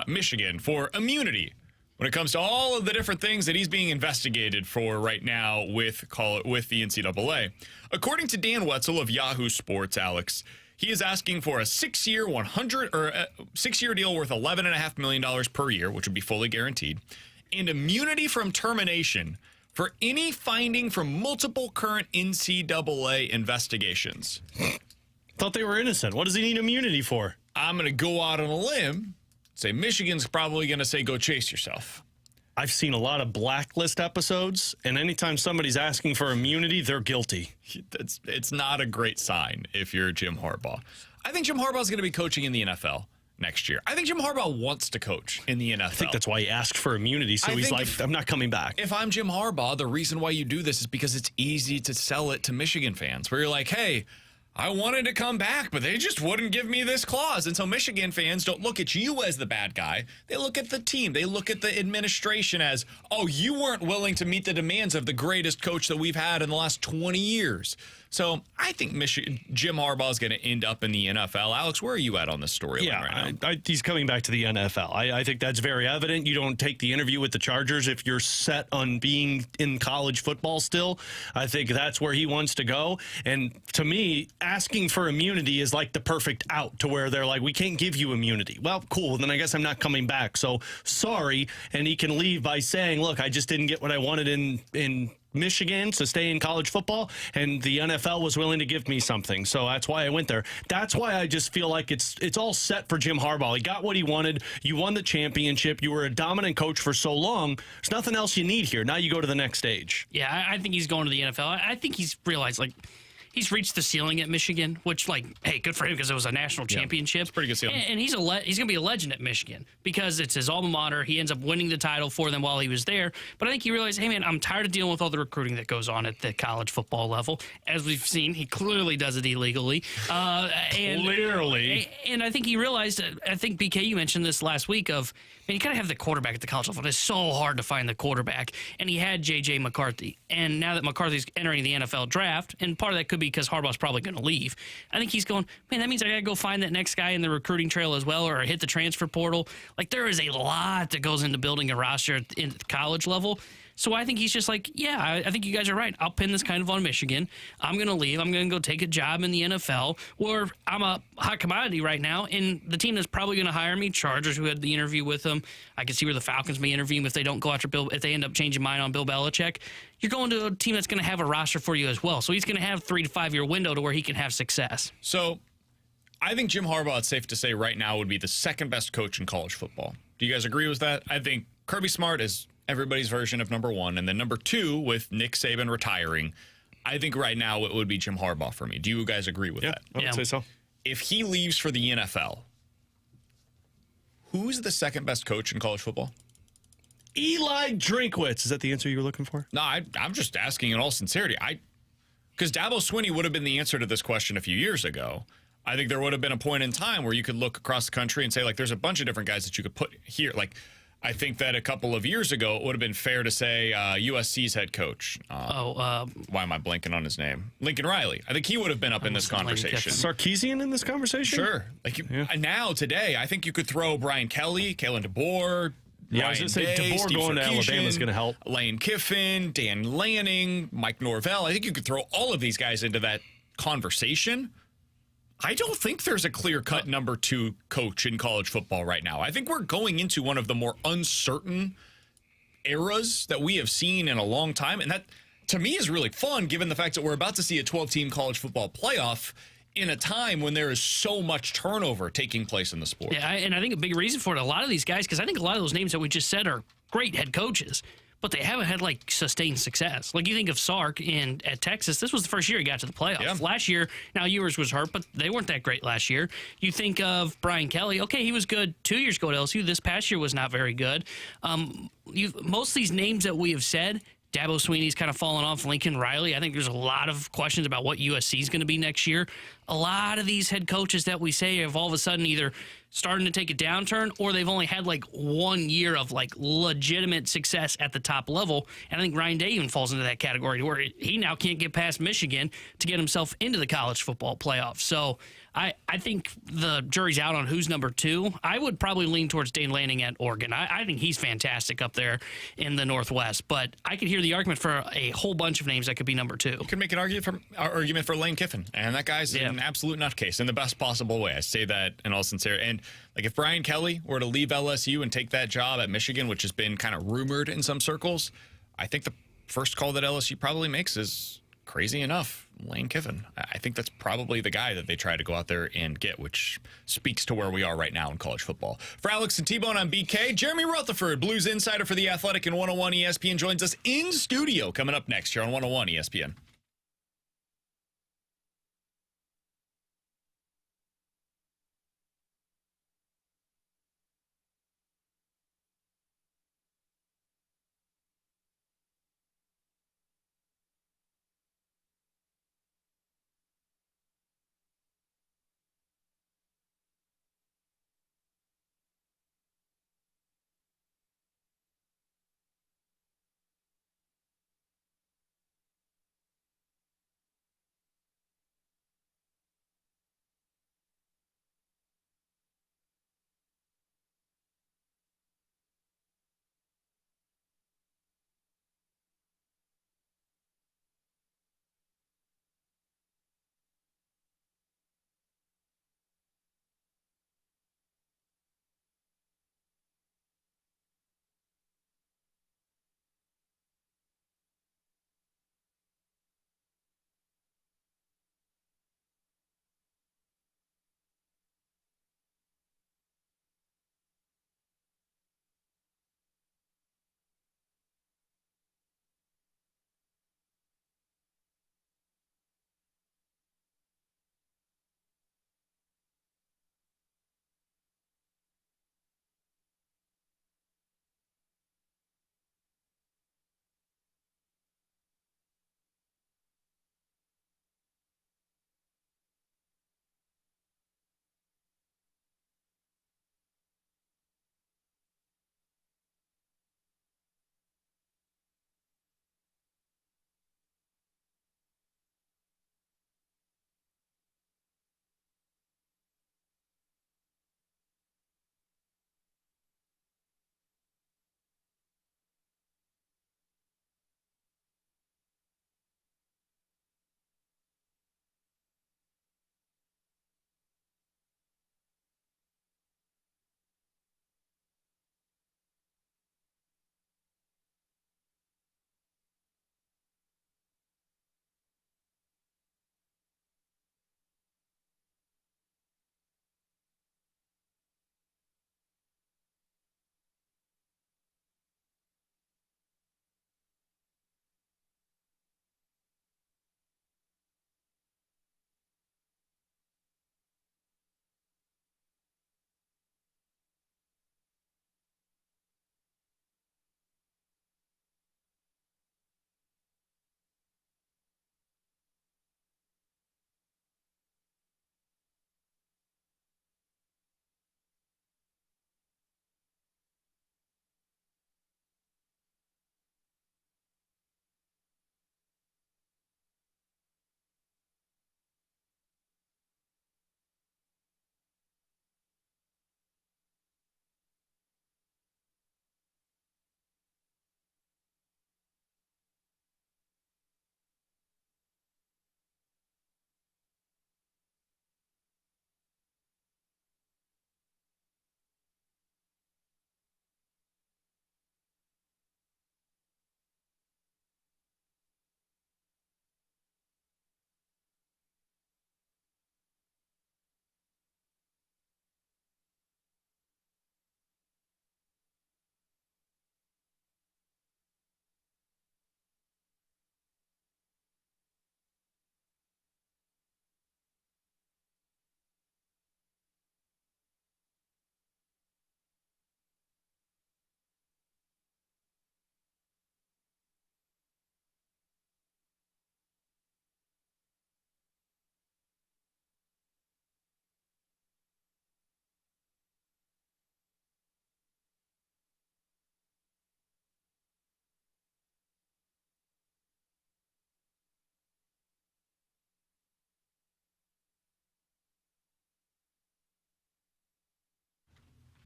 Michigan, for immunity when it comes to all of the different things that he's being investigated for right now with the NCAA. According to Dan Wetzel of Yahoo Sports, Alex, he is asking for a 6-year deal worth $11.5 million per year, which would be fully guaranteed, and immunity from termination for any finding from multiple current NCAA investigations. Thought they were innocent. What does he need immunity for? I'm going to go out on a limb, say Michigan's probably going to say, go chase yourself. I've seen a lot of Blacklist episodes, and anytime somebody's asking for immunity, they're guilty. It's not a great sign if you're Jim Harbaugh. I think Jim Harbaugh is going to be coaching in the NFL next year. I think Jim Harbaugh wants to coach in the NFL. I think that's why he asked for immunity, so he's like, I'm not coming back. If I'm Jim Harbaugh, the reason why you do this is because it's easy to sell it to Michigan fans, where you're like, hey, I wanted to come back, but they just wouldn't give me this clause. And so Michigan fans don't look at you as the bad guy. They look at the team. They look at the administration as, oh, you weren't willing to meet the demands of the greatest coach that we've had in the last 20 years. So I think Jim Harbaugh is going to end up in the NFL. Alex, where are you at on this storyline right now? He's coming back to the NFL. I think that's very evident. You don't take the interview with the Chargers if you're set on being in college football still. I think that's where he wants to go. And to me, asking for immunity is like the perfect out to where they're like, we can't give you immunity. Well, cool. Then I guess I'm not coming back. So sorry. And he can leave by saying, look, I just didn't get what I wanted in Michigan to stay in college football, and the NFL was willing to give me something. So that's why I went there. That's why I just feel like it's all set for Jim Harbaugh. He got what he wanted. You won the championship. You were a dominant coach for so long. There's nothing else you need here. Now you go to the next stage. Yeah, I think he's going to the NFL. I think he's realized, he's reached the ceiling at Michigan, which, hey, good for him because it was a national championship. It's pretty good ceiling. And he's going to be a legend at Michigan because it's his alma mater. He ends up winning the title for them while he was there. But I think he realized, hey, man, I'm tired of dealing with all the recruiting that goes on at the college football level. As we've seen, he clearly does it illegally. Clearly. And I think he realized, I think, BK, you mentioned this last week of, man, you got to have the quarterback at the college level. It's so hard to find the quarterback. And he had J.J. McCarthy. And now that McCarthy's entering the NFL draft, and part of that could be because Harbaugh's probably going to leave, I think he's going, man, that means I got to go find that next guy in the recruiting trail as well, or hit the transfer portal. There is a lot that goes into building a roster at the college level. So I think he's just like, yeah, I think you guys are right. I'll pin this kind of on Michigan. I'm going to leave. I'm going to go take a job in the NFL, where I'm a hot commodity right now. And the team that's probably going to hire me, Chargers, who had the interview with him. I can see where the Falcons may interview him if they don't go after Bill, if they end up changing mind on Bill Belichick. You're going to a team that's going to have a roster for you as well. So he's going to have a 3 to 5 year window to where he can have success. So I think Jim Harbaugh, it's safe to say right now, would be the second best coach in college football. Do you guys agree with that? I think Kirby Smart is everybody's version of number one. And then number two, with Nick Saban retiring, I think right now it would be Jim Harbaugh for me. Do you guys agree with that? I would say so. If he leaves for the NFL, who's the second best coach in college football? Eli Drinkwitz. Is that the answer you were looking for? No, I'm just asking in all sincerity. Because Dabo Swinney would have been the answer to this question a few years ago. I think there would have been a point in time where you could look across the country and say, there's a bunch of different guys that you could put here. I think that a couple of years ago, it would have been fair to say USC's head coach. Why am I blanking on his name? Lincoln Riley. I think he would have been up in this conversation. Sarkisian in this conversation? Sure. Now, today, I think you could throw Brian Kelly, Kalen DeBoer, I was going to say DeBoer going to Alabama is going to help. Lane Kiffin, Dan Lanning, Mike Norvell. I think you could throw all of these guys into that conversation. I don't think there's a clear-cut number two coach in college football right now. I think we're going into one of the more uncertain eras that we have seen in a long time. And that, to me, is really fun, given the fact that we're about to see a 12-team college football playoff in a time when there is so much turnover taking place in the sport. Yeah, and I think a big reason for it, a lot of these guys, because I think a lot of those names that we just said are great head coaches, but they haven't had sustained success. You think of Sark at Texas, this was the first year he got to the playoffs. Yeah. Last year, now Ewers was hurt, but they weren't that great last year. You think of Brian Kelly, okay, he was good 2 years ago at LSU. This past year was not very good. Most of these names that we have said, Dabo Swinney's kind of fallen off, Lincoln Riley. I think there's a lot of questions about what USC is going to be next year. A lot of these head coaches that we say have all of a sudden either starting to take a downturn, or they've only had like 1 year of like legitimate success at the top level. And I think Ryan Day even falls into that category where he now can't get past Michigan to get himself into the college football playoff. So I think the jury's out on who's number 2. I would probably lean towards Dane Lanning at Oregon. I think he's fantastic up there in the Northwest, but I could hear the argument for a whole bunch of names that could be number 2. You could make an argument for Lane Kiffin, and that guy's an absolute nutcase in the best possible way. I say that in all sincerity. And like if Brian Kelly were to leave LSU and take that job at Michigan, which has been kind of rumored in some circles, I think the first call that LSU probably makes is, crazy enough, Lane Kiffin. I think that's probably the guy that they try to go out there and get, which speaks to where we are right now in college football. For Alex and T-Bone on BK, Jeremy Rutherford, Blues insider for The Athletic and 101 ESPN, joins us in studio coming up next here on 101 ESPN.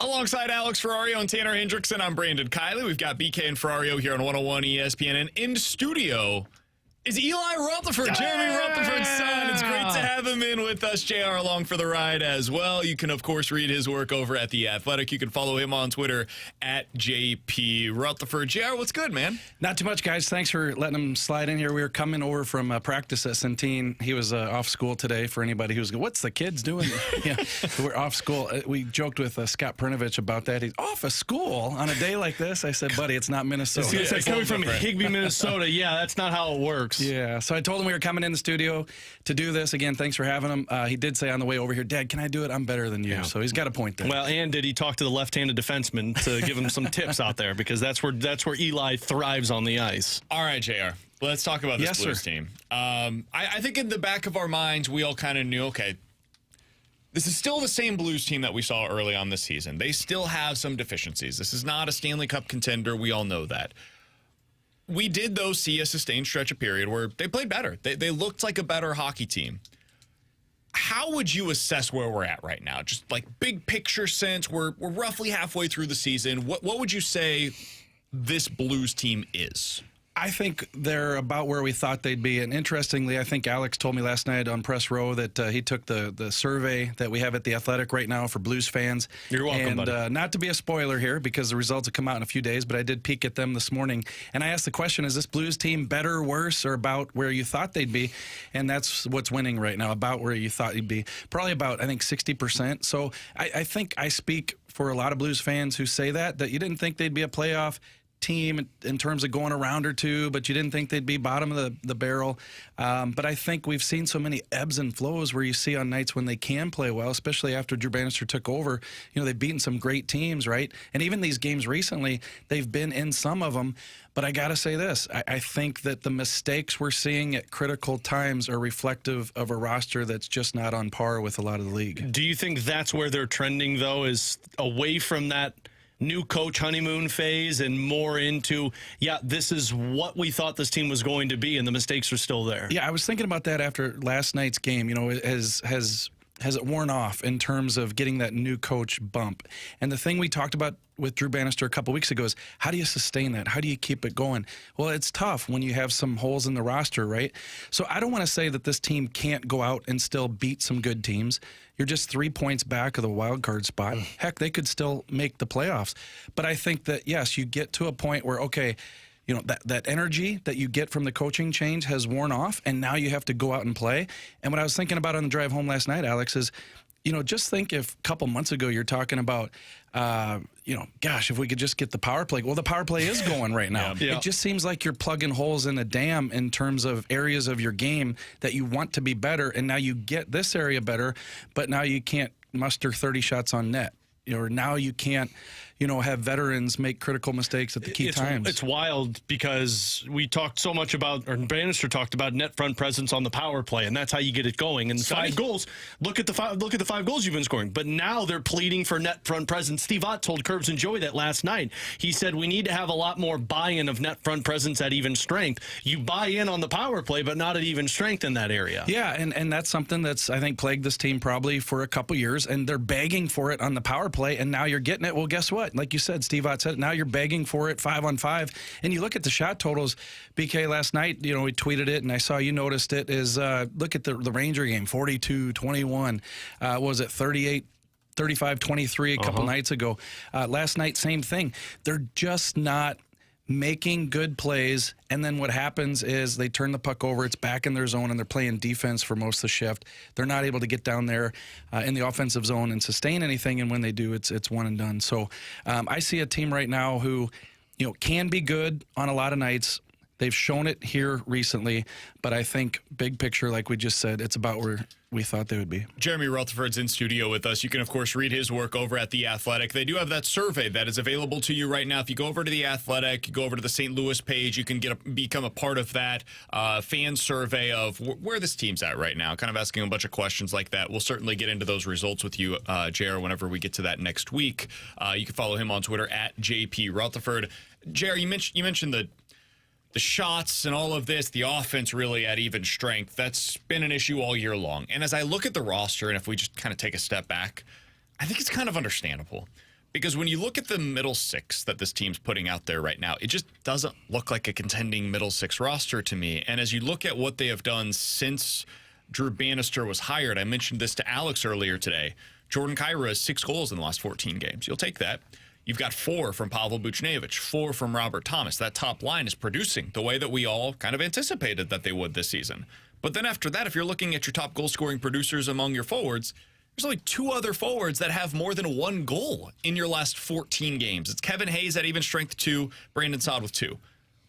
Alongside Alex Ferrario and Tanner Hendrickson, I'm Brandon Kiley. We've got BK and Ferrario here on 101 ESPN. And in studio is Eli Rutherford, Jeremy Rutherford's son. It's great to have him in with us. JR along for the ride as well. You can, of course, read his work over at The Athletic. You can follow him on Twitter at JP Rutherford. JR, what's good, man? Not too much, guys. Thanks for letting him slide in here. We were coming over from practice at Centene. He was off school today for anybody who's going, what's the kids doing? Yeah, we're off school. We joked with Scott Pernovich about that. He's off of school on a day like this. I said, buddy, it's not Minnesota. It's coming from Higbee, Minnesota. Yeah, that's not how it works. Yeah, so I told him we were coming in the studio to do this. Again, thanks for having him. He did say on the way over here, Dad, can I do it? I'm better than you. Yeah. So he's got a point there. Well, and did he talk to the left-handed defenseman to give him some tips out there? Because that's where Eli thrives on the ice. All right, JR, let's talk about this Blues team. I think in the back of our minds, we all kind of knew, okay, this is still the same Blues team that we saw early on this season. They still have some deficiencies. This is not a Stanley Cup contender. We all know that. We did, though, see a sustained stretch of period where they played better. They looked like a better hockey team. How would you assess where we're at right now? Just like big picture sense, we're roughly halfway through the season. What would you say this Blues team is? I think they're about where we thought they'd be. And interestingly, I think Alex told me last night on Press Row that he took the survey that we have at The Athletic right now for Blues fans. You're welcome, buddy. And not to be a spoiler here because the results will come out in a few days, but I did peek at them this morning. And I asked the question, is this Blues team better, worse, or about where you thought they'd be? And that's what's winning right now, about where you thought you'd be. Probably about, I think, 60%. So I think I speak for a lot of Blues fans who say that you didn't think they'd be a playoff team in terms of going a round or two, but you didn't think they'd be bottom of the barrel. But I think we've seen so many ebbs and flows where you see on nights when they can play well, especially after Drew Bannister took over. You know, they've beaten some great teams, right? And even these games recently, they've been in some of them. But I got to say this, I think that the mistakes we're seeing at critical times are reflective of a roster that's just not on par with a lot of the league. Do you think that's where they're trending, though, is away from that new coach honeymoon phase and more into, this is what we thought this team was going to be, and the mistakes are still there? Yeah, I was thinking about that after last night's game. You know, has it worn off in terms of getting that new coach bump? And the thing we talked about with Drew Bannister a couple weeks ago is, how do you sustain that? How do you keep it going? Well, it's tough when you have some holes in the roster, right? So I don't want to say that this team can't go out and still beat some good teams. You're just 3 points back of the wild card spot. Heck, they could still make the playoffs. But I think that, yes, you get to a point where, okay, you know, that energy that you get from the coaching change has worn off, and now you have to go out and play. And what I was thinking about on the drive home last night, Alex, is, you know, just think if a couple months ago you're talking about, you know, gosh, if we could just get the power play. Well, the power play is going right now. Yeah. It just seems like you're plugging holes in a dam in terms of areas of your game that you want to be better, and now you get this area better, but now you can't muster 30 shots on net. You know, or now you can't, you know, have veterans make critical mistakes at the key times. It's wild because we talked so much about, or Bannister talked about, net front presence on the power play, and that's how you get it going. And 5 goals. Look at the 5 goals you've been scoring. But now they're pleading for net front presence. Steve Ott told Curbs and Joey that last night. He said we need to have a lot more buy-in of net front presence at even strength. You buy in on the power play, but not at even strength in that area. Yeah, and that's something that's, I think, plagued this team probably for a couple years, and they're begging for it on the power play, and now you're getting it. Well, guess what? Like you said, Steve Ott said, now you're begging for it 5-on-5. And you look at the shot totals, BK, last night, you know, we tweeted it, and I saw you noticed it, is look at the Ranger game, 42-21. Was it 35-23 a couple nights ago? Last night, same thing. They're just not making good plays, and then what happens is they turn the puck over, it's back in their zone, and they're playing defense for most of the shift. They're not able to get down there in the offensive zone and sustain anything, and when they do, it's one and done. So I see a team right now who, you know, can be good on a lot of nights. They've shown it here recently, but I think big picture, like we just said, it's about where we thought they would be. Jeremy Rutherford's in studio with us. You can, of course, read his work over at The Athletic. They do have that survey that is available to you right now. If you go over to The Athletic, you go over to the St. Louis page, you can become a part of that fan survey of where this team's at right now, kind of asking a bunch of questions like that. We'll certainly get into those results with you, JR, whenever we get to that next week. You can follow him on Twitter at JP Rutherford. JR, you mentioned the shots and all of this, the offense really at even strength, that's been an issue all year long. And as I look at the roster, and if we just kind of take a step back, I think it's kind of understandable Because when you look at the middle six that this team's putting out there right now, it just doesn't look like a contending middle six roster to me. And as you look at what they have done since Drew Bannister was hired, I mentioned this to Alex earlier today. Jordan Kyrou has 6 goals in the last 14 games. You'll take that. You've got 4 from Pavel Buchnevich, 4 from Robert Thomas. That top line is producing the way that we all kind of anticipated that they would this season. But then after that, if you're looking at your top goal-scoring producers among your forwards, there's only 2 other forwards that have more than 1 goal in your last 14 games. It's Kevin Hayes at even strength 2, Brandon Saad with 2.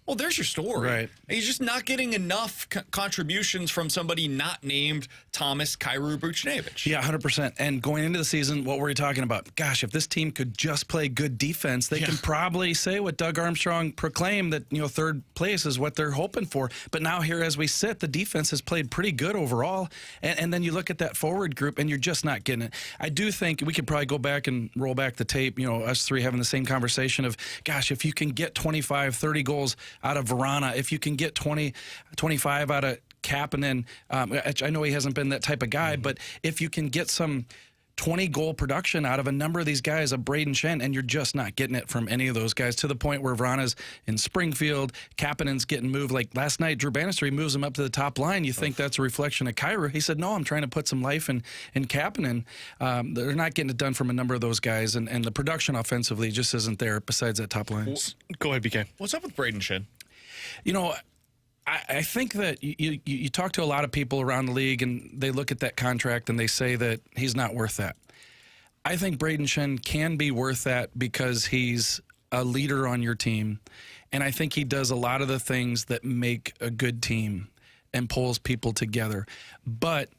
Well, there's your story. Right. He's just not getting enough contributions from somebody not named Thomas Kyrou Buchnevich. Yeah, 100%. And going into the season, what were you talking about? Gosh, if this team could just play good defense, they can probably say what Doug Armstrong proclaimed, that, you know, third place is what they're hoping for. But now here as we sit, the defense has played pretty good overall. And then you look at that forward group and you're just not getting it. I do think we could probably go back and roll back the tape, you know, us three having the same conversation of, gosh, if you can get 25, 30 goals out of Verana, if you can get 20, 25 out of Kapanen, I know he hasn't been that type of guy, but if you can get some 20-goal production out of a number of these guys, of Braden Shen, and you're just not getting it from any of those guys, to the point where Verana's in Springfield, Kapanen's getting moved. Like last night, Drew Bannister, he moves him up to the top line. You think that's a reflection of Kyrou. He said, no, I'm trying to put some life in Kapanen. They're not getting it done from a number of those guys, and the production offensively just isn't there besides that top line. Go ahead, BK. What's up with Braden Shen? You know, I think that you talk to a lot of people around the league and they look at that contract and they say that he's not worth that. I think Braden Shen can be worth that because he's a leader on your team. And I think he does a lot of the things that make a good team and pulls people together. But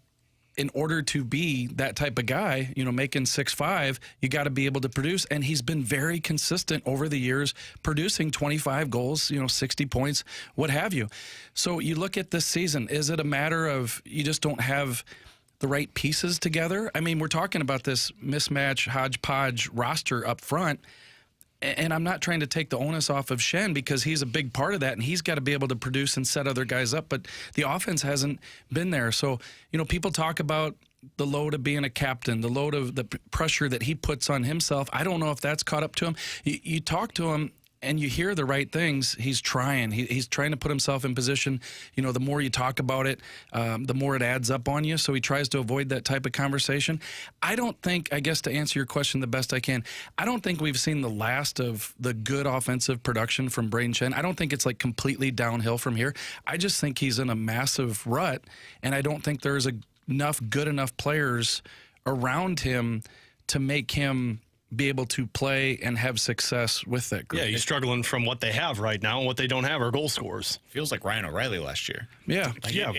in order to be that type of guy, you know, making 6'5", you got to be able to produce. And he's been very consistent over the years, producing 25 goals, you know, 60 points, what have you. So you look at this season, is it a matter of you just don't have the right pieces together? I mean, we're talking about this mismatch, hodgepodge roster up front. And I'm not trying to take the onus off of Shen because he's a big part of that, and he's got to be able to produce and set other guys up. But the offense hasn't been there. So, you know, people talk about the load of being a captain, the load of the pressure that he puts on himself. I don't know if that's caught up to him. You talk to him, and you hear the right things. He's trying. He's trying to put himself in position. You know, the more you talk about it, the more it adds up on you. So he tries to avoid that type of conversation. I don't think, I guess to answer your question the best I can, I don't think we've seen the last of the good offensive production from Braden Shen. I don't think it's like completely downhill from here. I just think he's in a massive rut, and I don't think there's enough good enough players around him to make him be able to play and have success with that group. Yeah, he's struggling from what they have right now, and what they don't have are goal scorers. Feels like Ryan O'Reilly last year. Yeah.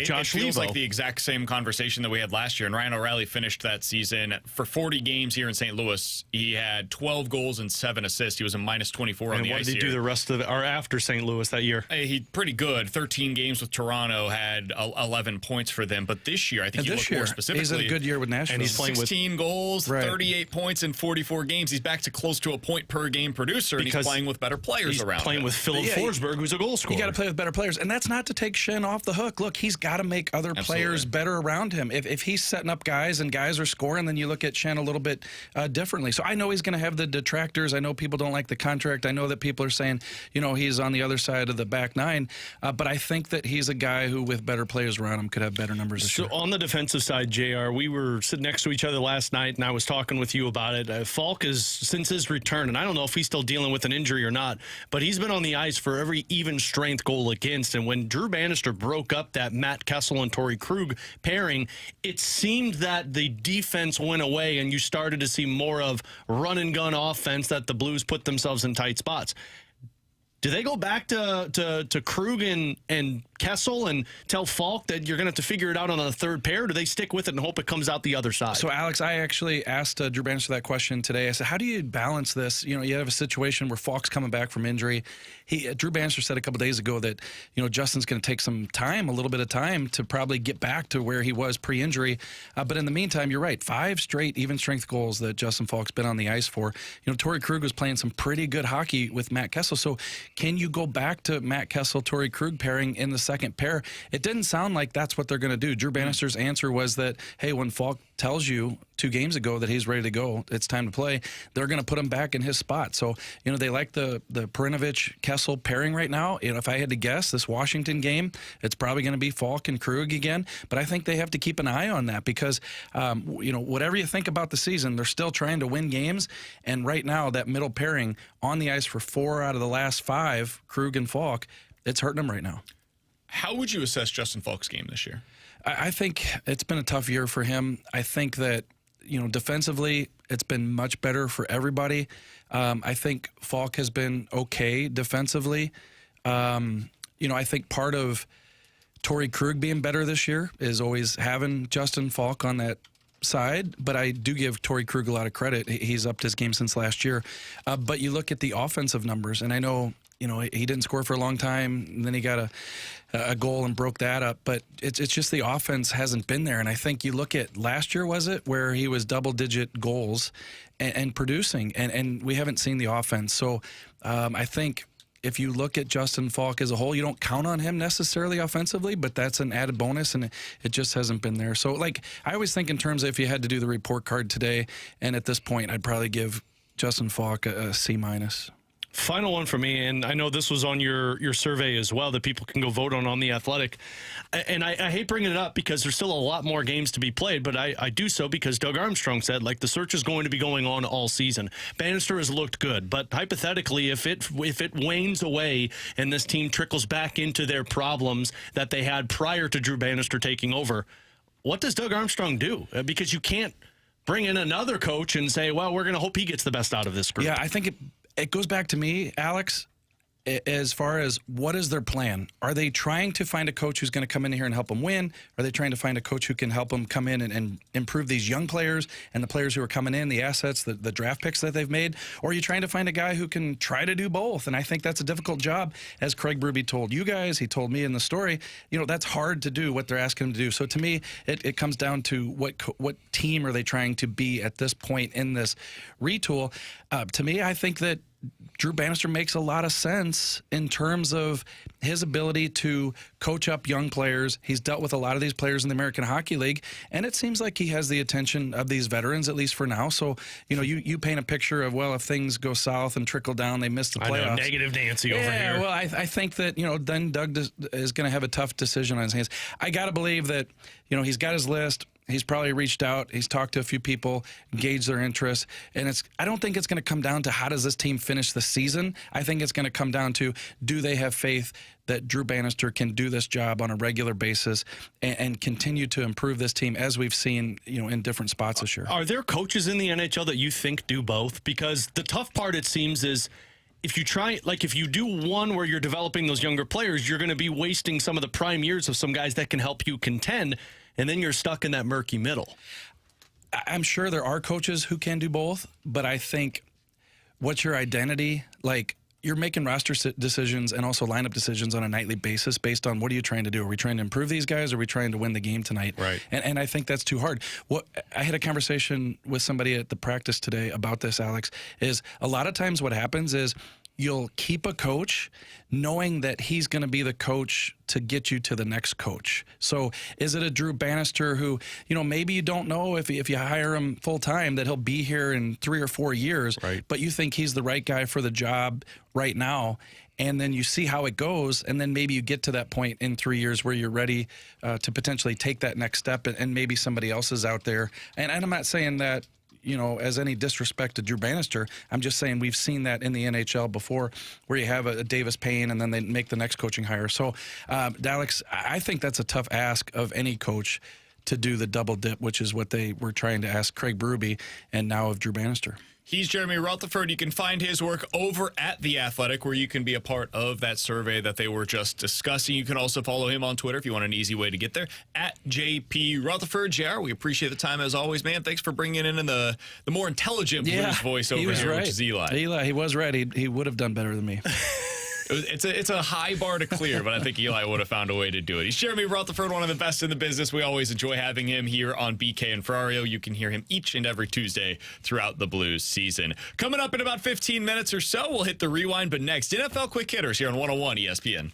Josh it feels Levo. like the exact same conversation that we had last year. And Ryan O'Reilly finished that season for 40 games here in St. Louis. He had 12 goals and 7 assists. He was a minus 24 on the ice. And what did he do the rest of or after St. Louis that year? He pretty good. 13 games with Toronto, had 11 points for them. But this year, I think you look more specifically. He's had a good year with Nashville. And he's playing 16 goals, Right. 38 points in 44 games. He's back to close to a point per game producer, and he's playing with better players around He's playing him. with Philip Forsberg, who's a goal scorer. You got to play with better players, and that's not to take Shen off the hook. Look, he's got to make other players better around him. If he's setting up guys and guys are scoring, then you look at Shen a little bit differently. So I know he's going to have the detractors. I know people don't like the contract. I know that people are saying, you know, he's on the other side of the back nine. But I think that he's a guy who, with better players around him, could have better numbers this year. So on the defensive side, JR, we were sitting next to each other last night, and I was talking with you about it. Falk is, since his return, and I don't know if he's still dealing with an injury or not, but he's been on the ice for every even strength goal against. And when Drew Bannister broke up that Matt Kessel and Torrey Krug pairing, it seemed that the defense went away and you started to see more of run and gun offense, that the Blues put themselves in tight spots. Do they go back to Krug and Kessel and tell Falk that you're going to have to figure it out on a third pair? Or do they stick with it and hope it comes out the other side? So, Alex, I actually asked Drew Bannister that question today. I said, how do you balance this? You know, you have a situation where Falk's coming back from injury. Drew Bannister said a couple days ago that, you know, Justin's going to take some time, a little bit of time, to probably get back to where he was pre-injury. But in the meantime, you're right, 5 straight even-strength goals that Justin Falk's been on the ice for. You know, Torrey Krug was playing some pretty good hockey with Matt Kessel. So can you go back to Matt Kessel, Torrey Krug pairing in the second second pair. It didn't sound like that's what they're going to do. Drew Bannister's answer was that, hey, when Falk tells you 2 games ago that he's ready to go, it's time to play, they're going to put him back in his spot. So, they like the Perinovich-Kessel pairing right now. If I had to guess, this Washington game, it's probably going to be Falk and Krug again. But I think they have to keep an eye on that because, whatever you think about the season, they're still trying to win games. And right now, that middle pairing on the ice for 4 out of the last 5, Krug and Falk, it's hurting them right now. How would you assess Justin Falk's game this year? I think it's been a tough year for him. I think that, defensively, it's been much better for everybody. I think Falk has been okay defensively. I think part of Torrey Krug being better this year is always having Justin Falk on that side, but I do give Torrey Krug a lot of credit. He's upped his game since last year. But you look at the offensive numbers, and I know, he didn't score for a long time, and then he got a goal and broke that up. But it's just the offense hasn't been there. And I think you look at last year, was it, where he was double-digit goals and producing, and we haven't seen the offense. So I think if you look at Justin Falk as a whole, you don't count on him necessarily offensively, but that's an added bonus, and it just hasn't been there. So, I always think in terms of if you had to do the report card today, and at this point, I'd probably give Justin Falk a C-. Final one for me, and I know this was on your survey as well that people can go vote on The Athletic. And I hate bringing it up because there's still a lot more games to be played, but I do so because Doug Armstrong said, the search is going to be going on all season. Bannister has looked good, but hypothetically, if it wanes away and this team trickles back into their problems that they had prior to Drew Bannister taking over, what does Doug Armstrong do? Because you can't bring in another coach and say, well, we're going to hope he gets the best out of this group. Yeah, I think it goes back to me, Alex, as far as what is their plan. Are they trying to find a coach who's going to come in here and help them win? Are they trying to find a coach who can help them come in and improve these young players and the players who are coming in, the assets, the draft picks that they've made? Or are you trying to find a guy who can try to do both? And I think that's a difficult job, as Craig Berube told you guys. He told me in the story, that's hard to do what they're asking him to do. So to me, it comes down to what team are they trying to be at this point in this retool. To me, I think that Drew Bannister makes a lot of sense in terms of his ability to coach up young players. He's dealt with a lot of these players in the American Hockey League, and it seems like he has the attention of these veterans, at least for now. So, you paint a picture of, well, if things go south and trickle down, they miss the playoffs. I know, negative Nancy over here. Yeah, well, I think that, then Doug is going to have a tough decision on his hands. I got to believe that, he's got his list. He's probably reached out. He's talked to a few people, gauged their interest. And I don't think it's going to come down to how does this team finish the season. I think it's going to come down to, do they have faith that Drew Bannister can do this job on a regular basis and continue to improve this team as we've seen, in different spots this year. Are there coaches in the NHL that you think do both? Because the tough part, it seems, is if you try, if you do one where you're developing those younger players, you're going to be wasting some of the prime years of some guys that can help you contend. And then you're stuck in that murky middle. I'm sure there are coaches who can do both, but I think what's your identity? You're making roster decisions and also lineup decisions on a nightly basis based on what are you trying to do? Are we trying to improve these guys? Or are we trying to win the game tonight? Right. And I think that's too hard. I had a conversation with somebody at the practice today about this, Alex, is a lot of times what happens is you'll keep a coach knowing that he's going to be the coach to get you to the next coach. So is it a Drew Bannister who, maybe you don't know if you hire him full time that he'll be here in 3 or 4 years, right, but you think he's the right guy for the job right now. And then you see how it goes, and then maybe you get to that point in 3 years where you're ready to potentially take that next step, and maybe somebody else is out there. And I'm not saying that, as any disrespect to Drew Bannister. I'm just saying we've seen that in the NHL before where you have a Davis Payne and then they make the next coaching hire. So, Alex, I think that's a tough ask of any coach to do the double dip, which is what they were trying to ask Craig Berube and now of Drew Bannister. He's Jeremy Rutherford. You can find his work over at The Athletic, where you can be a part of that survey that they were just discussing. You can also follow him on Twitter if you want an easy way to get there, at JP Rutherford. JR, we appreciate the time as always, man. Thanks for bringing in the more intelligent Blues voice over here, right. Which is Eli. He was right. He would have done better than me. It's a high bar to clear, but I think Eli would have found a way to do it. He's Jeremy Rutherford, one of the best in the business. We always enjoy having him here on BK and Ferrario. You can hear him each and every Tuesday throughout the Blues season. Coming up in about 15 minutes or so, we'll hit the rewind, but next, NFL Quick Hitters here on 101 ESPN.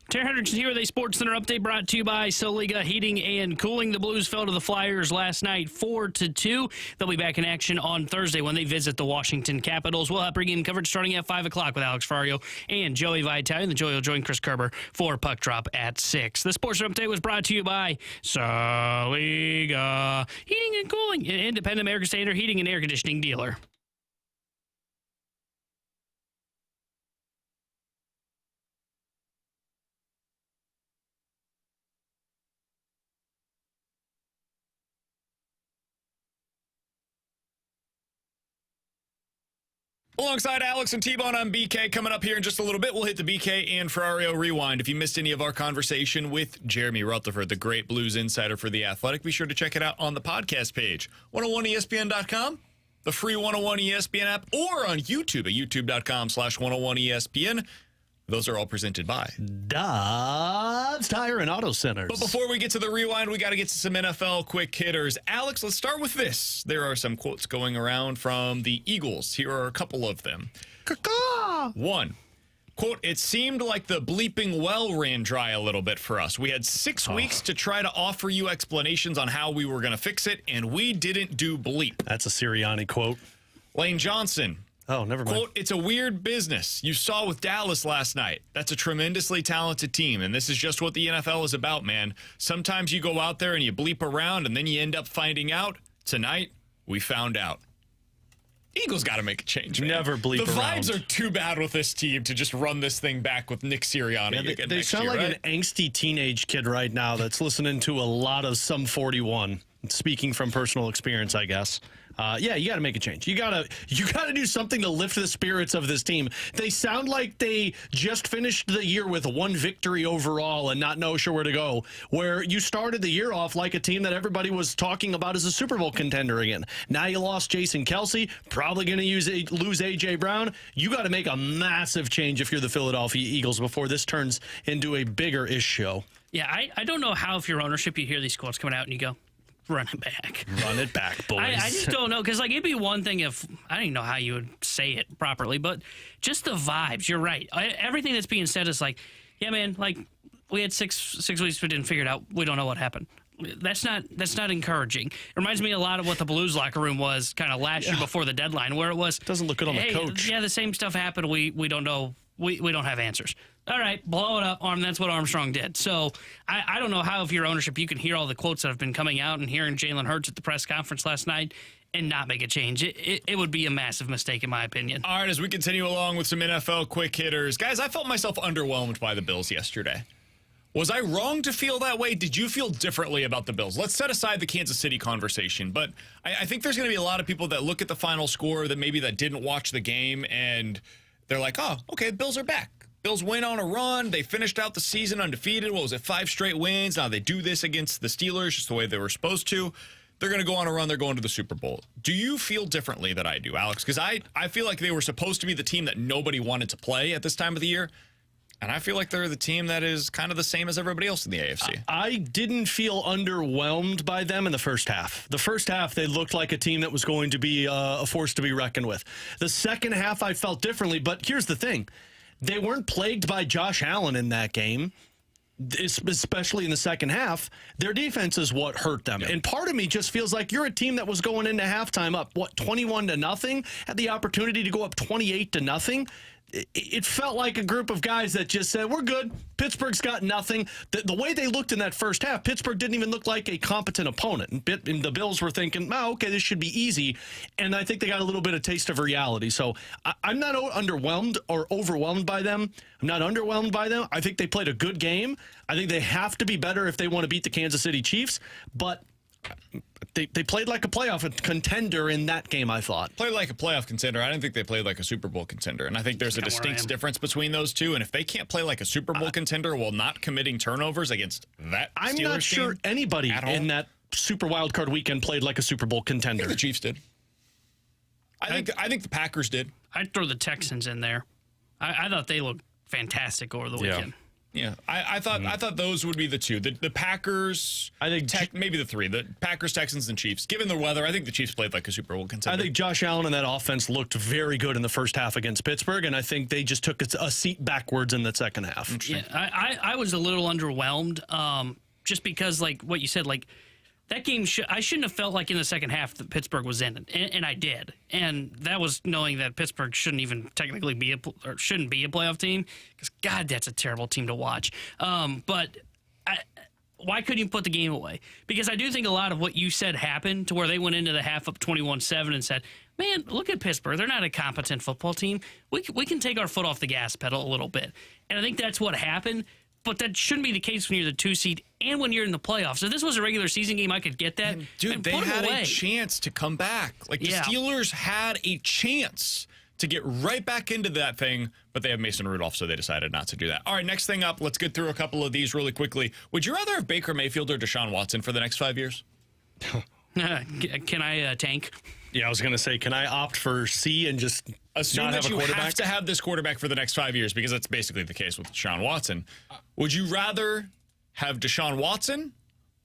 Terry Hendrickson here with a SportsCenter update brought to you by Soliga Heating and Cooling. The Blues fell to the Flyers last night 4-2. They'll be back in action on Thursday when they visit the Washington Capitals. We'll have pregame coverage starting at 5 o'clock with Alex Ferrario and Joey Vitale. And Joey will join Chris Kerber for Puck Drop at 6. The SportsCenter update was brought to you by Soliga Heating and Cooling, an independent American Standard heating and air conditioning dealer. Alongside Alex and T-Bone, I'm BK. Coming up here in just a little bit, we'll hit the BK and Ferrario Rewind. If you missed any of our conversation with Jeremy Rutherford, the great Blues insider for The Athletic, be sure to check it out on the podcast page, 101ESPN.com, the free 101 ESPN app, or on YouTube at youtube.com/101ESPN. Those are all presented by Dobbs Tire and Auto Centers. But before we get to the rewind, we got to get to some NFL quick hitters. Alex, let's start with this. There are some quotes going around from the Eagles. Here are a couple of them. One, quote, "It seemed like the bleeping well ran dry a little bit for us. We had 6 weeks to try to offer you explanations on how we were going to fix it, and we didn't do bleep." That's a Sirianni quote. Lane Johnson. Oh, never mind. Quote, "It's a weird business. You saw with Dallas last night. That's a tremendously talented team, and this is just what the NFL is about, man. Sometimes you go out there and you bleep around, and then you end up finding out. Tonight, we found out." Eagles got to make a change, man. Never bleep the around. The vibes are too bad with this team to just run this thing back with Nick Sirianni. Yeah, they sound like an angsty teenage kid right now that's listening to a lot of Sum 41. Speaking from personal experience, I guess. Yeah, you got to make a change. You got to do something to lift the spirits of this team. They sound like they just finished the year with 1 victory overall and not know sure where to go. Where you started the year off like a team that everybody was talking about as a Super Bowl contender again. Now you lost Jason Kelce, probably going to lose A.J. Brown. You got to make a massive change if you're the Philadelphia Eagles before this turns into a bigger-ish show. Yeah, I don't know how if your ownership, you hear these quotes coming out and you go, run it back. Run it back, boys. I just don't know, because it'd be one thing if, I don't even know how you would say it properly, but just the vibes, you're right. Everything that's being said is like, yeah, man, like, we had six weeks, we didn't figure it out. We don't know what happened. That's not encouraging. It reminds me a lot of what the Blues locker room was kind of last year before the deadline, where it was, doesn't look good on the coach. Yeah, the same stuff happened. We don't know. We don't have answers. All right, blow it up, Arm. That's what Armstrong did. So I don't know how, if your ownership, you can hear all the quotes that have been coming out and hearing Jalen Hurts at the press conference last night and not make a change. It would be a massive mistake, in my opinion. All right, as we continue along with some NFL quick hitters. Guys, I felt myself underwhelmed by the Bills yesterday. Was I wrong to feel that way? Did you feel differently about the Bills? Let's set aside the Kansas City conversation, but I think there's going to be a lot of people that look at the final score that didn't watch the game, and they're like, oh, okay, the Bills are back. Bills went on a run. They finished out the season undefeated. What was it, 5 straight wins? Now they do this against the Steelers just the way they were supposed to. They're going to go on a run. They're going to the Super Bowl. Do you feel differently than I do, Alex? Because I feel like they were supposed to be the team that nobody wanted to play at this time of the year. And I feel like they're the team that is kind of the same as everybody else in the AFC. I didn't feel underwhelmed by them in the first half. The first half, they looked like a team that was going to be a force to be reckoned with. The second half, I felt differently. But here's the thing. They weren't plagued by Josh Allen in that game, especially in the second half. Their defense is what hurt them. Yep. And part of me just feels like you're a team that was going into halftime up, 21-0, had the opportunity to go up 28-0. It felt like a group of guys that just said, we're good. Pittsburgh's got nothing. The way they looked in that first half, Pittsburgh didn't even look like a competent opponent. And the Bills were thinking, okay, this should be easy. And I think they got a little bit of taste of reality. So I'm not underwhelmed or overwhelmed by them. I'm not underwhelmed by them. I think they played a good game. I think they have to be better if they want to beat the Kansas City Chiefs. But they played like a playoff contender in that game, I thought. Played like a playoff contender. I didn't think they played like a Super Bowl contender. And I think there's a distinct difference between those two. And if they can't play like a Super Bowl contender while not committing turnovers against that I'm Steelers not sure anybody in that Super Wildcard weekend played like a Super Bowl contender. I think the Chiefs did. I think the Packers did. I'd throw the Texans in there. I thought they looked fantastic over the weekend. Yeah, I thought those would be the two. The Packers, I think maybe the three. The Packers, Texans, and Chiefs. Given the weather, I think the Chiefs played like a Super Bowl contender. I think Josh Allen and that offense looked very good in the first half against Pittsburgh, and I think they just took a seat backwards in the second half. Yeah, I was a little underwhelmed, just because, like what you said, like that game, I shouldn't have felt like in the second half that Pittsburgh was in it, and I did. And that was knowing that Pittsburgh shouldn't even technically be shouldn't be a playoff team, because, God, that's a terrible team to watch. But why couldn't you put the game away? Because I do think a lot of what you said happened to where they went into the half up 21-7 and said, man, look at Pittsburgh. They're not a competent football team. We can take our foot off the gas pedal a little bit. And I think that's what happened. But that shouldn't be the case when you're the 2 seed and when you're in the playoffs. If this was a regular season game, I could get that. Dude, they had a chance to come back. Like, the Steelers had a chance to get right back into that thing, but they have Mason Rudolph, so they decided not to do that. All right, next thing up, let's get through a couple of these really quickly. Would you rather have Baker Mayfield or Deshaun Watson for the next 5 years? Can I tank? Yeah, I was going to say, can I opt for C and just assume not that have a quarterback? You have to have this quarterback for the next 5 years, because that's basically the case with Deshaun Watson. Would you rather have Deshaun Watson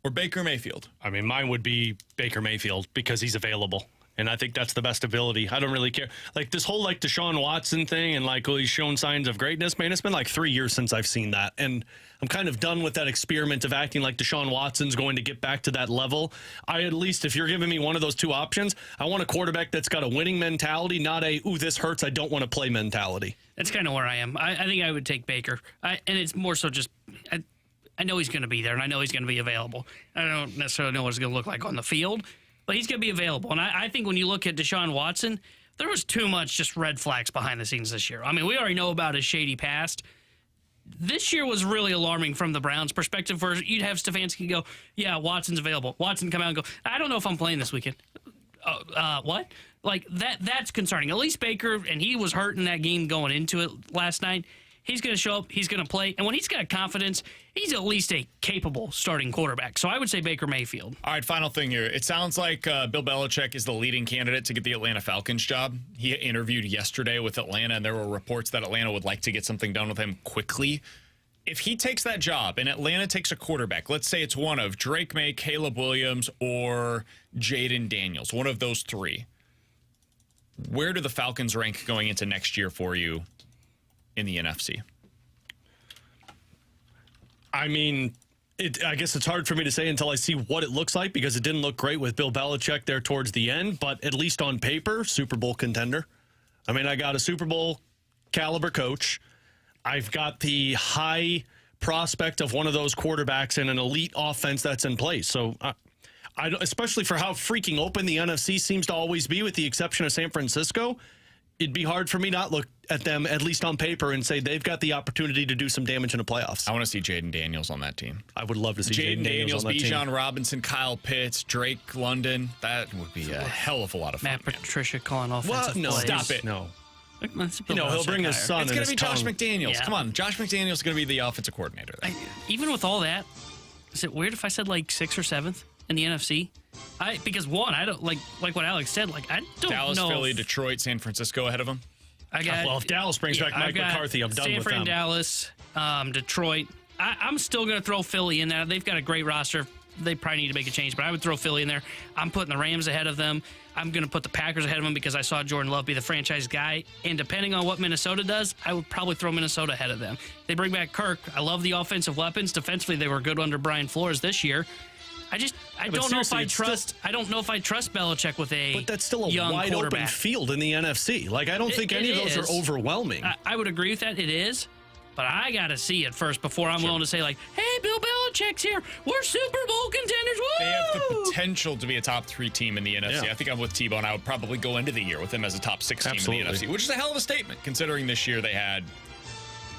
or Baker Mayfield? I mean, mine would be Baker Mayfield because he's available. And I think that's the best ability. I don't really care. Like, this whole, like, Deshaun Watson thing and, like, well, he's shown signs of greatness, man, it's been like 3 years since I've seen that. And I'm kind of done with that experiment of acting like Deshaun Watson's going to get back to that level. At least, if you're giving me one of those two options, I want a quarterback that's got a winning mentality, not a, ooh, this hurts, I don't want to play mentality. That's kind of where I am. I think I would take Baker. And it's more so just, I know he's going to be there, and I know he's going to be available. I don't necessarily know what it's going to look like on the field, but he's going to be available. And I think when you look at Deshaun Watson, there was too much just red flags behind the scenes this year. I mean, we already know about his shady past. This year was really alarming from the Browns' perspective, where you'd have Stefanski go, yeah, Watson's available. Watson come out and go, I don't know if I'm playing this weekend. What? Like, that's concerning. At least Baker, and he was hurt in that game going into it last night. He's going to show up. He's going to play. And when he's got confidence, he's at least a capable starting quarterback. So I would say Baker Mayfield. All right, final thing here. It sounds like Bill Belichick is the leading candidate to get the Atlanta Falcons job. He interviewed yesterday with Atlanta, and there were reports that Atlanta would like to get something done with him quickly. If he takes that job and Atlanta takes a quarterback, let's say it's one of Drake May, Caleb Williams, or Jaden Daniels, one of those three, where do the Falcons rank going into next year for you in the NFC? I mean, I guess it's hard for me to say until I see what it looks like, because it didn't look great with Bill Belichick there towards the end, but at least on paper, Super Bowl contender. I mean, I got a Super Bowl caliber coach. I've got the high prospect of one of those quarterbacks in an elite offense that's in place. So, especially for how freaking open the NFC seems to always be, with the exception of San Francisco, it'd be hard for me not look at them, at least on paper, and say they've got the opportunity to do some damage in the playoffs. I want to see Jaden Daniels on that team. I would love to see Jaden Daniels, on that team. Bijan Robinson, Kyle Pitts, Drake London. That would be a hell of a lot of fun. Matt Patricia calling offensive No, plays. Stop it. No. He'll bring his son. It's going to be Josh McDaniels. Yeah. Come on. Josh McDaniels is going to be the offensive coordinator there. Even with all that, is it weird if I said like 6th or 7th in the NFC? Because one, I don't like what Alex said. Like, I don't Dallas, know. Philly, Detroit, San Francisco ahead of them. If Dallas brings back Mike McCarthy, I'm done with them. Stanford, Dallas, Detroit. I'm still going to throw Philly in there. They've got a great roster. They probably need to make a change, but I would throw Philly in there. I'm putting the Rams ahead of them. I'm going to put the Packers ahead of them because I saw Jordan Love be the franchise guy. And depending on what Minnesota does, I would probably throw Minnesota ahead of them. They bring back Kirk. I love the offensive weapons. Defensively, they were good under Brian Flores this year. I don't know if I trust Belichick with a But that's still a young wide open quarterback. field in the NFC. Like, I don't think any of those are overwhelming. I would agree with that. It is. But I got to see it first before I'm willing to say, like, hey, Bill Belichick's here. We're Super Bowl contenders. Woo! They have the potential to be a top 3 team in the NFC. Yeah. I think I'm with T-Bone. I would probably go into the year with them as a top 6 team in the NFC, which is a hell of a statement considering this year they had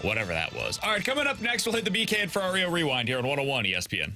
whatever that was. All right, coming up next, we'll hit the BK and Ferrario Rewind here on 101 ESPN.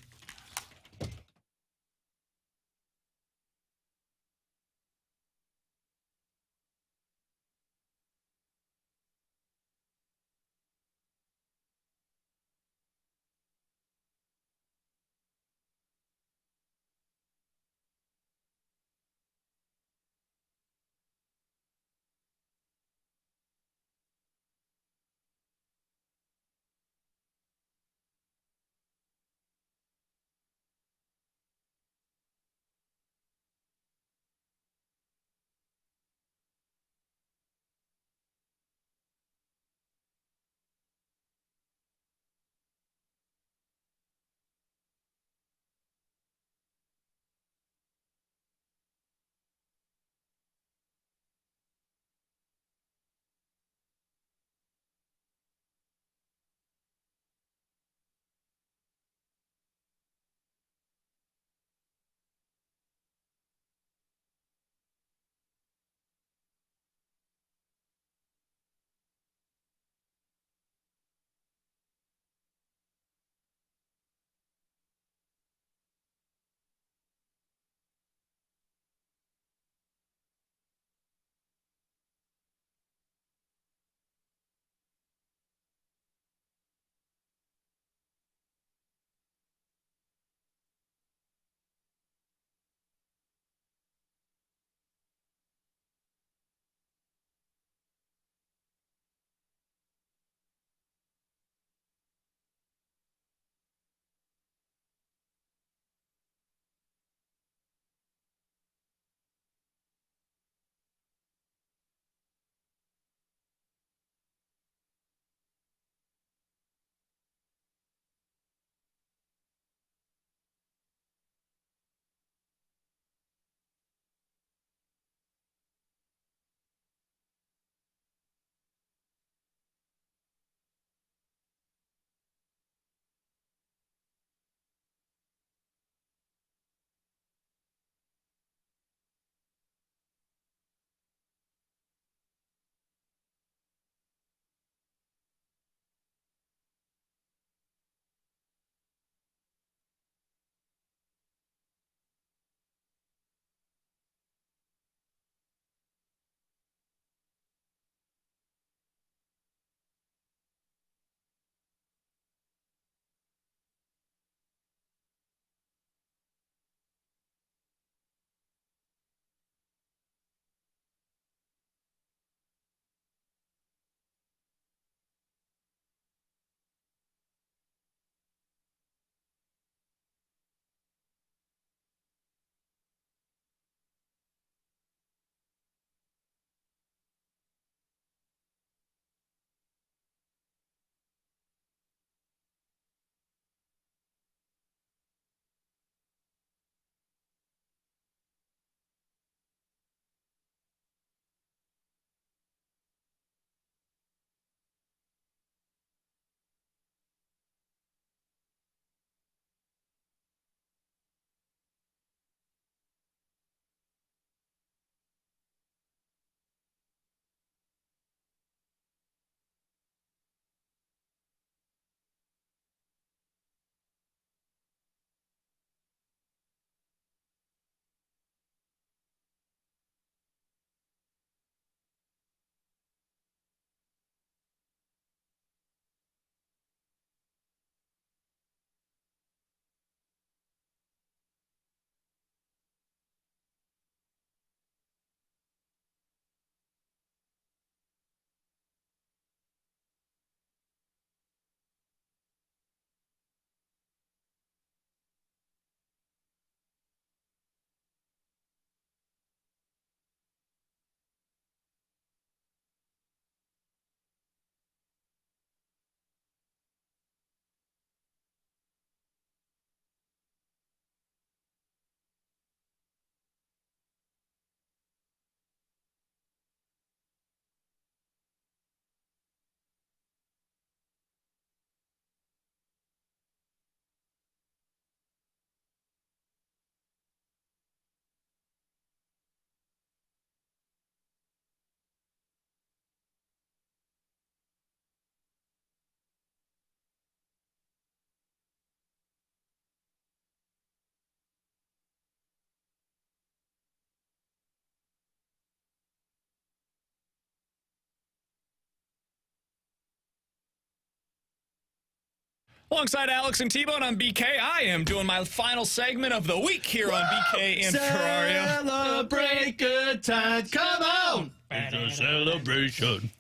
Alongside Alex and T-Bone, I'm BK. I am doing my final segment of the week here on BK and Ferrario. Celebrate good times. Come on. It's a celebration.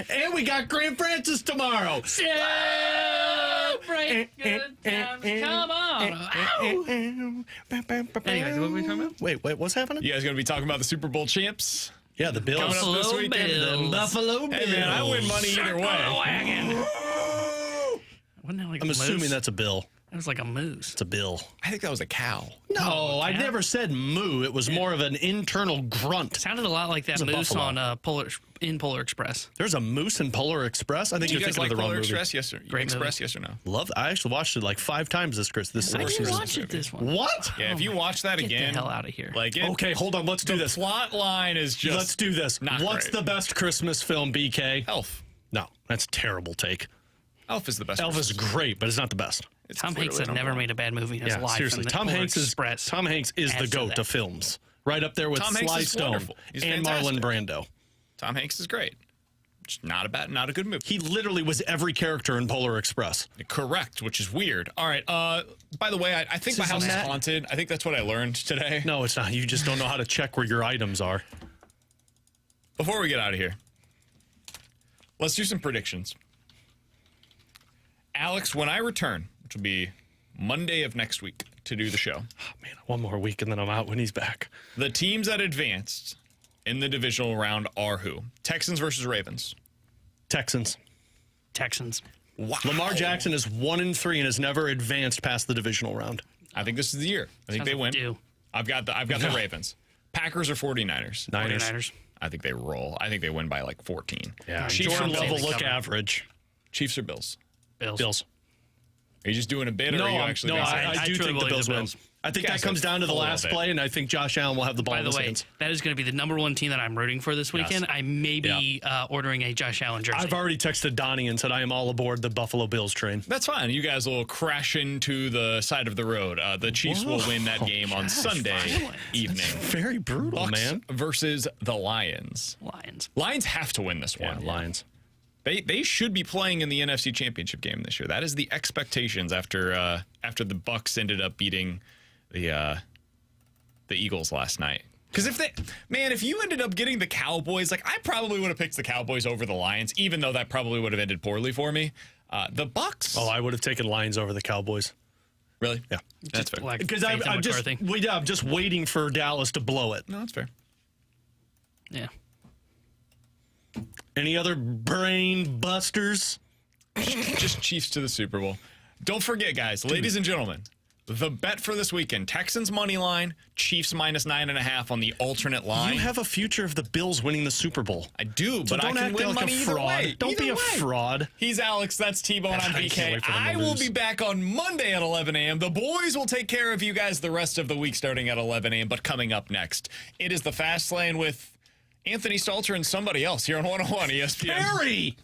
And we got Graham Francis tomorrow. Celebrate good times. Come on. Anyways, what were we talking about? Wait, what's happening? You guys going to be talking about the Super Bowl champs? Yeah, the Bills. Coming up this weekend. Bills. The Buffalo Bills. Hey, man, I win money either way. Wasn't that like I'm a assuming moose? that's a bill. That was like a moose. It's a bill. I think that was a cow. No, I never said moo. It was more of an internal grunt. Sounded a lot like that It's a moose buffalo. on Polar Express. There's a moose in Polar Express. I think Do you you're guys thinking like of the wrong Polar movie. Express? Yes, sir. Great Express, movie. yes or no? Love. I actually watched it like 5 times this I didn't season. watch it this one. What? Yeah, if you watch that Get again, the hell out of here. like it, Okay, hold on. Let's do the this. plot line is just Let's do this. not What's great. the best Christmas film, BK? Elf. No, that's a terrible take. Elf is the best. Elf is great, but it's not the best. It's Tom Hanks clearly has number never one. made a bad movie in his life. seriously. and the Tom Polar Hanks Express is the adds to GOAT that. of films. Right up there with Tom Hanks Sly is Stone wonderful. He's and fantastic. Marlon Brando. Tom Hanks is great. Just not a good movie. He literally was every character in Polar Express. Correct, which is weird. All right. By the way, I think my house is haunted. I think that's what I learned today. No, it's not. You just don't know how to check where your items are. Before we get out of here, let's do some predictions. Alex, when I return, which will be Monday of next week to do the show, Man, one more week and then I'm out when he's back. the teams that advanced in the divisional round are who? Texans versus Ravens. Texans. Texans. Wow. Lamar Jackson is 1-3 and has never advanced past the divisional round. I think this is the year. I think Sounds they like win. do. I've got the Ravens. Packers or 49ers? Niners. I think they roll. I think they win by like 14. Yeah, Chiefs or Jordan Bills? Love will They look cover. average. Chiefs or Bills? Bills. Are you just doing a bit, or are you actually going to say I do truly think the believe Bills the win. Bills. I think Guys that comes are down to the full of last it. play, and I think Josh Allen will have the ball By in the his way, hands. that is going to be the number one team that I'm rooting for this weekend. I may be ordering a Josh Allen jersey. I've already texted Donnie and said I am all aboard the Buffalo Bills train. That's fine. You guys will crash into the side of the road. The Chiefs will win that game on Sunday evening. Very brutal, Bucks man. versus the Lions. Lions. Lions have to win this one. Lions. They should be playing in the NFC Championship game this year. That is the expectations after the Bucks ended up beating the Eagles last night. Because if you ended up getting the Cowboys, like I probably would have picked the Cowboys over the Lions, even though that probably would have ended poorly for me. The Bucks. Oh, I would have taken Lions over the Cowboys. Really? Yeah. That's fair. Like Because faith in I'm just McCarthy. I'm just waiting for Dallas to blow it. No, that's fair. Yeah. Any other brain busters? Just Chiefs to the Super Bowl. Don't forget, guys, ladies and gentlemen, the bet for this weekend: Texans money line, Chiefs minus 9.5 on the alternate line. You have a future of the Bills winning the Super Bowl. I do, So but I don't can act win like money a either fraud. way. Don't Either be a way. fraud. He's Alex. That's T-Bone. I'm I can't wait BK. for them to I will lose. be back on Monday at 11 a.m. The boys will take care of you guys the rest of the week starting at 11 a.m. But coming up next, it is the Fast Lane with Anthony Stalter and somebody else here on 101 ESPN. Harry!